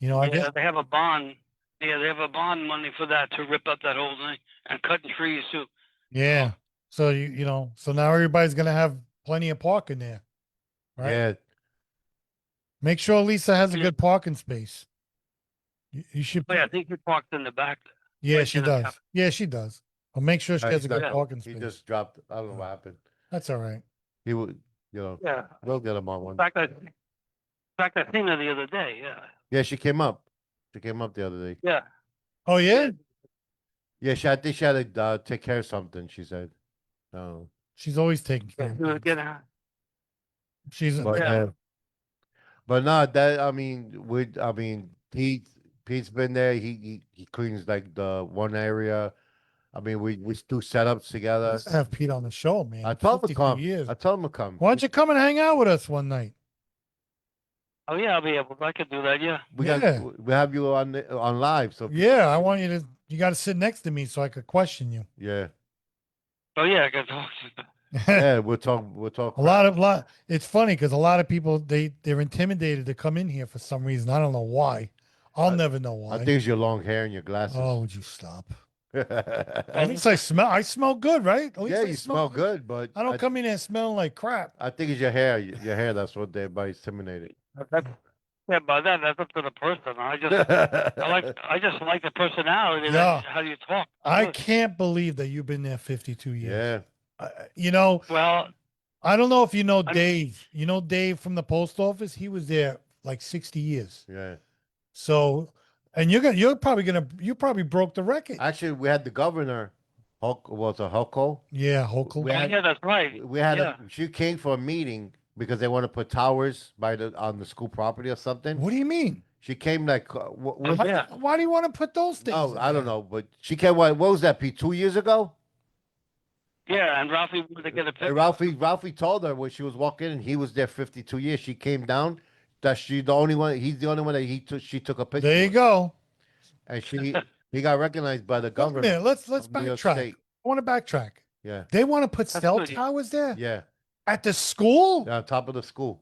I Yeah, guess they have a bond. Yeah, they have a bond money for that to rip up that whole thing and cutting trees too. yeah. So so now everybody's gonna have plenty of parking there, right? Yeah. Make sure Lisa has a Yeah. good parking space. You should. Oh, yeah, I think he parked in the back. Yeah, right she in the does. cap. Yeah, she does. Well, make sure she Yeah, has a he good does. parking He space. just dropped. I don't know what happened. That's all right. He would, Yeah. we'll get him on In one. fact, I seen her the other day. Yeah. Yeah, she came up. She came up the other day. Yeah. Oh yeah, Yeah, I think she had to take care of something. She said. No, she's always taking care. of She was things. getting. She's but Yeah. but no, Pete's been there. He cleans like the one area. I mean, we do setups together. Let's have Pete on the show, man. I told him to 52 come. years. I told him to come. Why don't you come and hang out with us one night? Oh yeah, I'll be able. I could do that. Yeah. We Yeah. we have you on live. So Yeah, I want you to. You got to sit next to me so I could question you. yeah, Oh yeah, I could talk to you. yeah. We'll talk. We'll talk. A lot. It's funny because a lot of people they're intimidated to come in here for some reason. I don't know why. I'll never know why. I think it's your long hair and your glasses. Oh, would you stop? At yeah, least I smell good, right? At least I you smell good, but I don't come in here smelling like crap. I think it's your hair. Your hair. That's what everybody's intimidated. Yeah, but that's up to the person. I just like the personality. Yeah. How you talk. I can't believe that you've been there 52 years. Yeah. Well, I don't know if you know I'm- Dave. You know Dave from the post office? He was there like 60 years. Yeah. So, and you probably broke the record. Actually, we had the governor, Hulko. Yeah, Hochul. We had- yeah, that's right. We had Yeah. she came for a meeting because they want to put towers on the school property or something. What do you mean? She came like what, Yeah. Why do you want to put those things? no, in I don't there? know, but she came. What was that? Pete, 2 years ago? Yeah, and Ralphie wanted to get a And picture. Ralphie told her when she was walking in, he was there 52 years. She came down. That she the only one. He's the only one that she took a picture. There you with. go. And he got recognized by the Wait a government. minute, let's of New York backtrack. State. I want to backtrack. Yeah, They want to put That's cell good, yeah. towers there yeah, at the school. yeah, on top of the school.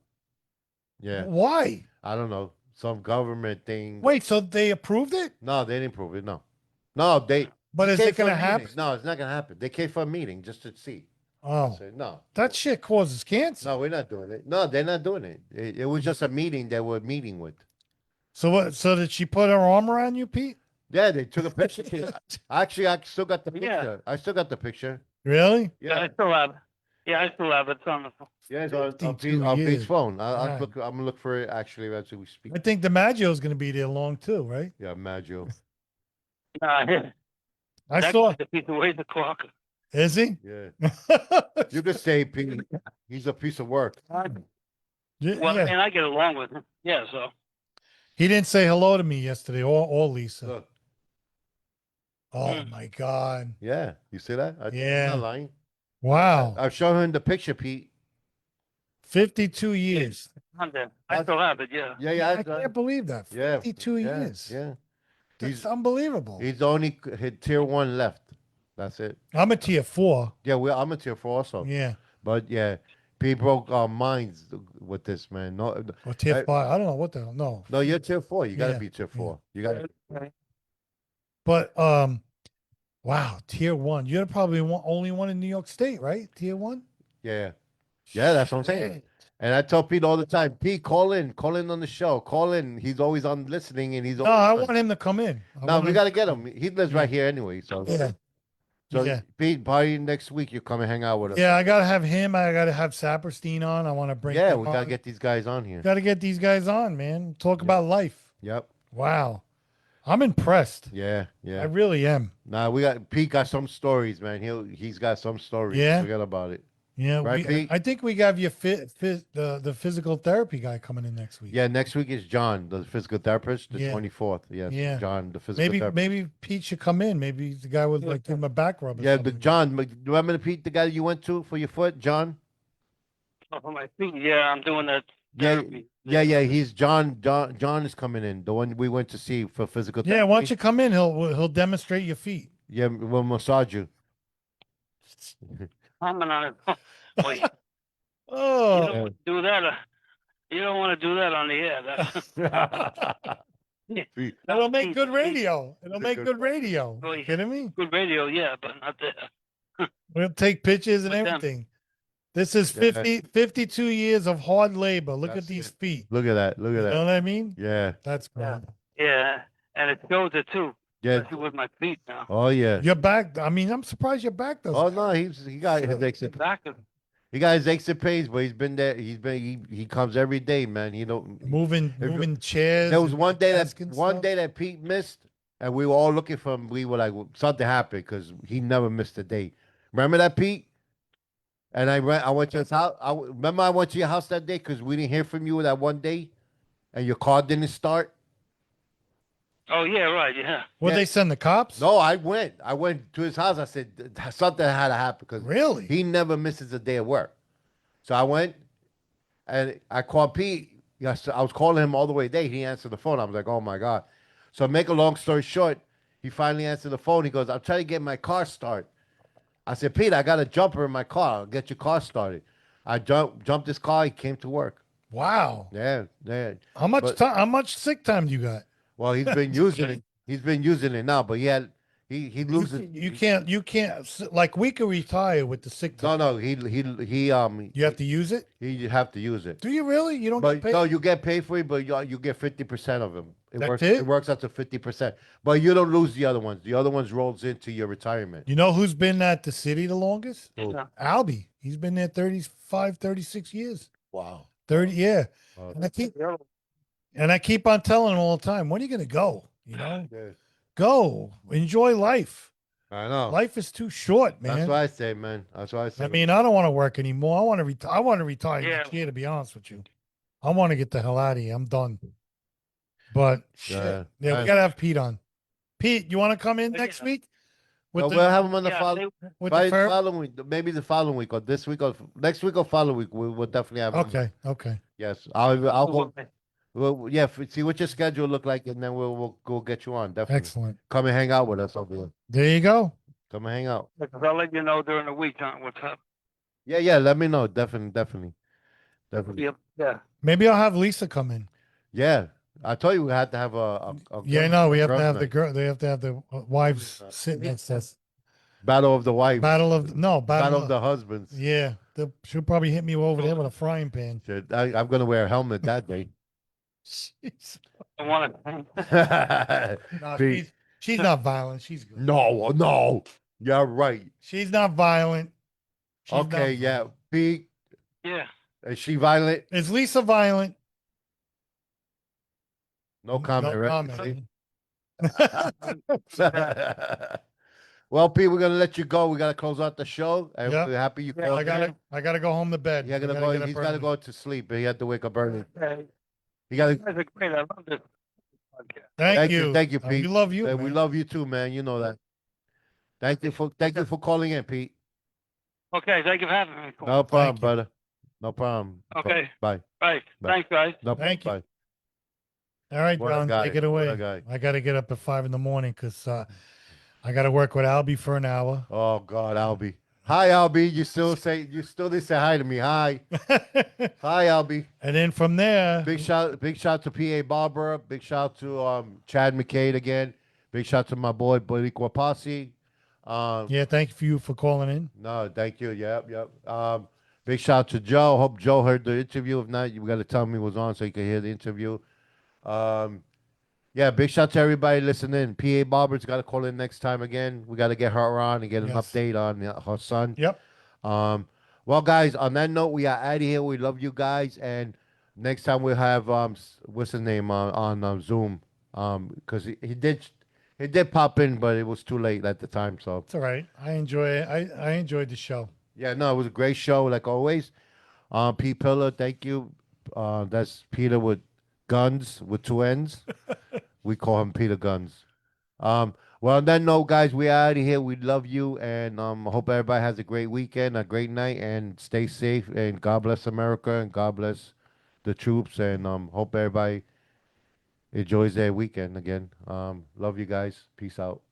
Yeah, Why? I don't know, some government thing. Wait, so they approved it? No, they didn't prove it. No, they. But they is came it for a going to meeting. happen? No, it's not gonna happen. They came for a meeting just to see. I Oh, said, no, that shit causes cancer. no, we're not doing it. No, they're not doing it. It was just a meeting they were meeting with. So what? So did she put her arm around you, Pete? Yeah, they took a picture. Actually, I still got the picture. Yeah. I still got the picture. Really? Yeah, Yeah, I still have it. Yeah, I still have it. It's on the phone. yeah, it's on 52 Pete's years. phone. Right. I'm gonna look for it actually as we speak. I think DiMaggio's going to be there long too, right? Yeah, Maggio. Yeah. I That saw. guy's a piece of waste of clock. Is he? Yeah, you could say Pete. He's a piece of work. Yeah, Well, yeah. and I get along with him. Yeah, so. He didn't say hello to me yesterday or Lisa. Look, Oh Mm. my God. yeah, you see that? I'm Yeah. not lying. Wow. I've shown him the picture, Pete. 52 years. Hyundai. I still have it. Yeah. Yeah, yeah, I can't believe that. yeah, 52 yeah, years. Yeah, That's he's unbelievable. he's the only hit tier 1 left. That's it. I'm a tier 4. Yeah, I'm a tier 4 also. Yeah. But yeah, Pete broke our minds with this, man. No, Or tier I- 5. I don't know what the hell. No. no, you're tier 4. You gotta Yeah, be tier 4. You gotta. But wow, tier 1. You're probably only one in New York State, right? Tier 1? Yeah, yeah, that's what I'm saying. Shit. And I tell Pete all the time, Pete, call in on the show, call in. He's always on listening, and he's No, always I on. want him to come in. I No, want we him- gotta get him. He lives Yeah. right here anyway. So, Yeah. so Yeah. Pete, probably next week you come and hang out with us. Yeah, I gotta have him. I gotta have Saperstein on. I want to bring. Yeah, them we gotta on. get these guys on here. Gotta get these guys on, man. Talk about life. Yep. Wow, I'm impressed. Yeah. I Yeah. really am. Nah, we got Pete got some stories, man. He's got some stories. Yeah? Forget about it. Yeah, Right, Pete? I think we got your the physical therapy guy coming in next week. Yeah, next week is John, the physical therapist, the Yeah. 24th. Yes, Yeah. John, the physical Maybe therapist. Pete should come in. Maybe the guy would like give him a back rub. Or Yeah, the something. John. Remember the Pete, the guy you went to for your foot, John? For my feet. Yeah, I'm doing that. Yeah, therapy. yeah. He's John. John is coming in. The one we went to see for physical therapy. Yeah, why don't you come in? He'll demonstrate your feet. Yeah, we'll massage you. Comment on it. Boy, you Oh, don't want to do that. You don't want to do that on the air. That's it'll make good radio. It'll make Good- good radio. Oh, You yeah. kidding me? good radio, yeah, but not there. We'll take pictures and With them. everything. This is Yeah. 52 years of hard labor. Look That's at these it. feet. Look at that. Look at You know that. what I mean? Yeah, That's Yeah. cool. Yeah, and it shows it too. yeah. Especially with my feet now. Oh yeah. Your back. I mean, I'm surprised your back doesn't. Oh no, he got his aches and Back is he got his aches and pains, but he's been there. He comes every day, man. He don't. moving chairs. There was and one day desk and stuff. that Pete missed, and we were all looking for him. We were like, something happened because he never missed a day. Remember that, Pete? And I went to his house. Remember I went to your house that day because we didn't hear from you that one day, and your car didn't start. Oh yeah, right, yeah. Would Yeah. they send the cops? No, I went. I went to his house. I said something had to happen because Really? he never misses a day of work. So I went and I called Pete. Yes, I was calling him all the way there. He answered the phone. I was like, oh my God. So make a long story short, he finally answered the phone. He goes, I'm trying to get my car started. I said, Pete, I got a jumper in my car. I'll get your car started. I jumped his car. He came to work. Wow. Yeah, yeah. How much But- time? How much sick time do you got? Well, he's been using it. He's been using it now, but he You, loses. you can't like we can retire with the sick time. No, he You have to use it. you have to use it. Do you really? You don't But get paid. no, you get paid for it, but you get 50% of them. That's works. it? It works out to 50%, but you don't lose the other ones. The other ones rolls into your retirement. You know who's been at the city the longest? Who? Yeah. Albie. He's been there 35, 36 years. Wow. 30, yeah. Oh, And I keep on telling him all the time, when are you gonna go? You know, yeah. go. Enjoy life. I know. Life is too short, man. That's what I say, man. That's what I say. I mean, I don't want to work anymore. I want to retire. I want to retire Yeah. next year, to be honest with you. I want to get the hell out of here. I'm done. But shit. Yeah. Yeah, we Nice. gotta have Pete on. Pete, you want to come in Yeah. next week No, with we'll the have him on the Yeah, following. with the fur? Following week, maybe the following week, or this week, or next week, or following week. We'll definitely have him. Okay, okay. Yes, I'll go. Okay. Well, yeah, see what your schedule look like, and then we'll go get you on. Definitely. Excellent. Come and hang out with us over here. There you go. Come and hang out. Because I'll let you know during the week, John, what's up. Yeah. Let me know. Definitely. Yep. Yeah. Maybe I'll have Lisa come in. Yeah, I told you we had to have a Yeah, girls- no, we a have to girls' have the night. girl. They have to have the wives sit next to us. battle of the wives. Battle of battle battle of the husbands. Yeah, she'll probably hit me over there with a frying pan. Shit, I'm gonna wear a helmet that day. Jeez. I want to. No, Pete. she's not violent. She's good. No, you're right. She's not violent. She's not Okay, yeah. violent. Pete, Yeah. is she violent? Is Lisa violent? No comment, No right? comment. Well, Pete, we're gonna let you go. We gotta close out the show. And Yep. we're happy you Yeah, called. I gotta go home to bed. He's gonna I go. gotta get up He's gotta early. go to sleep. He had to wake up early. Okay. He got. You guys are great. I love this podcast. Thank you. Thank you, We Pete. love you. We man. love you too, man. You know that. Thank you for calling in, Pete. Okay. Thank you for having me. Cool. No problem, you. brother. No problem. Okay. Bye. Bye. Bye. Thanks, guys. No Thank you. Bye. All right, What a John, guy. take it away. What a guy. I got to get up at 5 in the morning because I got to work with Albie for an hour. Oh God, Albie. Hi, Albie. You still didn't say hi to me. Hi. Hi, Albie. And then from there, Big shout to PA Barbara. Big shout to Chad McCade again. Big shout to my boy Boricua Posse. yeah, thank you for calling in. No, thank you. Yep. Big shout to Joe. Hope Joe heard the interview. If not, you got to tell me it was on so you can hear the interview. Yeah, big shout to everybody listening. PA Barber's got to call in next time again. We got to get her on and get an Yes. update on her son. Yep. Well, guys, on that note, we are out of here. We love you guys, and next time we'll have what's his name on Zoom, because he did pop in, but it was too late at the time. So It's all right. I enjoy it. I enjoyed the show. yeah, no, it was a great show like always. Pete Pillar, thank you. That's Peter with guns with two ends. We call him Peter Guns. Well, on that note, guys, we out of here. We love you, and I hope everybody has a great weekend, a great night, and stay safe. And God bless America, and God bless the troops, and hope everybody enjoys their weekend again. Love you guys. Peace out.